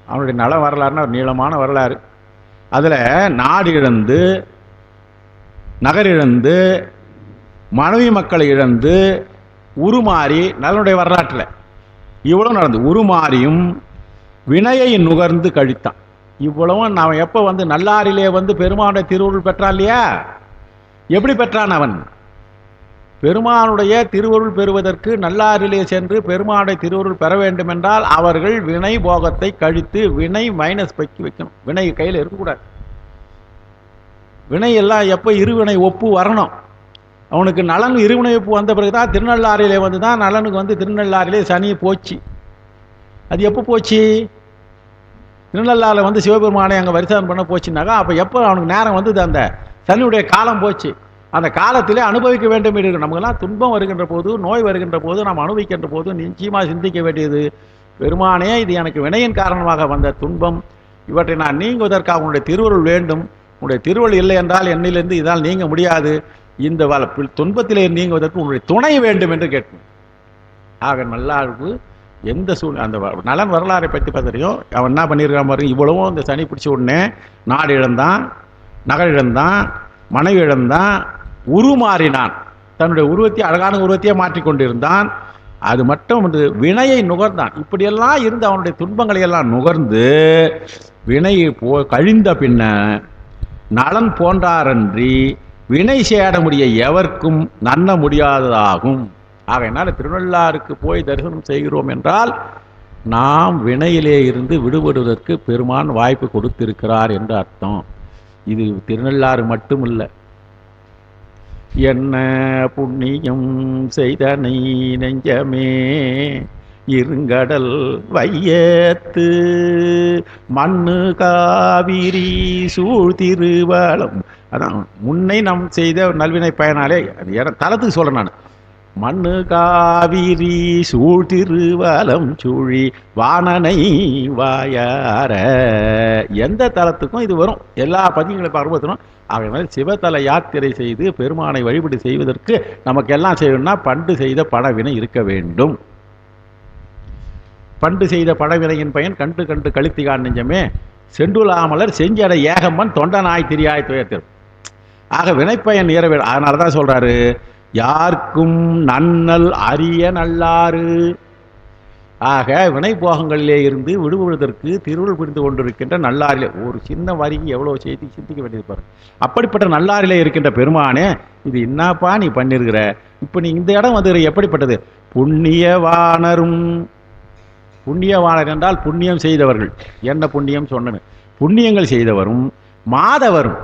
அவனுடைய நல வரலாறுனா ஒரு நீளமான வரலாறு. அதில் நாடு இழந்து, நகர் இழந்து, மனைவி மக்களை இழந்து, உருமாறி, நலனுடைய வரலாற்றில் இவ்வளவு நடந்து உருமாறியும் வினையை நுகர்ந்து கழித்தான். இவ்வளவும் நான் எப்போ வந்து நல்லாரிலே வந்து பெருமானுடைய திருவுருள் பெற்றான் இல்லையா? எப்படி பெற்றான் அவன்? பெருமானுடைய திருவருள் பெறுவதற்கு நல்லாரிலே சென்று பெருமானுடைய திருவருள் பெற வேண்டும் என்றால் அவர்கள் வினை போகத்தை கழித்து வினை மைனஸ் பைக்கு வைக்கணும். வினை கையில் இருக்கக்கூடாது. வினை எல்லாம் எப்போ இருவினை ஒப்பு வரணும். அவனுக்கு நலன் இருவினை ஒப்பு வந்த பிறகுதான் திருநள்ளாறிலே வந்து தான் நலனுக்கு வந்து திருநள்ளாறிலே சனி போச்சு. அது எப்போ போச்சு? திருநள்ளாறில் வந்து சிவபெருமானை அங்கே வரிசனம் பண்ண போச்சுனாக்கா அப்போ எப்போ அவனுக்கு நேரம் வந்தது? அந்த சனியுடைய காலம் போச்சு. அந்த காலத்திலே அனுபவிக்க வேண்டும் இருக்கு. நமக்கெல்லாம் துன்பம் வருகின்ற போது, நோய் வருகின்ற போது, நாம் அனுபவிக்கின்ற போது நிச்சயமாக சிந்திக்க வேண்டியது, பெருமானே இது எனக்கு வினையின் காரணமாக வந்த துன்பம், இவற்றை நான் நீங்குவதற்காக உன்னுடைய திருவருள் வேண்டும். உன்னுடைய திருவருள் இல்லை என்றால் என்னிலிருந்து இதால் நீங்க முடியாது. இந்த துன்பத்திலே நீங்குவதற்கு உன்னுடைய துணை வேண்டும் என்று கேட்கும். ஆக நல்லாருக்கு எந்த அந்த நலன் வரலாறை பற்றி பார்த்துறையும். அவன் என்ன பண்ணியிருக்கான் பாருங்க. இவ்வளவும் இந்த சனி பிடிச்ச உடனே நாடு இழந்தான், நகர் இழந்தான், மனைவி இழந்தான், உருமாறினான். தன்னுடைய உருவத்தை அழகான உருவத்தையே மாற்றிக்கொண்டிருந்தான். அது மட்டும் வந்து வினையை நுகர்ந்தான். இப்படியெல்லாம் இருந்து அவனுடைய துன்பங்களை எல்லாம் நுகர்ந்து வினையை கழிந்த பின்ன நலன் போன்றாரன்றி வினை சேட முடிய எவர்க்கும் நன்ன முடியாததாகும். ஆகையினால திருநள்ளாறுக்கு போய் தரிசனம் செய்கிறோம் என்றால் நாம் வினையிலே இருந்து விடுபடுவதற்கு பெருமான் வாய்ப்பு கொடுத்திருக்கிறார் என்று அர்த்தம். இது திருநள்ளாறு மட்டும் இல்லை, என்ன புண்ணியம் செய்தனை நெஞ்சமே இருங்கடல் வையத்து மண்ணு காவிரி சூழ்திருவலம். அதான் முன்னை நாம் செய்த நல்வினை பயனாலே தலத்துக்கு சொல்றேன் நான். மண்ணு காவிரி சூழ்திருவலம் சூழி வானனை வாயார. எந்த தலத்துக்கும் இது வரும், எல்லா பதியங்களை பருவத்திலும். ஆகையினால சிவத்தல யாத்திரை செய்து பெருமானை வழிபடு செய்வதற்கு நமக்கெல்லாம் செய்யணும்னா பண்டு செய்த படவினை இருக்க வேண்டும். பண்டு செய்த படவினையின் பயன் கண்டு கண்டு கழித்திகான் நெஞ்சமே செண்டுலாமலர் செஞ்சடை ஏகம்மன் தொண்டனாய் திரியாய் துயர்த்திரும். ஆக வினைப்பயன் நிறைவேறும். அதனால தான் சொல்றாரு, யாருக்கும் நன்னல் அரிய நல்லாறு. ஆக வினைப்போகங்களிலே இருந்து விடுபடுவதற்கு திருவுள் புரிந்து கொண்டிருக்கின்ற நல்லாரிலே ஒரு சின்ன வரிக்கு எவ்வளோ செய்தி சிந்திக்க வேண்டியது பாருங்க. அப்படிப்பட்ட நல்லாரிலே இருக்கின்ற பெருமானே, இது என்னப்பா நீ பண்ணிருக்கிற, இப்போ நீ இந்த இடம் வந்து எப்படிப்பட்டது? புண்ணியவானரும். புண்ணியவானர் என்றால் புண்ணியம் செய்தவர்கள். என்ன புண்ணியம் சொன்னது? புண்ணியங்கள் செய்தவரும் மாதவரும்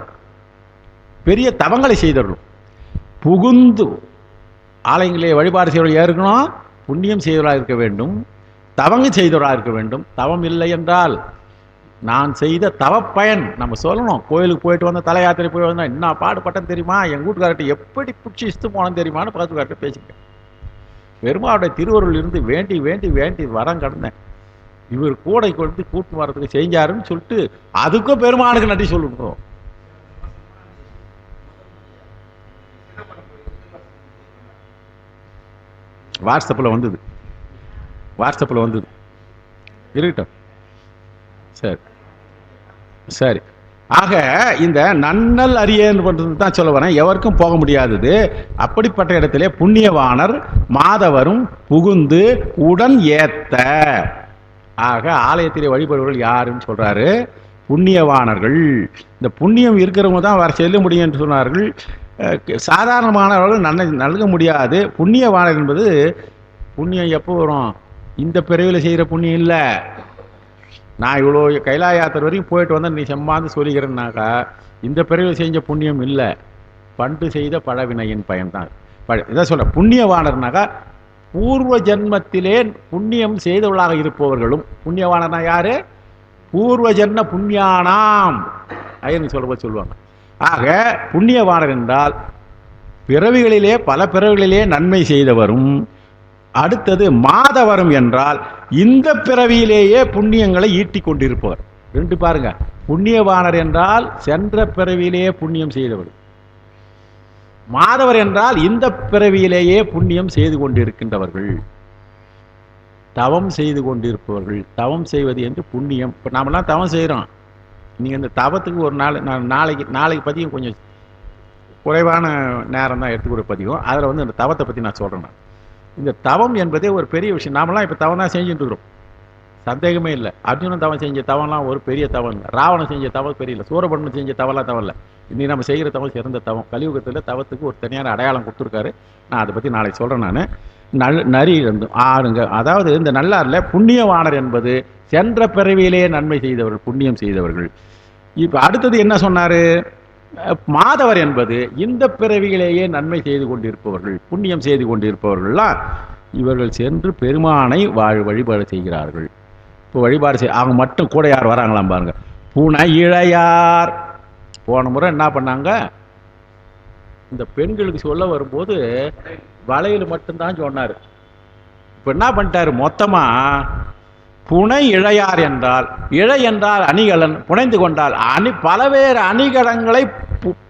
பெரிய தவங்களை செய்தவர்களும் புகுந்து ஆலயங்களே வழிபாடு செய்வர்கள் இருக்கணும். புண்ணியம் செய்தவராக இருக்க வேண்டும், தவங்கு செய்தவராக இருக்க வேண்டும். தவம் இல்லை என்றால் நான் செய்த தவப்பயன் நம்ம சொல்லணும். கோயிலுக்கு போயிட்டு வந்த தலை யாத்திரை போய் வந்தா என்ன பாடுபட்டேன்னு தெரியுமா, எங்கள் வீட்டுக்கார்ட்ட எப்படி பிடிச்சி போனோம் தெரியுமான்னு பார்த்துக்கார்ட்ட பேசிக்கிறேன். பெருமாளுடைய திருவருள் இருந்து வேண்டி வேண்டி வேண்டி வரம் கடந்தேன். இவர் கூடை கொண்டு கூட்டு வரதுக்கு செஞ்சாருன்னு சொல்லிட்டு அதுக்கும் பெருமானுக்கு நன்றி சொல்லணும். வாட்ஸ்அப்பில் வந்தது, வாட்ஸ்அப்பில் வந்தது இருக்கட்டும். சரி சரி. ஆக இந்த நன்னல் அரியன் பண்றது தான் சொல்ல வரேன். எவருக்கும் போக முடியாதது. அப்படிப்பட்ட இடத்திலே புண்ணியவானர் மாதவரும் புகுந்து உடன் ஏத்த. ஆக ஆலயத்திலே வழிபடுவர்கள் யாருன்னு சொல்றாரு? புண்ணியவானர்கள். இந்த புண்ணியம் இருக்கிறவங்க தான் வர செல்ல முடியும் என்று சொன்னார்கள். சாதாரணமானவர்கள் நல்க முடியாது. புண்ணியவானர் என்பது புண்ணியம் எப்போ வரும்? இந்த பிறவியில் செய்கிற புண்ணியம் இல்லை. நான் இவ்வளோ கைலா யாத்திரை வரைக்கும் போயிட்டு வந்தால் நீ செம்மாந்து சொல்லிக்கிறேன்னாக்கா இந்த பிறவியில் செஞ்ச புண்ணியம் இல்லை, பண்டு செய்த பழவினையின் பயன்தான். இதான் சொல்ல புண்ணியவானர்னாக்கா பூர்வ ஜென்மத்திலே புண்ணியம் செய்தவர்களாக இருப்பவர்களும். புண்ணியவானர்னா யாரு? பூர்வ ஜென்ம புண்ணியானாம் ஐயன் சொல்லுவாங்க. ஆக புண்ணியவானர் என்றால் பிறவிகளிலே பல பிறவிகளிலே நன்மை செய்தவரும். அடுத்தது மாதவரும் என்றால் இந்த பிறவியிலேயே புண்ணியங்களை ஈட்டி கொண்டிருப்பவர். ரெண்டு பாருங்க. புண்ணியவானர் என்றால் சென்ற பிறவியிலேயே புண்ணியம் செய்தவர். மாதவர் என்றால் இந்த பிறவியிலேயே புண்ணியம் செய்து கொண்டிருக்கின்றவர்கள், தவம் செய்து கொண்டிருப்பவர்கள். தவம் செய்வது என்று புண்ணியம். இப்போ நாமெல்லாம் தவம் செய்கிறோம். நீங்கள் இந்த தவத்துக்கு ஒரு நாளைக்கு பதியும் கொஞ்சம் குறைவான நேரம் தான் எடுத்துக்கூட பதியும். அதில் வந்து இந்த தவத்தை பற்றி நான் சொல்கிறேன். இந்த தவம் என்பதே ஒரு பெரிய விஷயம். நாமெல்லாம் இப்போ தவம் தான் செஞ்சுட்டு இருக்கிறோம், சந்தேகமே இல்லை. அர்ஜுனன் தவம் செஞ்ச தவம்லாம் ஒரு பெரிய தவம் இல்லை. ராவணன் செஞ்ச தவம் பெரிய இல்லை. சூரபன்மன் செஞ்ச தவம்லாம் தவம் இல்லை. இன்னைக்கு நம்ம செய்கிற தவம் சிறந்த தவம். கலியுகத்தில் தவத்துக்கு ஒரு தனியான அடையாளம் கொடுத்துருக்காரு. நான் அதை பற்றி நாளைக்கு சொல்கிறேன். நான் நரி ஆறுங்க. அதாவது இந்த நல்லாரில் புண்ணியவானர் என்பது சென்ற பிறவியிலேயே நன்மை செய்தவர்கள், புண்ணியம் செய்தவர்கள். இப்போ அடுத்தது என்ன சொன்னார்? மாதவர் என்பது இந்த பிறவியிலேயே நன்மை செய்து கொண்டிருப்பவர்கள், புண்ணியம் செய்து கொண்டிருப்பவர்கள்லாம் இவர்கள் சென்று பெருமானை வழிபாடு செய்கிறார்கள். இப்போ வழிபாடு அவங்க மட்டும் கூட யார் வராங்களாம் பாருங்க. புனை இழையார். போன முறை என்ன பண்ணாங்க, இந்த பெண்களுக்கு சொல்ல வரும்போது வளையல் மட்டும்தான் சொன்னார். இப்போ என்ன பண்ணிட்டாரு? மொத்தமா புனை இழையார் என்றால், இழை என்றால் அணிகலன், புனைந்து கொண்டால் பலவேறு அணிகலன்களை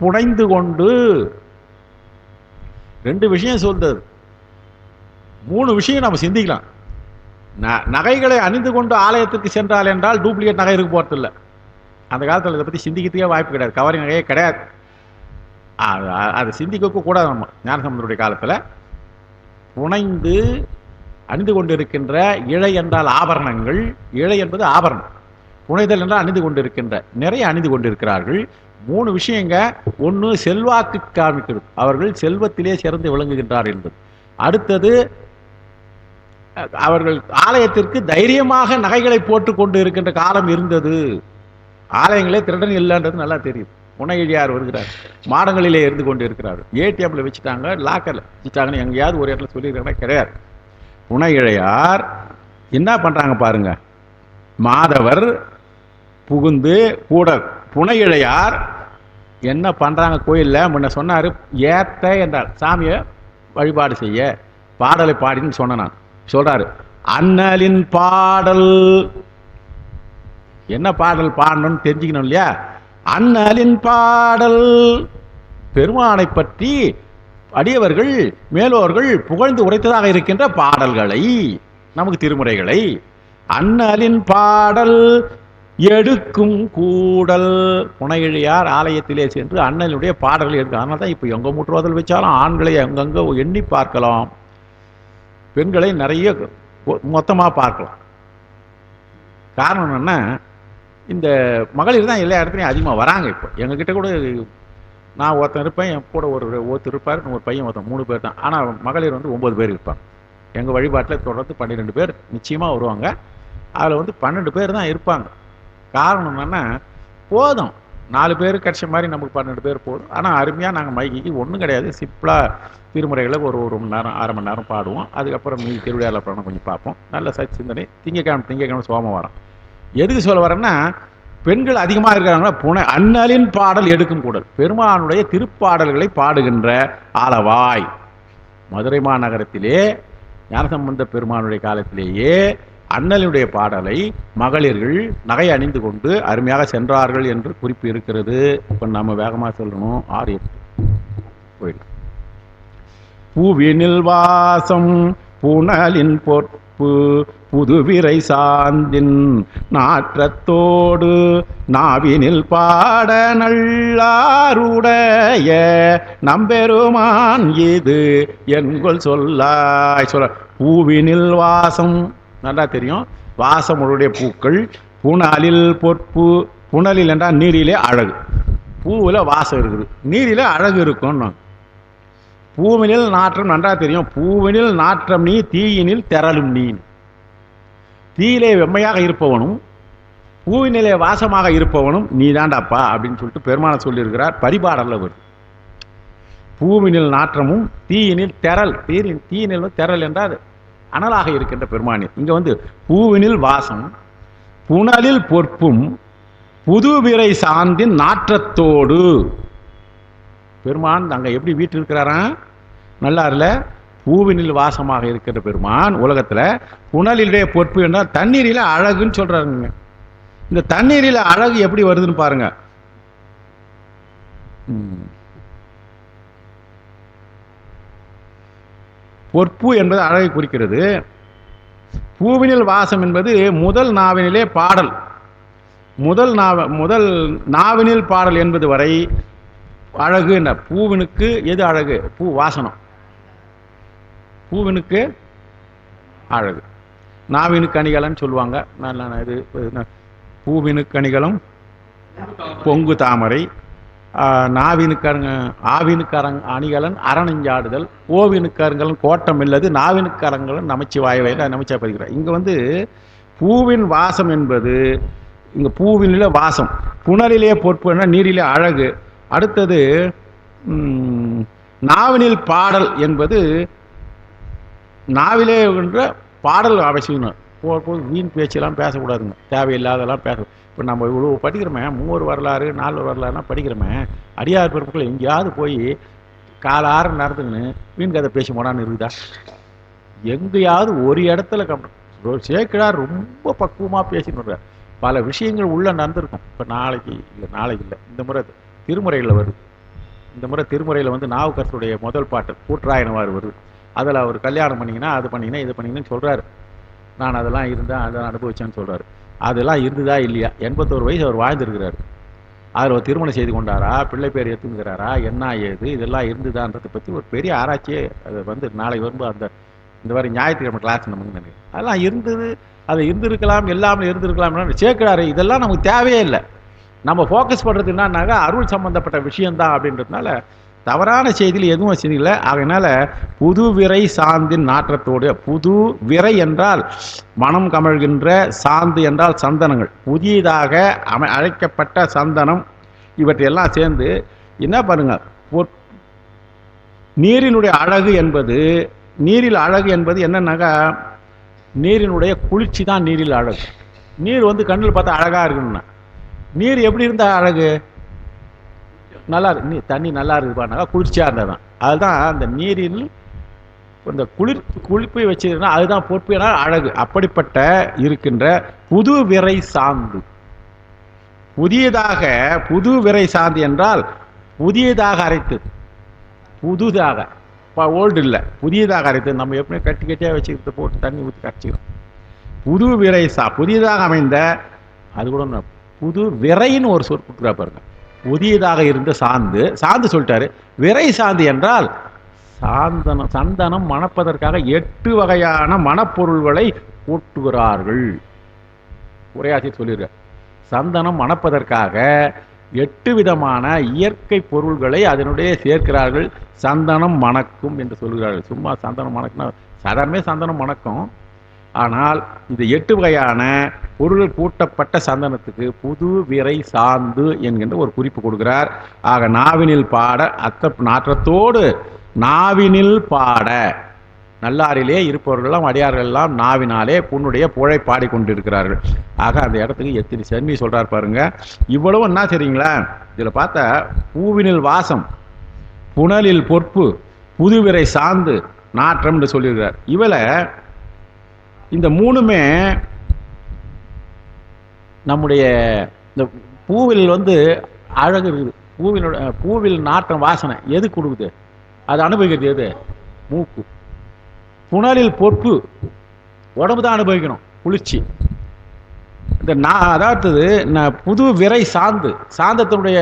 புனைந்து கொண்டு. ரெண்டு விஷயம் சொல்றது, மூணு விஷயம் நம்ம சிந்திக்கலாம். நகைகளை அணிந்து கொண்டு ஆலயத்திற்கு சென்றால் என்றால் டூப்ளிகேட் நகை இருக்க போறதில்லை. அந்த காலத்தில் இதை பற்றி சிந்திக்கிறதுக்கே வாய்ப்பு கிடையாது. கவரி நகையே கிடையாது. அதை சிந்திக்க கூடாது. நம்ம ஞானசம்பந்தருடைய காலத்தில் புனைந்து அணிந்து கொண்டிருக்கின்ற இழை என்றால் ஆபரணங்கள். இழை என்பது ஆபரணம். புனைதல் என்றால் அணிந்து கொண்டிருக்கின்ற, நிறைய அணிந்து கொண்டிருக்கிறார்கள். மூணு விஷயங்க. ஒன்று செல்வாக்கு காமிக்கிறது, அவர்கள் செல்வத்திலே சிறந்து விளங்குகின்றார் என்பது. அடுத்தது அவர்கள் ஆலயத்திற்கு தைரியமாக நகைகளை போட்டு கொண்டு இருக்கின்ற காலம் இருந்தது. ஆலயங்களே திருடன் இல்லைன்றது நல்லா தெரியும். புனையழியார் வருகிறார், மாடங்களிலே இருந்து கொண்டு இருக்கிறார். ஏடிஎம்ல வச்சுட்டாங்க, லாக்கர்ல வச்சுட்டாங்கன்னு எங்கேயாவது ஒரு இடத்துல சொல்லியிருக்காங்கன்னா கிடையாது. புனையழையார் என்ன பண்றாங்க பாருங்க, மாதவர் புகுந்து கூட புனையழையார் என்ன பண்றாங்க கோயில்ல. முன்ன சொன்னாரு, ஏத்த என்றார் சாமியை வழிபாடு செய்ய பாடலை பாடின்னு சொன்ன நான். சொல்றாரு, அண்ணலின் பாடல், என்ன பாடல் பாடணும்னு தெரிஞ்சுக்கணும் இல்லையா. அண்ணலின் பாடல், பெருமானை பற்றி அடியவர்கள் மேலோர்கள் புகழ்ந்து உரைத்ததாக இருக்கின்ற பாடல்களை, நமக்கு திருமுறைகளை, அண்ணலின் பாடல் எடுக்கும் கூடல். புனையழியார் ஆலயத்திலே சென்று அண்ணனுடைய பாடல்கள் எடுக்கும். அதனால தான் இப்போ எங்க முற்றுவதல் வச்சாலும் ஆண்களை அங்கங்க எண்ணி பார்க்கலாம், பெண்களை நிறைய மொத்தமாக பார்க்கலாம். காரணம் என்னன்னா, இந்த மகளிர் தான் எல்லா இடத்துலையும் அதிகமாக வராங்க. இப்போ எங்ககிட்ட கூட நான் ஒருத்தன் இருப்பேன், என் கூட ஒருத்தர் இருப்பார், ஒரு பையன் ஒருத்தன், 3 பேர் தான். ஆனால் மகளிர் வந்து 9 பேர் இருப்பாங்க. எங்கள் வழிபாட்டில் தொடர்ந்து 12 பேர் நிச்சயமாக வருவாங்க. அதில் வந்து 12 பேர் தான் இருப்பாங்க. காரணம் என்னென்னா, போதும் 4 பேர் கிடைச்ச மாதிரி நமக்கு 12 பேர் போதும். ஆனால் அருமையாக நாங்கள் மைக்கு ஒன்றும் கிடையாது, சிம்பிளாக திருமுறைகளை ஒரு மணி நேரம் 1/2 மணி நேரம் பாடுவோம். அதுக்கப்புறம் மீதி திருவிழாவில் படம் கொஞ்சம் பார்ப்போம். நல்ல சிந்தனை. திங்கக்கிழமை சோமவாரம். எதுக்கு சொல்ல வரேன்னா, பெண்கள் அதிகமாக இருக்கிறாங்கன்னா அண்ணலின் பாடல் எடுக்கும் கூடல், பெருமானுடைய திருப்பாடல்களை பாடுகின்ற ஆலவாய். மதுரை மாநகரத்திலே ஞானசம்பந்த பெருமானுடைய காலத்திலேயே அண்ணலுடைய பாடலை மகளிர்கள் நகை அணிந்து கொண்டு அருமையாக சென்றார்கள் என்று குறிப்பு இருக்கிறது. இப்போ நம்ம வேகமாக சொல்லணும். 6-8 போயிடு. பூவினில் வாசம் புனலின் பொற்பு புதுவிரை சாந்தின் நாற்றத்தோடு நாவினில் பாட நல்லாருடைய நம்பெருமான் இது என்கொள் சொல்லாய். சொல்ல பூவினில் வாசம் நல்லா தெரியும். வாசமுடைய பூக்கள். புனலில் பொற்பு, புனலில் என்றால் நீரிலே அழகு. பூவில் வாசம் இருக்குது, நீரிலே அழகு இருக்கும். பூவினில் நாற்றம் நன்றா தெரியும். பூவினில் நாற்றம் நீ, தீயினில் தெரலும் நீ. தீயிலே வெம்மையாக இருப்பவனும் பூவினிலே வாசமாக இருப்பவனும் நீ தாண்டாப்பா அப்படின்னு சொல்லிட்டு பெருமானை சொல்லியிருக்கிறார். பரிபாடல்ல வருது. பூவினில் நாற்றமும் தீயினில் தெரல், தீயினில் தெரல் என்றால் அனலாக இருக்கின்ற பெருமானி. இங்க வந்து பூவினில் வாசம் புனலில் பொற்பும் புதுவிரை சாந்தின் நாற்றத்தோடு. பெருமான் அங்க எப்படி வீட்டு இருக்கிறாரா, நல்லா இல்ல. பூவினில் வாசமாக இருக்கிற பெருமான் உலகத்துல புனலிலே பொற்பு என்றால் தண்ணீரில அழகுன்னு சொல்றாருங்க. இந்த தண்ணீரில அழகு எப்படி வருதுன்னு பாருங்க. பொற்பு என்பது அழகை குறிக்கிறது. பூவினில் வாசம் என்பது முதல் நாவினிலே பாடல். முதல் நாவினில் பாடல் என்பது வரை அழகு. என்ன பூவினுக்கு எது அழகு? பூ வாசனம். பூவினுக்கு அழகு. நாவினுக்கு அணிகலன்னு சொல்லுவாங்க. இது பூவினுக்கு அணிகலம் பொங்கு தாமரை, ஆவினுக்கு அணிகலன் அரணஞ்சாடுதல், ஓவினுக்கு அருங்கலன் கோட்டம் இல்லது, நாவினுக்கு அரங்கலன் நமச்சிவாயவையில் நமச்சிவாய் பதிக்கிறார். இங்க வந்து பூவின் வாசம் என்பது இங்க பூவினில வாசம், புனலிலே பொற்பு நீரிலே அழகு. அடுத்தது நாவினில் பாடல் என்பது நாவிலே என்ற பாடல் அவசியம். வீண் பேச்செல்லாம் பேசக்கூடாதுங்க, தேவையில்லாதெல்லாம் பேச. இப்போ நம்ம இவ்வளோ படிக்கிறோமே, 3 வரலாறு 4 வரலாறுலாம் படிக்கிறோமே, அடியார் பிறப்புகள் எங்கேயாவது போய் காலார நடந்துங்கன்னு வீண் கதை பேசி போனான்னு இருக்குதா? எங்கேயாவது ஒரு இடத்துல சேக்கிழார் ரொம்ப பக்குவமாக பேசின்னு பல விஷயங்கள் உள்ள நடந்திருக்கும். இப்போ நாளைக்கு இல்லை, இந்த முறை திருமுறைகளில் வருது. இந்த முறை திருமுறையில் வந்து நாவுக்கரசுடைய முதல் பாட்டு கூற்றாயினவாறு வருது. அதில் அவர் கல்யாணம் பண்ணிங்கன்னா அது பண்ணிங்கன்னா இது பண்ணிங்கன்னு சொல்கிறாரு. நான் அதெல்லாம் இருந்தேன், அதெல்லாம் அனுபவிச்சேன்னு சொல்கிறாரு. அதெல்லாம் இருந்ததா இல்லையா? 81 வயசு அவர் வாழ்ந்துருக்கிறாரு. அதில் ஒரு திருமணம் செய்து கொண்டாரா, பிள்ளை பேர் எடுத்துக்கிறாரா, என்ன ஏது இதெல்லாம் இருந்துதான்றதை பற்றி ஒரு பெரிய ஆராய்ச்சியே அது வந்து நாளைக்கு வரும்போது இந்த மாதிரி ஞாயிற்றுக்கிழமை கிளாஸ் நமக்கு நினைக்கிறேன். அதெல்லாம் இருந்தது, அது இருந்திருக்கலாம், எல்லாமே இருந்திருக்கலாம். சேர்க்கிறாரு. இதெல்லாம் நமக்கு தேவையே இல்லை. நம்ம ஃபோக்கஸ் பண்ணுறது என்னன்னாக்கா அருள் சம்பந்தப்பட்ட விஷயம்தான் அப்படின்றதுனால தவறான செய்தியில் எதுவும் செய்தியில்லை. அதனால புது விரை சாந்தின் நாற்றத்தோடு, புது விரை என்றால் மனம் கமழ்கின்ற, சாந்து என்றால் சந்தனங்கள், புதியதாக அழைக்கப்பட்ட சந்தனம் இவற்றையெல்லாம் சேர்ந்து என்ன பாருங்க, நீரினுடைய அழகு என்பது, நீரில் அழகு என்பது என்னன்னாக்கா, நீரினுடைய குளிர்ச்சி தான் நீரில் அழகு. நீர் வந்து கண்ணில் பார்த்தா அழகா இருக்கணும்னா, நீர் எப்படி இருந்தா அழகு? நல்லா இருக்கு, தண்ணி நல்லா இருக்குப்பானாக்கா குளிர்ச்சியா இருந்தால் தான். அதுதான் அந்த நீரில் இந்த குளிப்பை வச்சிருந்தா அதுதான் பொற்பினால் அழகு. அப்படிப்பட்ட இருக்கின்ற புது விரை சாந்து, புதியதாக, புது விரை சாந்து என்றால் புதியதாக அரைத்தது, புதுதாக, ஓல்டு இல்லை, புதியதாக அரைத்தது. நம்ம எப்பவுமே கட்டி கட்டியாக வச்சுக்கிட்டு போட்டு தண்ணி ஊற்றி கரைச்சிக்கிறோம். புது விரை புதியதாக அமைந்த, அது கூட புது விரைன்னு ஒரு சொல் கொடுக்குறா பாருங்க. புதியதாக இருந்த சாந்து, சாந்து சொல்லிட்டாரு. விரை சாந்து என்றால் சாந்தனம், சந்தனம் மணப்பதற்காக 8 வகையான மணப்பொருள்களை கூட்டுகிறார்கள். உரையாசிரியர் சொல்லிடுற, சந்தனம் மணப்பதற்காக 8 விதமான இயற்கை பொருள்களை அதனுடைய சேர்க்கிறார்கள். சந்தனம் மணக்கும் என்று சொல்கிறார்கள். சும்மா சந்தனம் மணக்குனா சாதாரணமே சந்தனம் மணக்கும். ஆனால் இந்த 8 வகையான பொருள் கூட்டப்பட்ட சந்தனத்துக்கு புது விரை சாந்து என்கின்ற ஒரு குறிப்பு கொடுக்கிறார். ஆக நாவினில் பாட அத்த நாற்றத்தோடு நாவினில் பாட, நல்லாரிலே இருப்பவர்களெல்லாம் அடியார்கள் எல்லாம் நாவினாலே புண்ணுடைய புழை பாடிக்கொண்டிருக்கிறார்கள். ஆக அந்த இடத்துக்கு எத்தனை சென்மி சொல்றார் பாருங்க. இவ்வளவு என்ன சரிங்களா? இதுல பார்த்தா பூவினில் வாசம், புனலில் பொற்பு, புதுவிரை சாந்து, நாற்றம் என்று சொல்லியிருக்கிறார். இவளை இந்த மூணுமே நம்முடைய இந்த பூவில் வந்து அழகு இருக்குது. பூவில் நாற்றம் வாசனை எது கொடுக்குது? அது அனுபவிக்கிறது எது? மூக்கு. புனலில் பொற்பு, உடம்பு தான் அனுபவிக்கணும் குளிர்ச்சி. இந்த அதாவது புது விரை சாந்து, சாந்தத்தினுடைய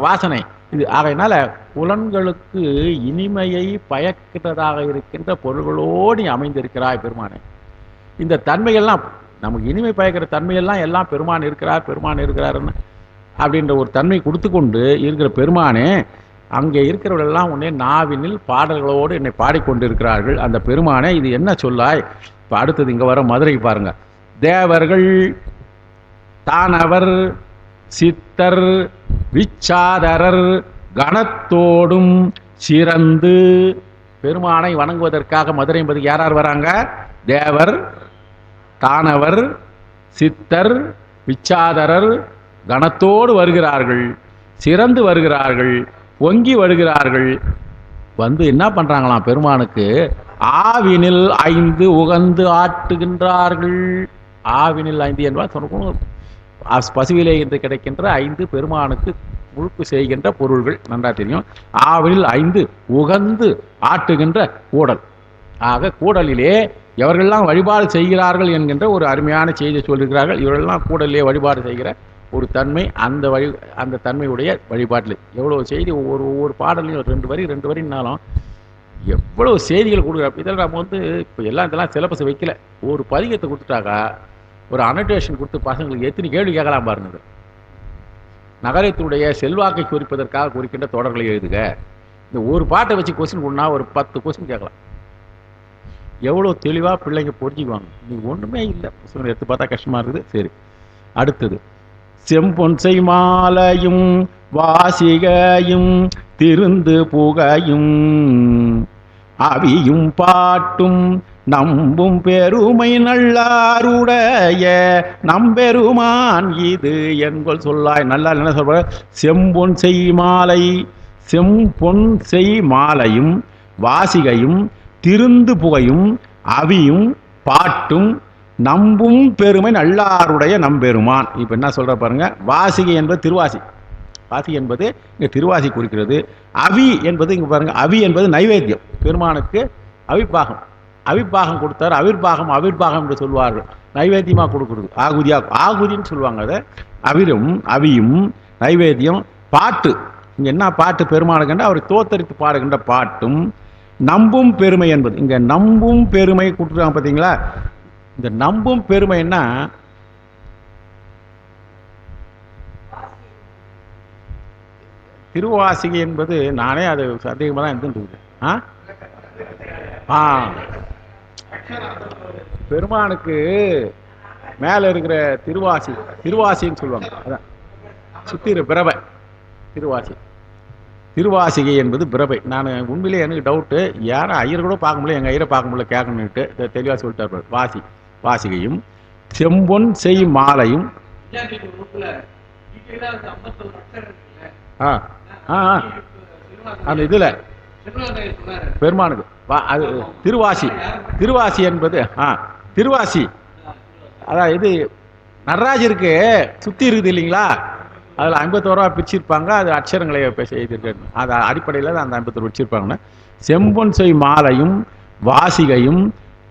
வாசனை இது. ஆகையினால புலன்களுக்கு இனிமையை பயக்கிறதாக இருக்கின்ற பொருள்களோடு அமைந்திருக்கிறாய் பெருமானே. இந்த தன்மைகள்லாம் நமக்கு இனிமை பயக்கிற தன்மையெல்லாம் எல்லாம் பெருமான் இருக்கிறார், பெருமான் இருக்கிறாருன்னு அப்படின்ற ஒரு தன்மை கொடுத்து கொண்டு இருக்கிற பெருமானே, அங்கே இருக்கிறவர்களெல்லாம் உன்னை நாவினில் பாடல்களோடு என்னை பாடிக்கொண்டிருக்கிறார்கள். அந்த பெருமானே இது என்ன சொல்லாய்? இப்போ அடுத்தது இங்கே வர மதுரைக்கு பாருங்க. தேவர்கள், தானவர், சித்தர், விச்சாதரர் கணத்தோடும் சிறந்து பெருமானை வணங்குவதற்காக மதுரை என்பதுக்கு யார் யார் வராங்க? தேவர், தானவர், சித்தர், விச்சாதரர் கணத்தோடு வருகிறார்கள், சிறந்து வருகிறார்கள், பொங்கி வருகிறார்கள். வந்து என்ன பண்றாங்களாம்? பெருமானுக்கு ஆவினில் 5 உகந்து ஆட்டுகின்றார்கள். ஆவினில் 5 என்பால் சொன்ன பசுவிலே இன்று கிடைக்கின்ற 5 பெருமானுக்கு முழுப்பு செய்கின்ற பொருள்கள் நன்றா தெரியும். ஆவினில் 5 உகந்து ஆட்டுகின்ற கூடல். ஆக கூடலிலே எவர்களெல்லாம் வழிபாடு செய்கிறார்கள் என்கின்ற ஒரு அருமையான செய்தியை சொல்லியிருக்கிறார்கள். இவர்களெல்லாம் கூடலிலே வழிபாடு செய்கிற ஒரு தன்மை, அந்த தன்மையுடைய வழிபாட்டில் எவ்வளோ செய்தி. ஒவ்வொரு பாடலையும் 2 வரி 2 வரினாலும் எவ்வளவு செய்திகள் கொடுக்குறோம். இதில் நம்ம வந்து இப்போ இதெல்லாம் சிலபஸ் வைக்கல. ஒரு பதிகத்தை கொடுத்துட்டாக்கா, ஒரு அனோட்டேஷன் கொடுத்து பசங்களுக்கு எத்தனை கேள்வி கேட்கலாம் பாருங்க. நகரத்தினுடைய செல்வாக்கை குறிப்பதற்காக குறிக்கின்ற தொடர்களை எழுதுக. இந்த ஒரு பாட்டை வச்சு கொஸ்டின் கொடுனா ஒரு 10 கொஸ்டின் கேட்கலாம். எவ்வளோ தெளிவாக பிள்ளைங்க புரிஞ்சுக்குவாங்க. நீ ஒன்றுமே இல்லை, புத்தகம் எடுத்து பார்த்தா கஷ்டமாக இருக்குது. சரி, அடுத்தது செம்பொன்சை மாலையும் வாசிகையும் திருந்து புகையும் அவியும் பாட்டும் நம்பும் பெருமை நல்லாருடைய நம்பெருமான் இது என்கொள் சொல்லாய். நல்லா என்ன சொல்ற? செம்பொன்சை மாலை, செம்பொன்சை மாலையும் வாசிகையும் திருந்து புகையும் அவியும் பாட்டும் நம்பும் பெருமை நல்லாருடைய நம்பெருமான். இப்போ என்ன சொல்ற பாருங்க. வாசிகை என்பது திருவாசி, வாசிகை என்பது இங்கே திருவாசி குறிக்கிறது. அவி என்பது இங்கே பாருங்க, அவி என்பது நைவேத்தியம். பெருமானுக்கு அவிப்பாகம், அவிப்பாகம் கொடுத்தார். அவிர்பாகம், அவிர்பாகம் என்று சொல்வார்கள். நைவேத்தியமாக கொடுக்குறது ஆகுதியாக, ஆகுதின்னு சொல்லுவாங்க. அதை அவிரும் அவியும் நைவேத்தியம். பாட்டு, இங்கே என்ன பாட்டு பெருமானுக்குன்ற அவரை தோத்தரித்து பாடுகின்ற பாட்டும். நம்பும் பெருமை என்பது இங்கே நம்பும் பெருமை கொடுத்துருக்காங்க பார்த்தீங்களா? இந்த நம்பும் பெருமைன்னா திருவாசிகை என்பது நானே அது சந்தேகமாக தான் இருந்துட்டு. பெருமானுக்கு மேலே இருக்கிற திருவாசி, திருவாசின்னு சொல்லுவாங்க. அதான் சித்திர பிரபை, திருவாசி. திருவாசிகை என்பது பிரபை. நான் உண்மையிலே எனக்கு டவுட்டு, யாரும் ஐயர் கூட பார்க்க முடியல, எங்கள் ஐயரை பார்க்க முடியல, கேட்கணுன்ட்டு தெளிவாக சொல்லிட்டார். வாசிகையும் செம்பொன் செய் மாலையும் அந்த இதுல பெருமானுக்கு அது திருவாசி என்பது திருவாசி. அதான் இது நடராஜருக்கு சுத்தி இருக்குது இல்லைங்களா, அதில் 51 ரூபா பிரிச்சிருப்பாங்க. அது அக்ஷரங்களை செய்திருக்கேன். அது அடிப்படையில் தான் அந்த 51 வச்சிருப்பாங்கன்னு. செம்பொன் செய் மாலையும் வாசிகையும்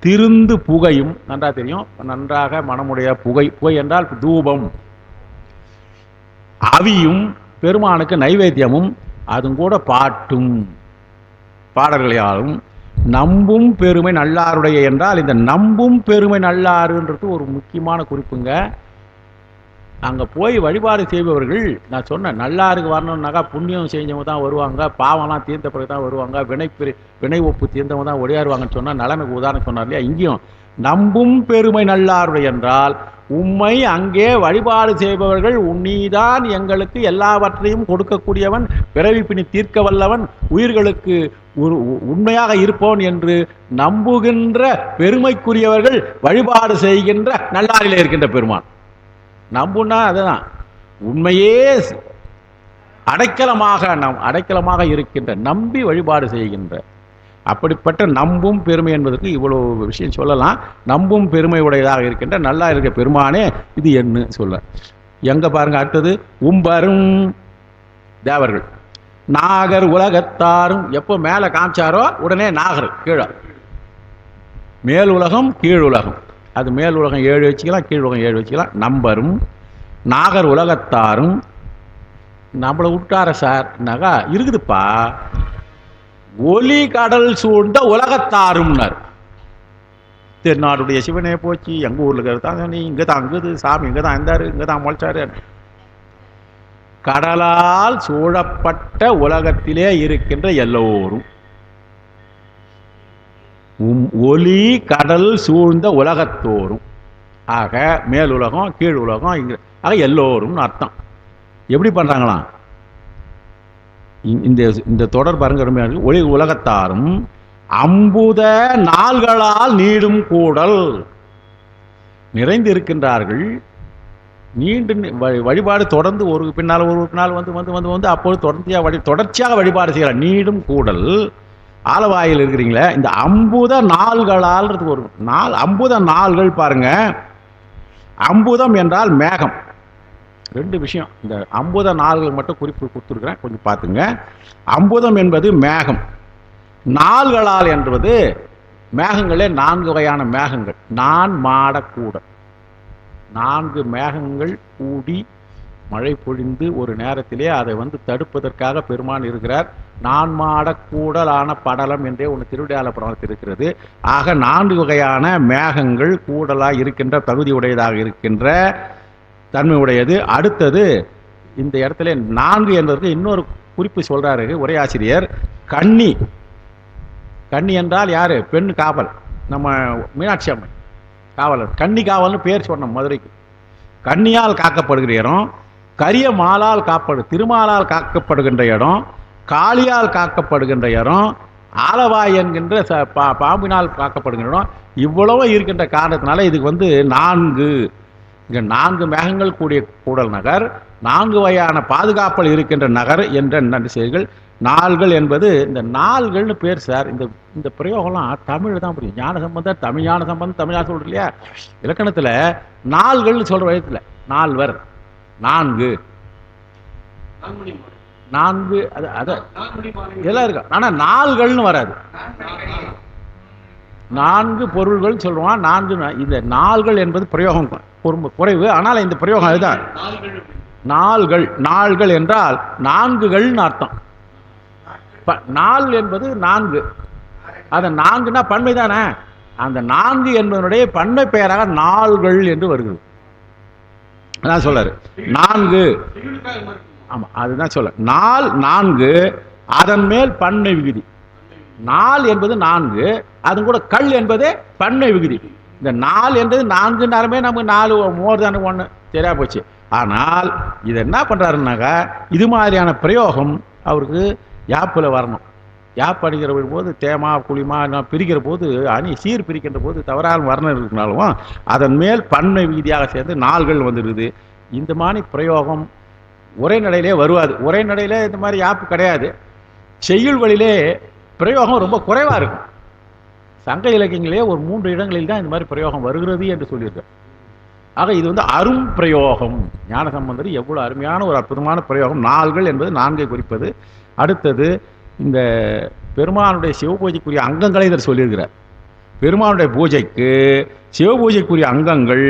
திருந்து புகையும் நன்றா தெரியும். நன்றாக மனமுடைய புகை என்றால் தூபம், அவியும் பெருமானுக்கு நைவேத்தியமும், அதுவும் கூட பாட்டும் பாடல்களையாலும் நம்பும் பெருமை நல்லாருடைய என்றால் இந்த நம்பும் பெருமை நல்லாருன்றது ஒரு முக்கியமான குறிப்புங்க. அங்கே போய் வழிபாடு செய்பவர்கள், நான் சொன்னேன், நல்லாருக்கு வரணும்னாக்கா புண்ணியம் செஞ்சவங்க தான் வருவாங்க, பாவம்லாம் தீர்ந்த பிறகு தான் வருவாங்க, வினை ஒப்பு தீர்ந்தவங்க தான் ஒடியாருவாங்கன்னு சொன்னால் நலனுக்கு உதாரணம் சொன்னார் இல்லையா. இங்கேயும் நம்பும் பெருமை நல்லாருடைய என்றால் உம்மை அங்கே வழிபாடு செய்பவர்கள் உன்னிதான் எங்களுக்கு எல்லாவற்றையும் கொடுக்கக்கூடியவன், பிறவி பிணி தீர்க்க வல்லவன், உயிர்களுக்கு உண்மையாக இருப்போன் என்று நம்புகின்ற பெருமைக்குரியவர்கள் வழிபாடு செய்கின்ற நல்லாரிலே இருக்கின்ற பெருமான். நம்புனா அதுதான் உண்மையே அடைக்கலமாக இருக்கின்ற, நம்பி வழிபாடு செய்கின்ற, அப்படிப்பட்ட நம்பும் பெருமை என்பதற்கு இவ்வளவு விஷயம் சொல்லலாம். நம்பும் பெருமை உடையதாக இருக்கின்ற நல்லா இருக்க பெருமானே இது என்ன சொல்ல. எங்க பாருங்க அடுத்தது, உம்பரும் தேவர்கள் நாகர் உலகத்தாரும். எப்போ மேலே காமிச்சாரோ உடனே நாகர் கீழே, மேல் உலகம் கீழ் உலகம். அது மேல் உலகம் 7 வச்சுக்கலாம், கீழ் உலகம் 7 வச்சுக்கலாம். நம்பரும் நாகர் உலகத்தாரும். நம்மளை விட்டார சார் நகா இருக்குதுப்பா. ஒலி கடல் சூழ்ந்த உலகத்தாரும்னார். திருநாடுடைய சிவனே போச்சு, எங்க ஊர்ல இருக்கிறது நீ இங்கே தான் அங்குது சாமி, இங்கே தான் இருந்தாரு, இங்கே தான் முளைச்சாரு. கடலால் சூழப்பட்ட உலகத்திலே இருக்கின்ற எல்லோரும், ஒலி கடல் சூழ்ந்த உலகத்தோறும். ஆக மேல் உலகம் கீழ் உலகம் இங்க, ஆக எல்லோரும் அர்த்தம். எப்படி பண்றாங்களாம் இந்த தொடர் பாருங்க. ஒளி உலகத்தாரும் அம்புத நாள்களால் நீடும் கூடல் நிறைந்து இருக்கின்றார்கள். நீண்டு வழிபாடு தொடர்ந்து ஒரு பின்னால் வந்து வந்து வந்து வந்து அப்போது தொடர்ச்சியாக வழிபாடு செய்யலாம். நீடும் கூடல் ஆலவாயில் இருக்கிறீங்களே, இந்த அம்புத நாள்களால் ஒரு நாள், அம்புத நாள்கள் பாருங்க. அம்புதம் என்றால் மேகம். 2 விஷயம், இந்த அம்புத நாள்கள் மட்டும் குறிப்பு கொடுத்துருக்கிறேன், கொஞ்சம் பார்த்துங்க. அம்புதம் என்பது மேகம், நாள்களால் என்பது மேகங்களே 4 வகையான மேகங்கள். நான் மாடக்கூடல், 4 மேகங்கள் கூடி மழை பொழிந்து ஒரு நேரத்திலே அதை தடுப்பதற்காக பெருமான் இருக்கிறார். நான் மாடக்கூடலான படலம் என்றே ஒன்று திருவிடையாள புராணத்தில் இருக்கிறது. ஆக 4 வகையான மேகங்கள் கூடலாக இருக்கின்ற, தகுதி உடையதாக இருக்கின்ற தன்மை உடையது. அடுத்தது இந்த இடத்துல 4 என்பதற்கு இன்னொரு குறிப்பு சொல்றாரு உரையாசிரியர். கன்னி. கன்னி என்றால் யாரு? பெண் காவல். நம்ம மீனாட்சி அம்மை காவலர், கன்னி காவல்னு பேர் சொன்னோம் மதுரைக்கு. கன்னியால் காக்கப்படுகிற இடம், கரிய மாலால் திருமாலால் காக்கப்படுகின்ற இடம், காளியால் காக்கப்படுகின்ற இடம், ஆலவாய் என்கின்ற பாம்பினால் காக்கப்படுகின்ற இடம். இவ்வளவு இருக்கின்ற காரணத்தினால இதுக்கு 4 இங்க 4 மேகங்கள் கூடிய கூடல் நகர், 4 வகையான பாதுகாப்பல் இருக்கின்ற நகர் என்ற நன்றி செய்திகள். நாள்கள் என்பது இந்த நாள்கள்னு பேர் சார். இந்த பிரயோகம்லாம் தமிழ் தான் புரியும். ஞான சம்பந்தம் தமிழ், ஞான சம்பந்தம் தமிழாக சொல்ற இல்லையா. இலக்கணத்துல நாள்கள்னு சொல்ற வயசுல 4 4 இதெல்லாம் இருக்கு. ஆனா நாள்கள்னு வராது. 4 பொருள்கள் சொல்லுவான். 4 இந்த நாள்கள் என்பது பிரயோகம் குறைவு. ஆனால் இந்த பிரயோகம் அதுதான். நாள்கள் என்றால் 4கள்னு அர்த்தம். நாள் என்பது 4, அது 4னா பன்மை தானே. அந்த 4 என்பதனுடைய பன்மை பெயராக நாள்கள் என்று வருகிறது. அதான் சொல்றாரு 4. ஆமா, அதுதான் சொல்ல. நாள் 4, அதன் மேல் பன்மை விகுதி. நாள் என்பது 4, அது கூட கல் என்பது பன்மை விகுதி. இந்த நாள் என்பது 4 நேரமே நமக்கு 4 மோர் தானே 1 சரியா போச்சு. ஆனால் இது என்ன பண்ணுறாருன்னாக்கா இது மாதிரியான பிரயோகம் அவருக்கு யாப்பில் வரணும். யாப் அடிக்கிற போது தேமா புளிமா பிரிக்கிற போது அணி சீர் பிரிக்கின்ற போது தவறான வர்ணம் இருக்குனாலும் அதன் மேல் பன்மை விதியாக சேர்ந்து நாள்கள் வந்துடுது. இந்த மாதிரி பிரயோகம் உரைநடையிலே வருவாது. உரைநடையிலே இந்த மாதிரி யாப்பு கிடையாது. செய்யுள்களிலே பிரயோகம் ரொம்ப குறைவாக இருக்கும். சங்க இலக்கியங்களே ஒரு 3 இடங்களில் தான் இந்த மாதிரி பிரயோகம் வருகிறது என்று சொல்லியிருக்கார். ஆக இது அரும் பிரயோகம். ஞானசம்பந்தர் எவ்வளவு அருமையான ஒரு அற்புதமான பிரயோகம். நாள்கள் என்பது 4ஐ குறிப்பது. அடுத்தது இந்த பெருமானுடைய சிவபூஜைக்குரிய அங்கங்களை இதில் சொல்லியிருக்கிறார். பெருமானுடைய பூஜைக்கு சிவபூஜைக்குரிய அங்கங்கள்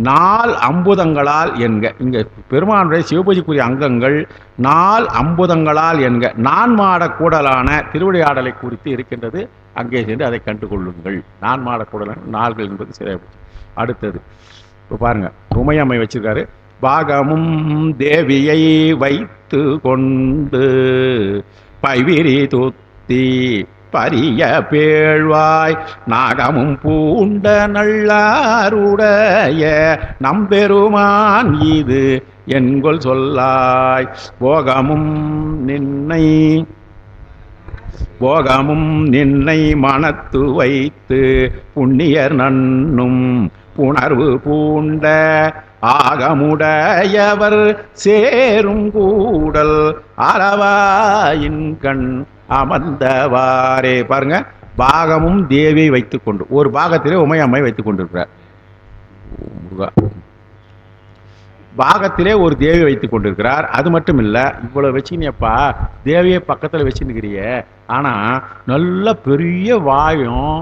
4 அம்புதங்களால் என்க. இங்க பெருமானுடைய சிவபூஜைக்குரிய அங்கங்கள் 4 அம்புதங்களால் என்க. நான்மாட கூடலான திருவிளையாடலை குறித்து இருக்கின்றது. அங்கே சென்று அதை கண்டு கொள்ளுங்கள். நான்மாட கூடலான நாள்கள் என்பது சிறையா. அடுத்தது இப்போ பாருங்க, உமையம்மை வச்சிருக்காரு. பாகமும் தேவியை வைத்து கொண்டு பைவிரி துத்தி பரிய பேழ்வாய் நாகமும் பூண்ட நல்லாருடைய நம்பெருமான் இது என்கொள் சொல்லாய். போகமும் நின்னை மனத்து வைத்து புண்ணியர் நன்னும் புணர்வு பூண்ட ஆகமுடையவர் சேரும் கூடல் அளவாயின் கண் அமர்ந்தவாறே. பாருங்க, பாகமும் தேவியை வைத்துக் கொண்டு, ஒரு பாகத்திலே உமையம்மை வைத்துக் கொண்டிருக்கிறார். பாகத்திலே ஒரு தேவி வைத்துக் கொண்டிருக்கிறார். அது மட்டும் இல்ல, இவ்வளவு வச்சுனியப்பா தேவியை பக்கத்துல வச்சுன்னுக்கிறிய, ஆனா நல்ல பெரிய வாயும்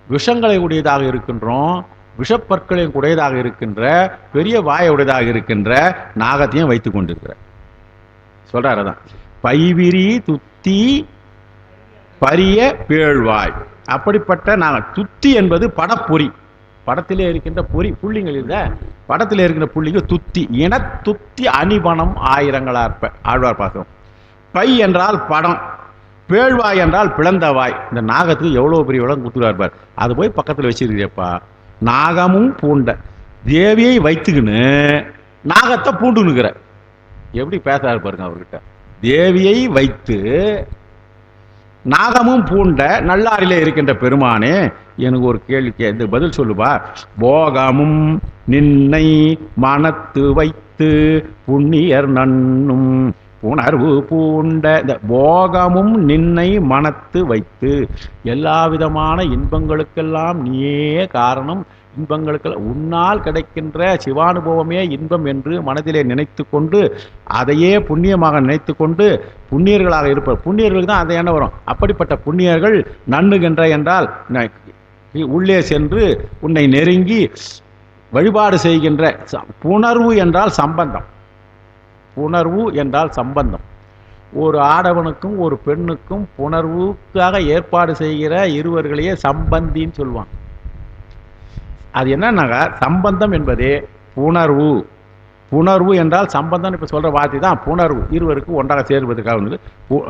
விஷங்களை உடையதாக இருக்கின்றோம், விஷப்பற்களையும் உடையதாக இருக்கின்ற பெரிய வாயை உடையதாக இருக்கின்ற நாகத்தையும் வைத்துக் கொண்டிருக்கிற சொல்றாரு. அதான் பைவிரி துத்தி பரிய பேழ்வாய். அப்படிப்பட்ட நாங்கள் துத்தி என்பது படப்பொறி. படத்திலே இருக்கின்ற பொறி புள்ளிங்கள் இல்ல, படத்திலே இருக்கின்ற புள்ளிங்க துத்தி. இன துத்தி அணிபணம் ஆயிரங்களாற்ப ஆழ்வார் பாசம். பை என்றால் படம், பேழ்வாய் என்றால் பிளந்தவாய். இந்த நாகத்துக்கு எவ்வளவு பெரிய இடம் குத்துறார். அது போய் பக்கத்தில் வச்சிருக்கியப்பா. நாகமும் பூண்ட தேவியை வைத்துக்கின்னு நாகத்தை பூண்டுனுக்கிற. எப்படி பேசாரு பாருங்க அவர்கிட்ட. தேவியை வைத்து நாகமும் பூண்ட நல்லாரிலே இருக்கின்ற பெருமானே, எனக்கு ஒரு கேள்வி இந்த பதில் சொல்லுவா. போகமும் நின்னை மனத்து வைத்து புண்ணியர் நன்னும் புணர்வு பூண்ட. இந்த போகமும் நின்னை மனத்து வைத்து, எல்லா விதமான இன்பங்களுக்கெல்லாம் நீயே காரணம். இன்பங்களுக்கு உன்னால் கிடைக்கின்ற சிவானுபவமே இன்பம் என்று மனதிலே நினைத்து கொண்டு, அதையே புண்ணியமாக நினைத்து கொண்டு புண்ணியர்களாக இருப்பார். புண்ணியர்களுக்கு தான் அந்த எண்ணம் வரும். அப்படிப்பட்ட புண்ணியர்கள் நன்னுகின்ற என்றால் உள்ளே சென்று உன்னை நெருங்கி வழிபாடு செய்கின்ற. புணர்வு என்றால் சம்பந்தம். புணர்வு என்றால் சம்பந்தம். ஒரு ஆடவனுக்கும் ஒரு பெண்ணுக்கும் புணர்வுக்காக ஏற்பாடு செய்கிற இருவர்களையே சம்பந்தின்னு சொல்லுவாங்க. அது என்னன்னாக்கா, சம்பந்தம் என்பதே புணர்வு. புணர்வு என்றால் சம்பந்தம். இப்போ சொல்ற வார்த்தை தான் புணர்வு. இருவருக்கு ஒன்றாக சேர்வதற்காக வந்து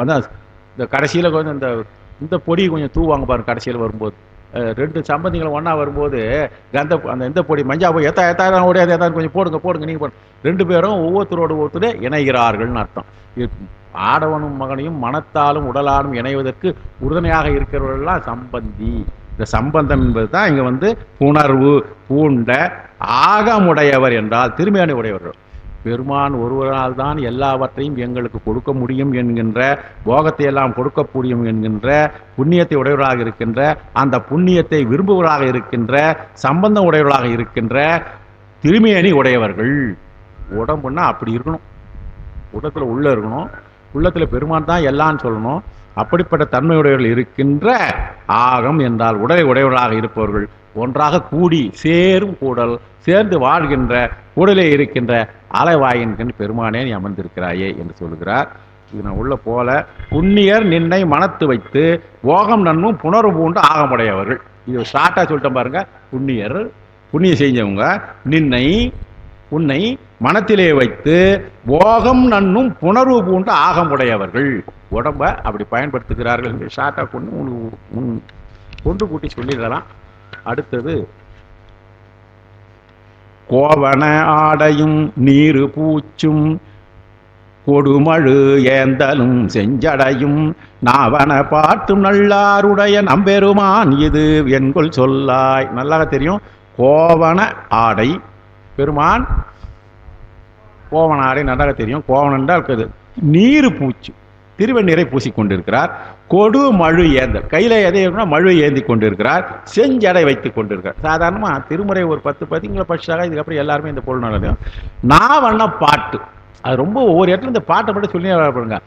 அதான் இந்த கடைசியில் கொஞ்சம் இந்த பொடி கொஞ்சம் தூவாங்க பாருங்க. கடைசியில் வரும்போது 2 சம்பந்திகளும் ஒன்றா வரும்போது அந்த இந்த பொடி மஞ்சா போய் எத்தா ஓடியாது, எதாவது கொஞ்சம் போடுங்க நீங்கள் போடுங்க. 2 பேரும் ஒவ்வொருத்தர் இணைகிறார்கள்னு அர்த்தம். ஆடவனும் மகனையும் மனத்தாலும் உடலாலும் இணைவதற்கு உறுதுணையாக இருக்கிறவர்கள்லாம் சம்பந்தி. இந்த சம்பந்தம் என்பது தான் இங்கே வந்து புணர்வு பூண்ட ஆகமுடையவர் என்றால் திருமேனி உடையவர்கள். பெருமான் ஒருவரால் தான் எல்லாவற்றையும் எங்களுக்கு கொடுக்க முடியும் என்கின்ற, போகத்தை எல்லாம் கொடுக்க முடியும் என்கின்ற புண்ணியத்தை உடையவர்களாக இருக்கின்ற, அந்த புண்ணியத்தை விரும்புவராக இருக்கின்ற, சம்பந்தம் உடையவர்களாக இருக்கின்ற திருமேனி உடையவர்கள். உடம்புன்னா அப்படி இருக்கணும், உடத்துல உள்ள இருக்கணும், உள்ளத்துல பெருமான் தான் எல்லாம் சொல்லணும். அப்படிப்பட்ட தன்மையுடையவர்கள் இருக்கின்ற ஆகம் என்றால் உடலை உடையவர்களாக இருப்பவர்கள். ஒன்றாக கூடி சேரும் கூடல், சேர்ந்து வாழ்கின்ற கூடலே இருக்கின்ற அலைவாயின் பெருமானே நீ அமர்ந்திருக்கிறாயே என்று சொல்லுகிறார். இது நான் உள்ள போல. புண்ணியர் நின்னை மனத்து வைத்து போகம் நன்னும் புணர்வு பூண்டு ஆகமுடையவர்கள். இது ஷார்ட்டா சொல்லிட்டேன் பாருங்க. புண்ணியர், புண்ணியம் செஞ்சவங்க, நின்னை உன்னை மனத்திலே வைத்து போகம் நன்னும் புணர்வு பூண்டு ஆகமுடையவர்கள். உடம்ப அப்படி பயன்படுத்துகிறார்கள் என்று ஷார்ட்டா கொண்டு கூட்டி சொல்லிடலாம். அடுத்தது கோவண ஆடையும் நீரு பூச்சும் கொடுமழு ஏந்தலும் செஞ்சடையும் நாவன பாட்டும் நல்லாருடைய நம்பெருமான் இது என்கொள் சொல்லாய். நல்லா தெரியும். கோவண ஆடை பெருமான் கோவண ஆடை நன்றாக தெரியும். கோவணம் என்றால் நீரு பூச்சு திருவண்ணீரை பூசிக்கொண்டிருக்கிறார். கொடு மழு ஏந்தல் கையில் எதை மழு ஏந்தி கொண்டிருக்கிறார். செஞ்சடை வைத்து கொண்டிருக்கிறார். சாதாரணமாக திருமுறை ஒரு 10 பதிங்களை படிச்சாக இதுக்கப்புறம் எல்லாருமே இந்த பொருள் நடக்கும். நான் வண்ண பாட்டு அது ரொம்ப ஒவ்வொரு இடத்துல இந்த பாட்டை மட்டும் சொல்லி பாருங்க.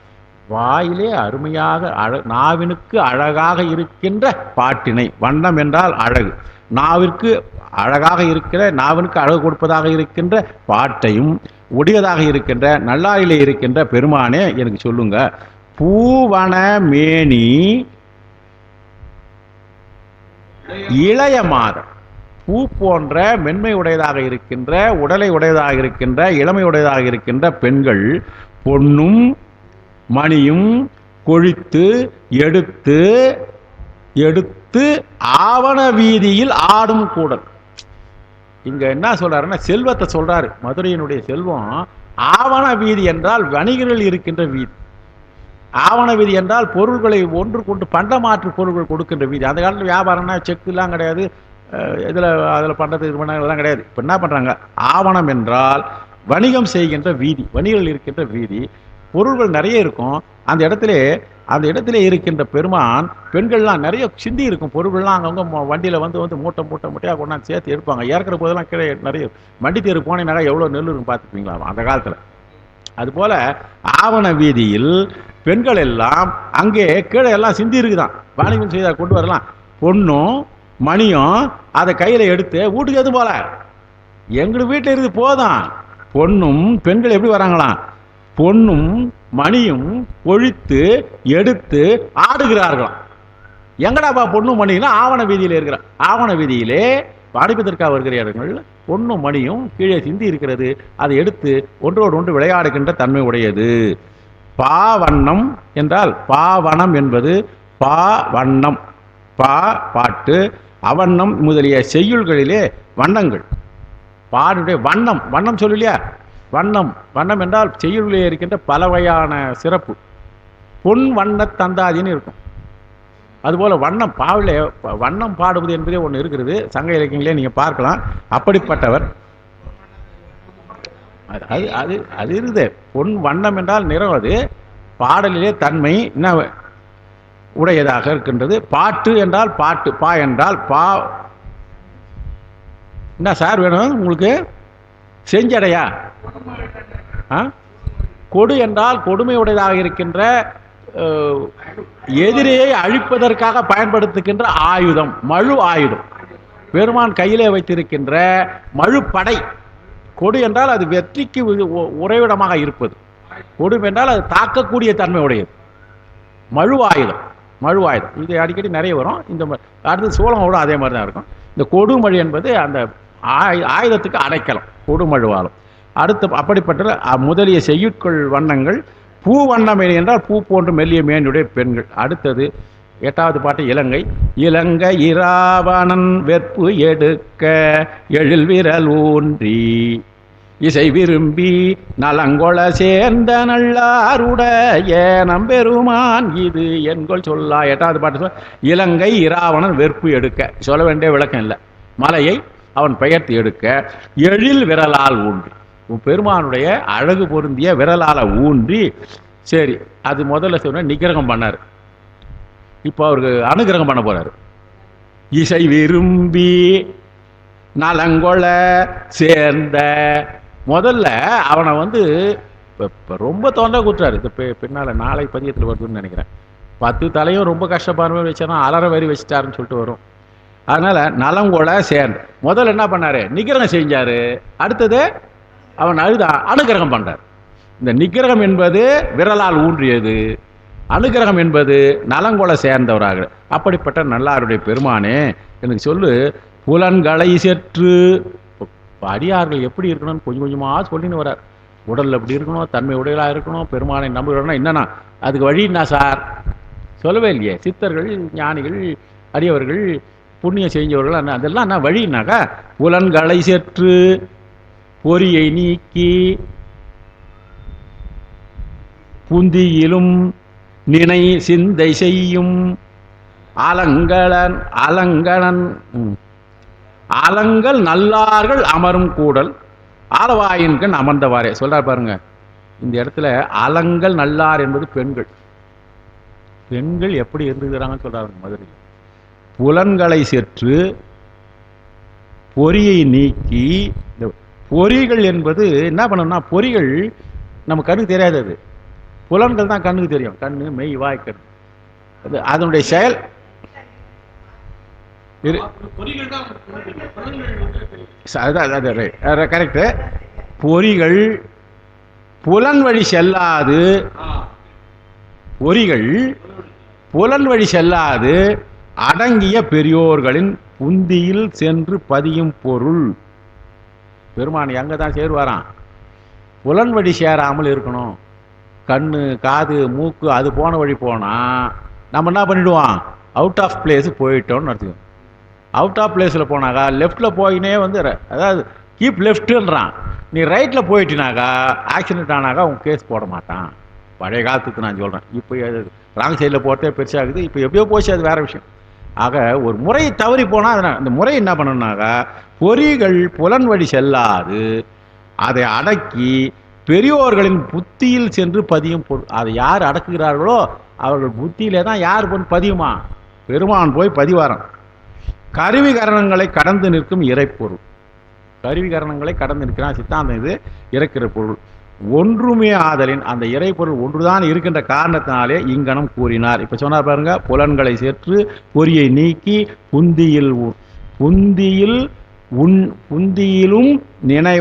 வாயிலே அருமையாக நாவினுக்கு அழகாக இருக்கின்ற பாட்டினை. வண்ணம் என்றால் அழகு. நாவிற்கு அழகாக இருக்கிற நாவினுக்கு அழகு கொடுப்பதாக இருக்கின்ற பாட்டையும் உடையதாக இருக்கின்ற நல்லாரிலே இருக்கின்ற பெருமானே எனக்கு சொல்லுங்க. பூவன மேனி இளைய மாதம் பூ போன்ற மென்மை உடையதாக இருக்கின்ற உடலை உடையதாக இருக்கின்ற இளமை உடையதாக இருக்கின்ற பெண்கள் பொன்னும் மணியும் கொழித்து எடுத்து எடுத்து ஆவண வீதியில் ஆடும் கூடல். இங்க என்ன சொல்றாருன்னா செல்வத்தை சொல்றாரு. மதுரையினுடைய செல்வம் ஆவண வீதி என்றால் வணிகர்கள் இருக்கின்ற வீதி. ஆவண வீதி என்றால் பொருள்களை ஒன்று கொண்டு பண்டமாற்று பொருள்கள் கொடுக்கின்ற வீதி. அந்த காலத்தில் வியாபாரம்னா செக்குலாம் கிடையாது. அதில் பண்ணுறது இது பண்ணலாம் கிடையாது. இப்போ என்ன பண்ணுறாங்க? ஆவணம் என்றால் வணிகம் செய்கின்ற வீதி, வணிகர்கள் இருக்கின்ற வீதி. பொருள்கள் நிறைய இருக்கும். அந்த இடத்துல இருக்கின்ற பெருமான் பெண்கள்லாம் நிறைய சிந்தி இருக்கும். பொருள்கள்லாம் அங்கங்கே வண்டியில் வந்து மூட்டை மூட்டையாக கொண்டாந்து சேர்த்து எடுப்பாங்க. இறக்குற போதெல்லாம் கீழே நிறைய வண்டி தேர் போனீங்கன்னாக்கா எவ்வளோ நெல் இருக்கும் பார்த்துப்பீங்களா அந்த காலத்தில். அதுபோல் ஆவண வீதியில் பெண்கள் எல்லாம் அங்கே கீழே எல்லாம் சிந்தி இருக்குதான். வாணிகம் செய்தால் கொண்டு வரலாம். பொண்ணும் மணியும் அதை கையில் எடுத்து வீட்டுக்கு எது போல எங்களுக்கு வீட்டில் இருந்து போதும். பொண்ணும் பெண்கள் எப்படி வராங்களாம்? பொன்னும் மணியும் கொழித்து எடுத்து ஆடுகிறார்களாம். எங்கடாப்பா பொண்ணும் மணினா ஆவண வீதியில் இருக்கிற ஆவண வீதியிலே பாடிப்பதற்காக வருகிற இடங்கள் பொன்னும் மணியும் கீழே சிந்தி இருக்கிறது. அதை எடுத்து ஒன்றோடு ஒன்று விளையாடுகின்ற தன்மை உடையது. பாவண்ணம் என்றால் பாவனம் என்பது பாவண்ணம் பாட்டு அவண்ணம் முதலிய செய்யுள்களிலே வண்ணங்கள் பாடுடைய வண்ணம் சொல்லலையா? வண்ணம் என்றால் செய்யுள்களிலே இருக்கின்ற பல வகையான சிறப்பு. பொன் வண்ண தந்தாதின்னு இருக்கும். அதுபோல வண்ணம் பாவிலே வண்ணம் பாடுவது என்பதே ஒன்று இருக்கிறது. சங்க இலக்கியங்களே நீங்க பார்க்கலாம். அப்படிப்பட்டவர் அது இருக்குது. பொன் வண்ணம் என்றால் நிறம். அது பாடலிலே தன்மை என்ன உடையதாக இருக்கின்றது. பாட்டு என்றால் பாட்டு. பா என்றால் பா என்ன சார் வேணும் உங்களுக்கு? செஞ்சடையா? கொடு என்றால் கொடுமை உடையதாக இருக்கின்ற எதிரியை அழிப்பதற்காக பயன்படுத்துகின்ற ஆயுதம், மழு ஆயுதம். பெருமான் கையிலே வைத்திருக்கின்ற மழுப்படை. கொடு என்றால் அது வெற்றிக்கு உறைவிடமாக இருப்பது. கொடு என்றால் அது தாக்கக்கூடிய தன்மை உடையது. மழுவாயுதம் இது அடிக்கடி நிறைய வரும். இந்த அடுத்து சோழங்களோட அதே மாதிரி தான் இருக்கும். இந்த கொடுமழு என்பது அந்த ஆயுதத்துக்கு அடைக்கலம், கொடுமழுவாலும். அடுத்து அப்படிப்பட்ட முதலிய செய்யுட்கள் வண்ணங்கள். பூ வண்ணமேனி என்றால் பூ போன்று மெல்லிய மேனியுடைய பெண்கள். அடுத்தது 8வது பாட்டு இலங்கை இராவணன் வெற்பு எடுக்க எழில் விரல் ஊன்றி இசை விரும்பி நலங்கொள சேர்ந்த நல்லாருடைய நம்பெருமான் இது என்கொள் சொல்லா. 8வது பாட்டு இலங்கை இராவணன் வெற்பு எடுக்க. சொல்ல வேண்டிய விளக்கம் இல்லை. மலையை அவன் பெயர்த்து எடுக்க எழில் விரலால் ஊன்றி, பெருமானுடைய அழகு பொருந்திய விரலால ஊன்றி. சரி, அது முதல்ல சொன்ன நிகிரகம் பண்ணார். இப்போ அவருக்கு அனுகிரகம் பண்ண போறாரு. இசை விரும்பி நலங்கொள சேர்ந்த. முதல்ல அவனை ரொம்ப தொண்டை கூட்டுறாரு. இந்த பின்னால நாளை பதியத்தில் வருதுன்னு நினைக்கிறேன். 10 தலையும் ரொம்ப கஷ்டப்பாடுமே வச்சானா அலற வரி வச்சுட்டாருன்னு சொல்லிட்டு வரும். அதனால நலங்கொள சேர்ந்த முதல்ல என்ன பண்ணாரு? நிகிரகம் செஞ்சாரு. அடுத்தது அவன் அனுகிரகம் பண்றார். இந்த நிகிரகம் என்பது விரலால் ஊன்றியது, அனுகிரகம் என்பது நலங்கொள சேர்ந்தவராக. அப்படிப்பட்ட நல்லாருடைய பெருமானே எனக்கு சொல்லு. புலன்களை செற்று அடியார்கள் எப்படி இருக்கணும்னு கொஞ்சம் கொஞ்சமாக சொல்லின்னு வர்றார். உடலில் எப்படி இருக்கணும், தன்மை உடையலாக இருக்கணும், பெருமானை நம்புகிறோம்னா என்னன்னா அதுக்கு வழி என்ன சார்? சொல்லவே இல்லையே. சித்தர்கள், ஞானிகள், அடியவர்கள், புண்ணியம் செஞ்சவர்கள் அதெல்லாம் என்ன வழின்னாக்கா புலன்களை செற்று பொறியை நீக்கி புந்தியிலும் நினை சிந்தை செய்யும் அலங்கள் நல்லார்கள் அமரும் கூடல் ஆலவாயின்கண் அமர்ந்தவாறே சொல்றார் பாருங்க. இந்த இடத்துல அலங்கள் நல்லார் என்பது பெண்கள். பெண்கள் எப்படி இருந்துக்கிறாங்கன்னு சொல்றாங்க மதுரையில். புலன்களை செற்று பொறியை நீக்கி, இந்த பொறிகள் என்பது என்ன பண்ணணும்னா, பொறிகள் நம்ம கண்ணுக்கு தெரியாது, அது புலன்கள் தான் கண்ணுக்கு தெரியும். கண்ணு, மெய், வாய், கண், அது அதனுடைய செயல். கரெக்டு. பொறிகள் புலன் வழி செல்லாது, பொறிகள் புலன் வழி செல்லாது அடங்கிய பெரியோர்களின் புந்தியில் சென்று பதியும் பொருள். பெருமான் எங்க தான் சேருவாராம்? புலன் வழி சேராமல் இருக்கணும். கண்ணு, காது, மூக்கு அது போன வழி போனா நம்ம என்ன பண்ணிடுவோம்? அவுட் ஆஃப் பிளேஸ் போயிட்டோம்னு நடத்துக்கோம். அவுட் ஆஃப் பிளேஸில் போனாக்கா லெஃப்டில் போயினே வந்து, அதாவது கீப் லெஃப்ட்டுன்றான். நீ ரைட்டில் போயிட்டினாக்கா ஆக்சிடென்ட் ஆனாக்கா உன் கேஸ் போட மாட்டான். பழைய காலத்துக்கு நான் சொல்கிறேன். இப்போ ராங் சைடில் போகிறதே பெருசாகுது. இப்போ எப்படியோ போச்சு, அது வேறு விஷயம். ஆக ஒரு முறை தவறி போனால் அதனால் அந்த முறை என்ன பண்ணணும்னாக்கா, பொறிகள் புலன் வழி செல்லாது அதை அடக்கி பெரியோர்களின் புத்தியில் சென்று பதியும் பொருள். அதை யார் அடக்குகிறார்களோ அவர்கள் புத்தியிலே தான் யார் பதியுமா? பெருமான் போய் பதிவாரான். கருவிகரணங்களை கடந்து நிற்கும் இறைப்பொருள். கருவிகரணங்களை கடந்து நிற்கிறான் சித்தாந்தம். இது இறக்கிற பொருள் ஒன்றுமே ஆதலின் அந்த இறைப்பொருள் ஒன்றுதான் இருக்கின்ற காரணத்தினாலே இங்கனம் கூறினார். இப்ப சொன்னார் பாருங்க, புலன்களை சேர்த்து பொறியை நீக்கி புந்தியிலும் நினை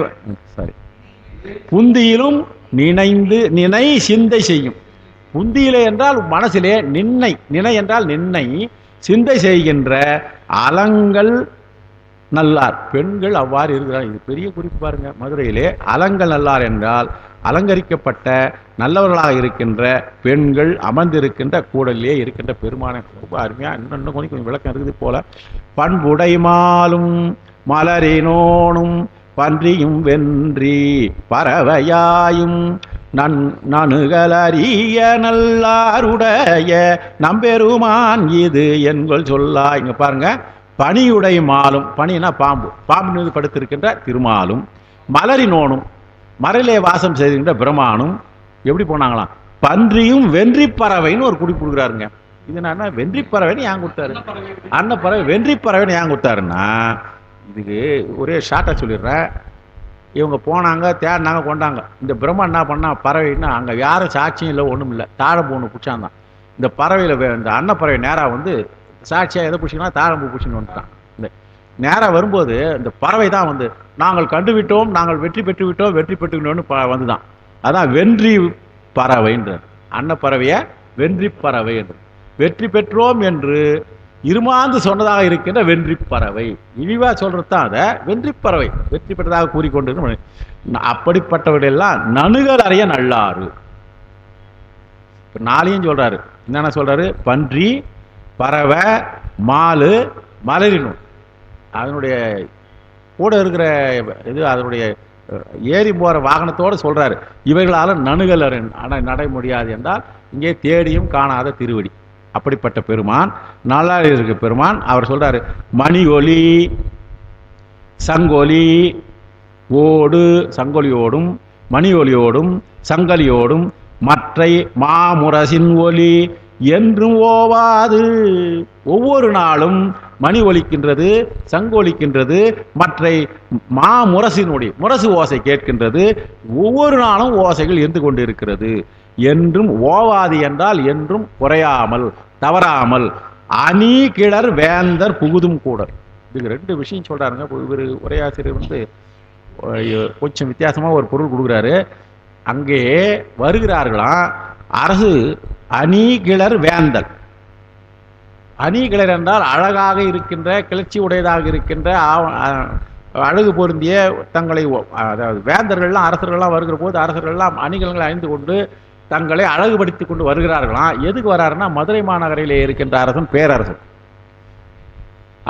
சிந்தை செய்யும். புந்தியிலே என்றால் மனசிலே, நினை என்றால் நின்னை சிந்தை செய்கின்ற அலங்கள் நல்லார். பெண்கள் அவ்வாறு இருக்கிறார். இது பெரிய குறிப்பு பாருங்க. மதுரையிலே அலங்கள் நல்லார் என்றால் அலங்கரிக்கப்பட்ட நல்லவர்களாக இருக்கின்ற பெண்கள் அமர்ந்திருக்கின்ற கூடலே இருக்கின்ற பெருமான. ரொம்ப அருமையா இன்னும் கொஞ்சம் விளக்கம் இருக்குது போல. பண்புடைமாலும் மலரினோனும் பன்றியும் வென்றி பறவையாயும் நணுகலறிய நல்லாருடைய நம்பெருமான் இது என்கொள் சொல்லா. இங்க பாருங்க, பனியுடை மாலும், பனினா பாம்பு, பாம்பு மீது படுத்திருக்கின்ற திருமாலும், மலரினோனும் மரலே வாசம் செய்கின்ற பிரமானும் எப்படி போனாங்களாம்? பன்றியும் வென்றி பறவைன்னு ஒரு குறிப்பு கொடுக்குறாருங்க. இது என்னன்னா, வென்றி பறவைன்னு ஏன் கொடுத்தாரு? அன்னப்பறவை வென்றி பறவைன்னு ஏன் கொடுத்தாருன்னா, இதுக்கு ஒரே ஷார்ட்டாக சொல்லிடுறேன். இவங்க போனாங்க, தேடினாங்க, கொண்டாங்க. இந்த பிரம்மா என்ன பண்ணா, பறவைன்னா அங்கே யாரும் சாட்சியும் இல்லை, ஒன்றும் இல்லை, தாழம்பூ ஒன்று பிடிச்சாந்தான். இந்த பறவையில் இந்த அன்னப்பறவை நேராக வந்து சாட்சியாக எதை பிடிச்சிங்கன்னா தாழம்பூ பிடிச்சின்னு வந்துட்டான். இந்த நேராக வரும்போது இந்த பறவை தான் வந்து, நாங்கள் கண்டுவிட்டோம், நாங்கள் வெற்றி பெற்று விட்டோம், வெற்றி பெற்றுக்கிட்டோம்னு வந்துதான். அதான் வென்றி பறவைன்றது. அன்னப்பறவையை வென்றி பறவை என்று, வெற்றி பெற்றோம் என்று இருமாந்து சொன்னதாக இருக்கின்ற வென்றி பறவை. இழிவா சொல்றது தான் அதை வென்றி பறவை, வெற்றி பெற்றதாக கூறிக்கொண்டு. அப்படிப்பட்டவர்களெல்லாம் நணுகல் அறிய நல்லாறு. இப்ப நாளையும் சொல்றாரு. என்னென்ன சொல்றாரு? பன்றி, பறவை, மாலு, மலரினும். அதனுடைய கூட இருக்கிற இது அதனுடைய ஏறி போற வாகனத்தோடு சொல்றாரு. இவைகளால நணுகல் நட முடியாது என்றால் இங்கே தேடியும் காணாத திருவடி. அப்படிப்பட்ட பெருமான், நல்லா இருக்க பெருமான். அவர் சொல்றாரு, மணி ஒலி சங்கொலி ஓடு, சங்கொலியோடும் மணி ஒலியோடும் சங்கலியோடும் மற்றை மாமுரசின் ஒலி என்றும் ஓவாது. ஒவ்வொரு நாளும் மணி ஒலிக்கின்றது, சங்கு ஒலிக்கின்றது, மற்றை மாமுரசினுடைய முரசு ஓசை கேட்கின்றது. ஒவ்வொரு நாளும் ஓசைகள் இருந்து கொண்டு இருக்கிறது. என்றும் ஓவாது என்றால் என்றும் குறையாமல் தவறாமல். அணி கிளர் வேந்தர் புகுதும் கூடல். இதுக்கு ரெண்டு விஷயம் சொல்றாருங்க. இவர் உரையாசிரியர் வந்து கொஞ்சம் வித்தியாசமா ஒரு பொருள் கொடுக்குறாரு. அங்கே வருகிறார்களாம் அரசு அணி கிளர் வேந்தல். அணி கிளர் என்றால் அழகாக இருக்கின்ற, கிளர்ச்சி உடையதாக இருக்கின்ற, அழகு பொருந்திய தங்களை, அதாவது வேந்தர்கள்லாம் அரசர்கள்லாம் வருகிற போது அரசர்கள்லாம் அணிகலன்களை அணிந்து கொண்டு தங்களை அழகுபடுத்திக் கொண்டு வருகிறார்களாம். எதுக்கு வராருன்னா, மதுரை மாநகரிலே இருக்கின்ற அரசன் பேரரசன்.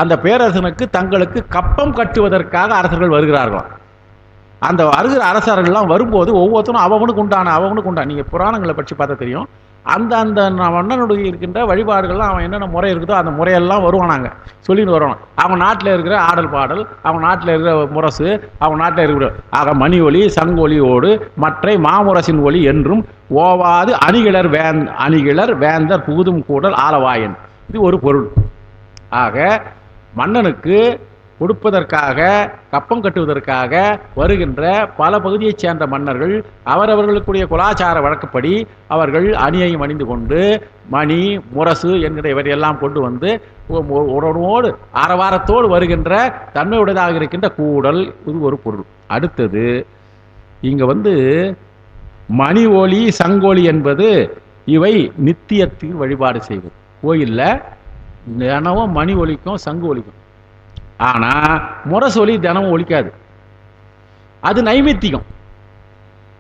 அந்த பேரரசனுக்கு தங்களுக்கு கப்பம் கட்டுவதற்காக அரசர்கள் வருகிறார்களாம். அந்த வருகிற அரசர்கள்லாம் வரும்போது ஒவ்வொருத்தரும் அவனுக்கு உண்டான நீங்கள் புராணங்களை பற்றி பார்த்தா தெரியும். அந்த அந்த மன்னனுடைய இருக்கின்ற வழிபாடுகள்லாம் அவன் என்னென்ன முறை இருக்குதோ அந்த முறையெல்லாம் வருவானாங்க, சொல்லின்னு வருவான். அவங்க நாட்டில் இருக்கிற ஆடல் பாடல், அவங்க நாட்டில் இருக்கிற முரசு, அவங்க நாட்டில் இருக்கிற ஆக மணி ஒலி சங்கொலியோடு மற்ற மாமுரசின் ஒலி என்றும் ஓவாது அணிகிளர் வேந்தர் புகுதும் கூடல் ஆலவாயன். இது ஒரு பொருள். ஆக மன்னனுக்கு கொடுப்பதற்காக, கப்பம் கட்டுவதற்காக வருகின்ற பல பகுதியைச் சேர்ந்த மன்னர்கள் அவரவர்களுக்குரிய குலாச்சார வழக்கப்படி அவர்கள் அணியையும் அணிந்து கொண்டு மணி முரசு என்கிற இவரையெல்லாம் கொண்டு வந்து உடனோடு ஆரவாரத்தோடு வருகின்ற தன்மையுடையதாக இருக்கின்ற கூடல், இது ஒரு பொருள். அடுத்தது இங்கே மணி ஒலி சங்கொலி என்பது இவை நித்தியத்தில் வழிபாடு செய்வது. கோயிலில் தினமும் மணி ஒலிக்கும் சங்கு ஒலிக்கும். ஆனால் முரசொலி தினமும் ஒலிக்காது, அது நைமித்தியம்.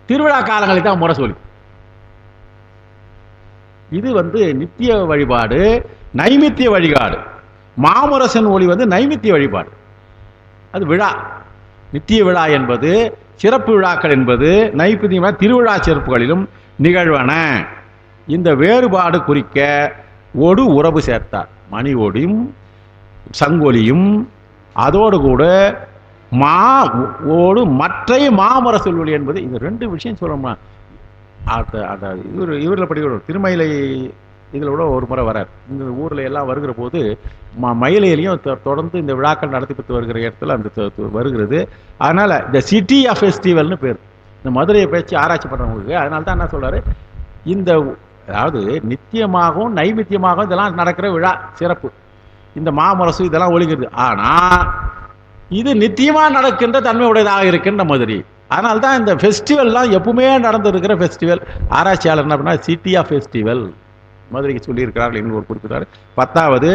திருவிழா காலங்களில் தான் முரசொலி. இது நித்திய வழிபாடு, நைமித்திய வழிபாடு. மாமுரசன் ஒலி நைமித்திய வழிபாடு, அது விழா. நித்திய விழா என்பது சிறப்பு விழாக்கள் என்பது நைமித்தியமான திருவிழா சிறப்புகளிலும் நிகழ்வன. இந்த வேறுபாடு குறிக்க ஒடு உறவு சேர்த்தார். மணி ஒடியும் சங்கொலியும் அதோடு கூட மற்ற மாமுரசொல் ஒலி என்பது, இந்த ரெண்டு விஷயம் சொல்லணும்னா இவரில் படிக்கிற திருமயிலை இதில் கூட ஒரு முறை வரார். இந்த ஊரில் எல்லாம் வருகிற போது மயிலையிலையும் தொடர்ந்து இந்த விழாக்கள் நடத்திட்டு வருகிற இடத்துல அந்த வருகிறது. அதனால் இந்த சிட்டி ஆஃப் ஃபெஸ்டிவல்னு பேர் இந்த மதுரையை பேச்சு ஆராய்ச்சி பண்ணுறவங்களுக்கு. அதனால தான் என்ன சொல்கிறாரு, இந்த அதாவது நித்தியமாகவும் நைமித்தியமாகவும் இதெல்லாம் நடக்கிற விழா சிறப்பு, இந்த மாமுரசு இதெல்லாம் ஒழிக்கிறது. ஆனால் இது நித்தியமாக நடக்கின்ற தன்மை உடையதாக இருக்கின்ற மதுரை. அதனால தான் இந்த ஃபெஸ்டிவல்லாம் எப்பவுமே நடந்திருக்கிற ஃபெஸ்டிவல். ஆராய்ச்சியாளர் என்ன பண்ணால் சிட்டி ஆஃப் ஃபெஸ்டிவல் மதுரைக்கு சொல்லியிருக்கிறார்கள் என்று ஒரு குறிப்பிட்டார். 10வது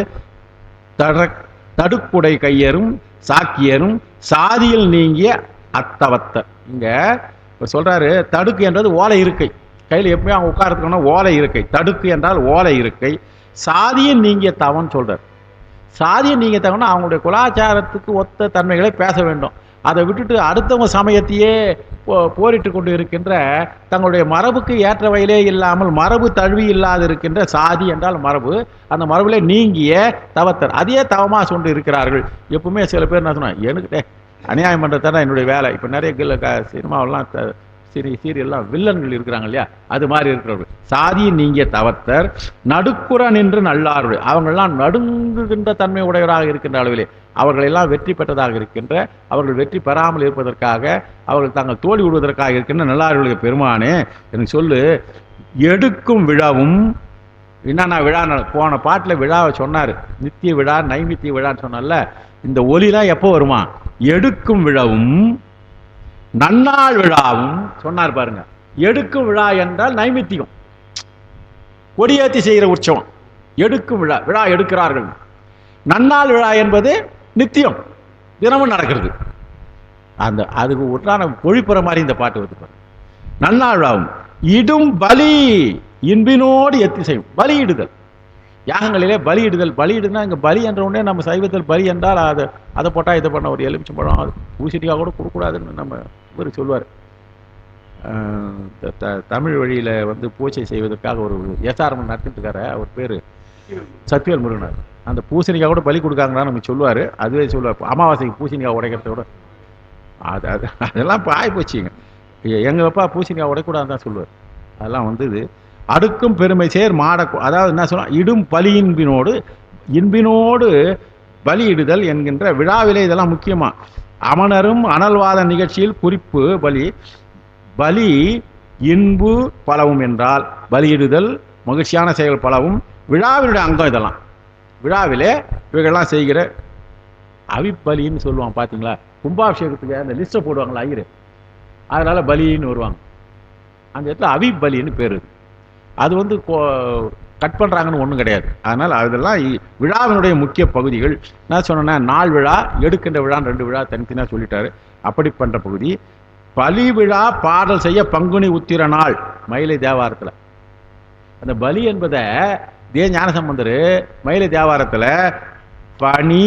தடுக்குடை கையரும் சாக்கியரும் சாதியில் நீங்கிய அத்தவத்தர். இங்கே சொல்கிறாரு, தடுக்கு என்றது ஓலை இருக்கை, கையில் எப்பவுமே அவங்க உட்காரத்துக்கணும்னா ஓலை இருக்கை. தடுக்கு என்றால் ஓலை இருக்கை. சாதியில் நீங்கிய தவன் சொல்கிறார். சாதியை நீங்கள் தகவனா அவங்களுடைய குலாச்சாரத்துக்கு ஒத்த தன்மைகளை பேச வேண்டும். அதை விட்டுட்டு அடுத்தவங்க சமயத்தையே போரிட்டு கொண்டு இருக்கின்ற, தங்களுடைய மரபுக்கு ஏற்ற வகையிலே இல்லாமல் மரபு தழுவி இல்லாது இருக்கின்ற சாதி என்றால் மரபு, அந்த மரபுலே நீங்கிய தவத்தர், அதே தவமாக சொண்டு இருக்கிறார்கள். எப்பவுமே சில பேர் என்ன சொன்னா, எனக்கு அநியாயம் பண்ணுறது தான் என்னுடைய வேலை. இப்போ நிறைய சினிமாவெல்லாம் சீரியல்லாம் வில்லன்கள் இருக்கிறாங்க இல்லையா, அது மாதிரி இருக்கிறவர்கள். சாதியை நீங்கிய தவத்தர் நடுக்குற நின்று நல்லாருடைய, அவங்களெல்லாம் நடுங்குகின்ற தன்மை உடையவராக இருக்கின்ற அளவிலே அவர்களெல்லாம் வெற்றி பெற்றதாக இருக்கின்ற, அவர்கள் வெற்றி பெறாமல் இருப்பதற்காக, அவர்கள் தாங்கள் தோல்வி விடுவதற்காக இருக்கின்ற நல்லாருடைய பெருமானே எனக்கு சொல்லு. எடுக்கும் விழாவும் என்னன்னா விழா போன பாட்டில் விழாவை சொன்னார், நித்திய விழா நைமித்திய விழான்னு சொன்னால. இந்த ஒலிலாம் எப்போ வருமா, எடுக்கும் விழாவும் நன்னாள் விழாவும் சொன்னார் பாருங்க. எடுக்கும் விழா என்றால் நைமித்தியம், கொடியேற்றி செய்கிற உற்சவம். எடுக்கும் விழா, விழா எடுக்கிறார்கள். நன்னாள் விழா என்பது நித்தியம், தினமும் நடக்கிறது. அந்த அதுக்கு உண்டான பொழிப்புற மாதிரி இந்த பாட்டு வந்து. நன்னாள் விழாவும் இடும் பலி இன்பினோடு எத்தி செய்யும். பலியிடுதல், யாகங்களிலே பலியிடுதல். பலியிடுனா இங்கே பலி என்ற உடனே நம்ம சைவத்தில் பலி என்றால் அதை போட்டால் இதை பண்ண ஒரு எலுமிச்சம்பழம் அது பூசணிக்காக கூட கொடுக்கூடாதுன்னு நம்ம இவர் சொல்லுவார். தமிழ் வழியில் பூஜை செய்வதற்காக ஒரு எஸ்ஆர்எம் நடத்திட்டு இருக்காரு, அவர் பேர் சத்தியவேல் முருகனார். அந்த பூசணிக்காய் கூட பலி கொடுக்காங்கன்னு நம்ம சொல்லுவார். அதுவே சொல்லுவார், அமாவாசைக்கு பூசணிக்காய் உடைக்கிறத விட அதெல்லாம் இப்போ ஆகிப்போச்சுங்க. எங்கள் அப்பா பூசணிக்காய் உடைக்கூடாதுன்னு தான் சொல்லுவார். அதெல்லாம் இது அடுக்கும் பெருமை சேர் மாட, அதாவது என்ன சொல்லலாம், இடும் பலி இன்பினோடு பலியிடுதல் என்கின்ற விழாவிலே இதெல்லாம் முக்கியமா. அமணரும் அனல்வாத நிகழ்ச்சியில் குறிப்பு பலி இன்பு பலவும் என்றால் பலியிடுதல் மகிழ்ச்சியான செயல் பலவும் விழாவினுடைய அங்கம். இதெல்லாம் விழாவிலே இவைகள்லாம் செய்கிற அவிப்பலின்னு சொல்லுவாங்க. பார்த்தீங்களா, கும்பாபிஷேகத்துக்கு அந்த லிஸ்ட்டை போடுவாங்களா ஐயர், அதனால பலின்னு வருவாங்க. அந்த இடத்துல அவிப்பலின்னு பேர். அது கட் பண்ணுறாங்கன்னு ஒன்றும் கிடையாது. அதனால் அதெல்லாம் விழாவினுடைய முக்கிய பகுதிகள். நான் சொன்னேன்னா நாள் விழா, எடுக்கின்ற விழான்னு 2 விழா தனித்தனியாக சொல்லிட்டாரு. அப்படி பண்ணுற பகுதி பலி விழா பாடல் செய்ய பங்குனி உத்திர நாள் மயிலை தேவாரத்தில். அந்த பலி என்பதை ஞானசம்பந்தர் மயிலை தேவாரத்தில் பனி,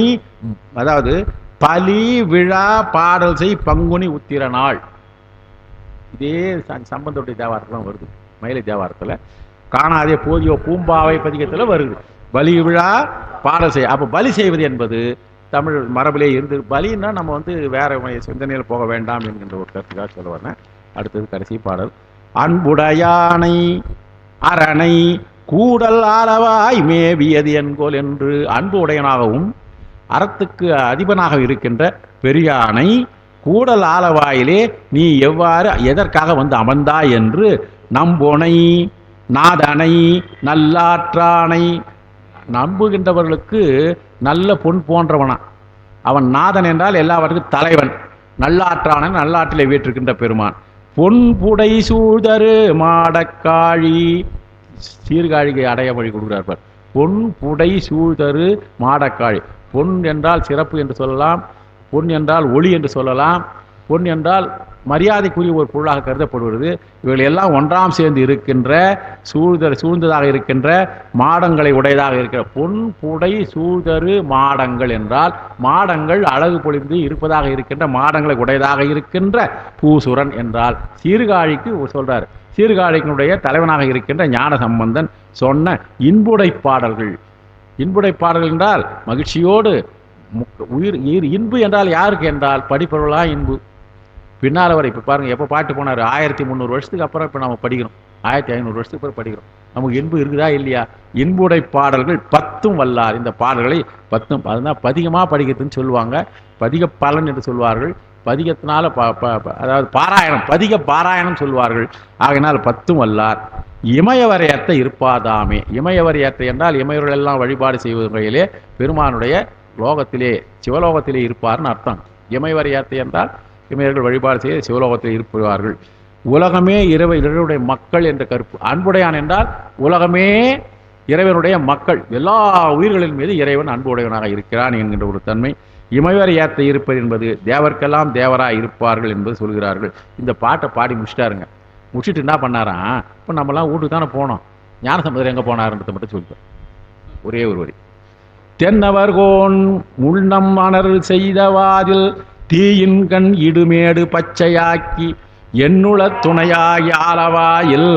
அதாவது பலி விழா பாடல் செய் பங்குனி உத்திர நாள். இதே சம்பந்தோடைய தேவாரத்தில் வருது. மயிலை தேவாரத்தில் காணாதே போதியோ பூம்பாவை பதிகத்தில் வருது. பலி விழா பாடல் செய். அப்போ பலி செய்வது என்பது தமிழ் மரபிலே இருந்து, பலின்னா நம்ம வேற சிந்தனையில் போக வேண்டாம் என்கின்ற ஒரு கருத்துக்காக சொல்ல வரேன். அடுத்தது கடைசி பாடல். அன்புடையானை அரணை கூடல் ஆளவாய் மேவியது என்கோல் என்று, அன்பு உடையனாகவும் அறத்துக்கு அதிபனாக இருக்கின்ற பெரியானை கூடல் ஆலவாயிலே நீ எவ்வாறு எதற்காக அமர்ந்தாய் என்று நம்புனை நாதனை நல்லாற்றானை. நம்புகின்றவர்களுக்கு நல்ல பொன் போன்றவனா அவன். நாதன் என்றால் எல்லாவற்றுக்கும் தலைவன். நல்லாற்றான நல்லாற்றிலே வீற்றிருக்கின்ற பெருமான். பொன்புடை சூழ்தரு மாடக்காழி. சீர்காழிக்கு அடைய வழி கொடுக்கிறார். பொன்புடை சூழ்தரு மாடக்காழி. பொன் என்றால் சிறப்பு என்று சொல்லலாம், பொன் என்றால் ஒளி என்று சொல்லலாம், பொன் என்றால் மரியாதைக்குரிய ஒரு பொருளாக கருதப்படுவது. இவர்கள் எல்லாம் ஒன்றாம் சேர்ந்து இருக்கின்ற சூழ்ந்ததாக இருக்கின்ற மாடங்களை உடையதாக இருக்கிற பொன் புடை சூழ்தரு மாடங்கள் என்றால் மாடங்கள் அழகு பொழிந்து இருப்பதாக இருக்கின்ற மாடங்களை உடையதாக இருக்கின்ற பூசுரன் என்றால் சீர்காழிக்கு சொல்றார். சீர்காழியினுடைய தலைவனாக இருக்கின்ற ஞான சம்பந்தன் சொன்ன இன்புடை பாடல்கள். இன்புடை பாடல்கள் என்றால் மகிழ்ச்சியோடு உயிர் இன்பு என்றால் யாருக்கு என்றால் படிப்பவர்களா இன்பு. பின்னால் வரை இப்போ பாருங்கள், எப்போ பாட்டு போனார் 1300 வருஷத்துக்கு அப்புறம் இப்போ நம்ம படிக்கிறோம். 1500 வருஷத்துக்கு அப்புறம் படிக்கிறோம். நமக்கு இன்பு இருக்குதா இல்லையா? இன்புடை பாடல்கள் 10 வல்லார். இந்த பாடல்களை 10 அதுதான் பதிகமாக படிக்கிறதுன்னு சொல்லுவாங்க. பதிக பலன் என்று சொல்வார்கள். பதிகத்தினால அதாவது பாராயணம், பதிக பாராயணம் சொல்வார்கள். ஆகையினால் 10 வல்லார். இமயவரையற்ற இருப்பாதாமே. இமயவரையற்ற என்றால் இமயவர்கள் எல்லாம் வழிபாடு செய்வது வகையிலே பெருமானுடைய லோகத்திலே சிவலோகத்திலே இருப்பார்னு அர்த்தம். இமயவரையற்ற என்றால் இமயர்கள் வழிபாடு செய்ய சிவலோகத்தில் இருப்பார்கள். உலகமே இறைவனுடைய மக்கள் என்ற கருப்பு. அன்புடையான் என்றால் உலகமே இறைவனுடைய மக்கள், எல்லா உயிர்களின் மீது இறைவன் அன்புடையவனாக இருக்கிறான் என்கின்ற ஒரு தன்மை. இமயவரை ஏற்ற இருப்பது என்பது தேவர்க்கெல்லாம் தேவராக இருப்பார்கள் என்பது சொல்கிறார்கள். இந்த பாட்டை பாடி முடிச்சிட்டாருங்க. முடிச்சுட்டு என்ன பண்ணாராம், இப்போ நம்மலாம் வீட்டுக்கு தானே போனோம், ஞானசம்பந்தர் எங்கே போனாருன்றதை மட்டும் சொல்லிட்டோம். ஒரே ஒரு வரி. தென்னவர்கோன் முள்ளம் அணர் செய்தவாதில் தீயின் கண் இடுமேடு பச்சையாக்கி என்னுள துணையாகி ஆலவாயில்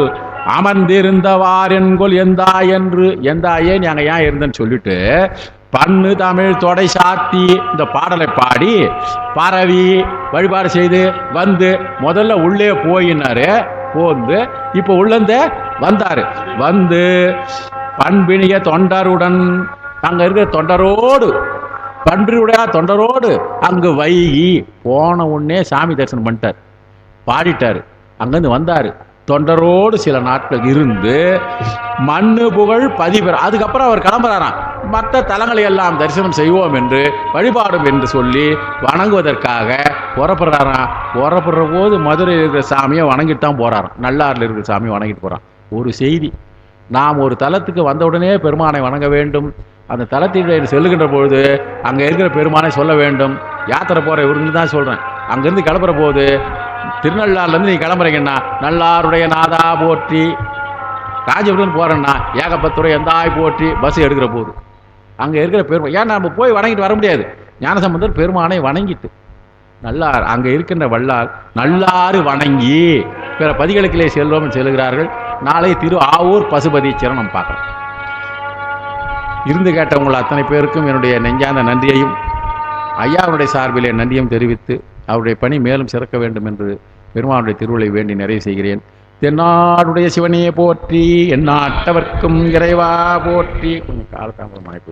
அமர்ந்திருந்தவாரென்கொல் எந்தாய் என்று. எந்தாயே நீ அங்கே ஏன் இருந்தேன்னு சொல்லிட்டு பண்ணு தமிழ் தொடை சாத்தி இந்த பாடலை பாடி பரவி வழிபாடு செய்து முதல்ல உள்ளே போயினாரு. போந்து இப்போ உள்ளந்த வந்தாரு. பண்பினிய தொண்டருடன் அங்க இருக்கிற தொண்டரோடு பன்றியுடைய தொண்டரோடு அங்கு வைகி போன உடனே சாமி தரிசனம் பண்ணிட்டார், பாடிட்டார். அங்கிருந்து வந்தாரு. தொண்டரோடு சில நாட்கள் இருந்து மண்ணு புகழ் பதிபெற. அதுக்கப்புறம் அவர் கிளம்புறாராம். மற்ற தலங்களை எல்லாம் தரிசனம் செய்வோம் என்று வழிபாடும் என்று சொல்லி வணங்குவதற்காக புறப்படுறாராம். புறப்படுற போது மதுரையில் இருக்கிற சாமியை வணங்கிட்டு தான் போறாராம். நல்லாரில் இருக்கிற சாமியை வணங்கிட்டு போறான். ஒரு செய்தி, நாம் ஒரு தலத்துக்கு வந்தவுடனே பெருமானை வணங்க வேண்டும். அந்த தலத்தில் செல்லுகின்ற பொழுது அங்கே இருக்கிற பெருமானை சொல்ல வேண்டும். யாத்திரை போகிற இவருக்கு தான் சொல்கிறேன். அங்கேருந்து கிளம்புற போது திருநள்ளாறுலேருந்து நீ கிளம்புறீங்கன்னா நல்லாருடைய நாதா போற்றி, காஞ்சிபுரம் போகிறேன்னா ஏகப்பத்துறை எந்தாய் போற்றி பஸ் எடுக்கிற போது அங்கே இருக்கிற பெருமான். ஏன் நம்ம போய் வணங்கிட்டு வர முடியாது. ஞானசம்பந்தர் பெருமானை வணங்கிட்டு நல்லார் அங்கே இருக்கின்ற வல்லார் நல்லாறு வணங்கி பிற பதிகளுக்கிலே செல்வோம் செல்கிறார்கள். நாளை திரு ஆவூர் பசுபதீச்சரம் நம்ம பார்க்கலாம். இருந்து கேட்டவங்கள் அத்தனை பேருக்கும் என்னுடைய நெஞ்சார்ந்த நன்றியையும் ஐயாவுடைய சார்பிலே நன்றியும் தெரிவித்து அவருடைய பணி மேலும் சிறக்க வேண்டும் என்று பெருமானுடைய திருவுளை வேண்டி நிறைவு செய்கிறேன். தென்னாடுடைய சிவனையே போற்றி, எந்நாட்டவர்க்கும் இறைவா போற்றி. கொஞ்சம் காலதாமதமாயிப்போச்சு.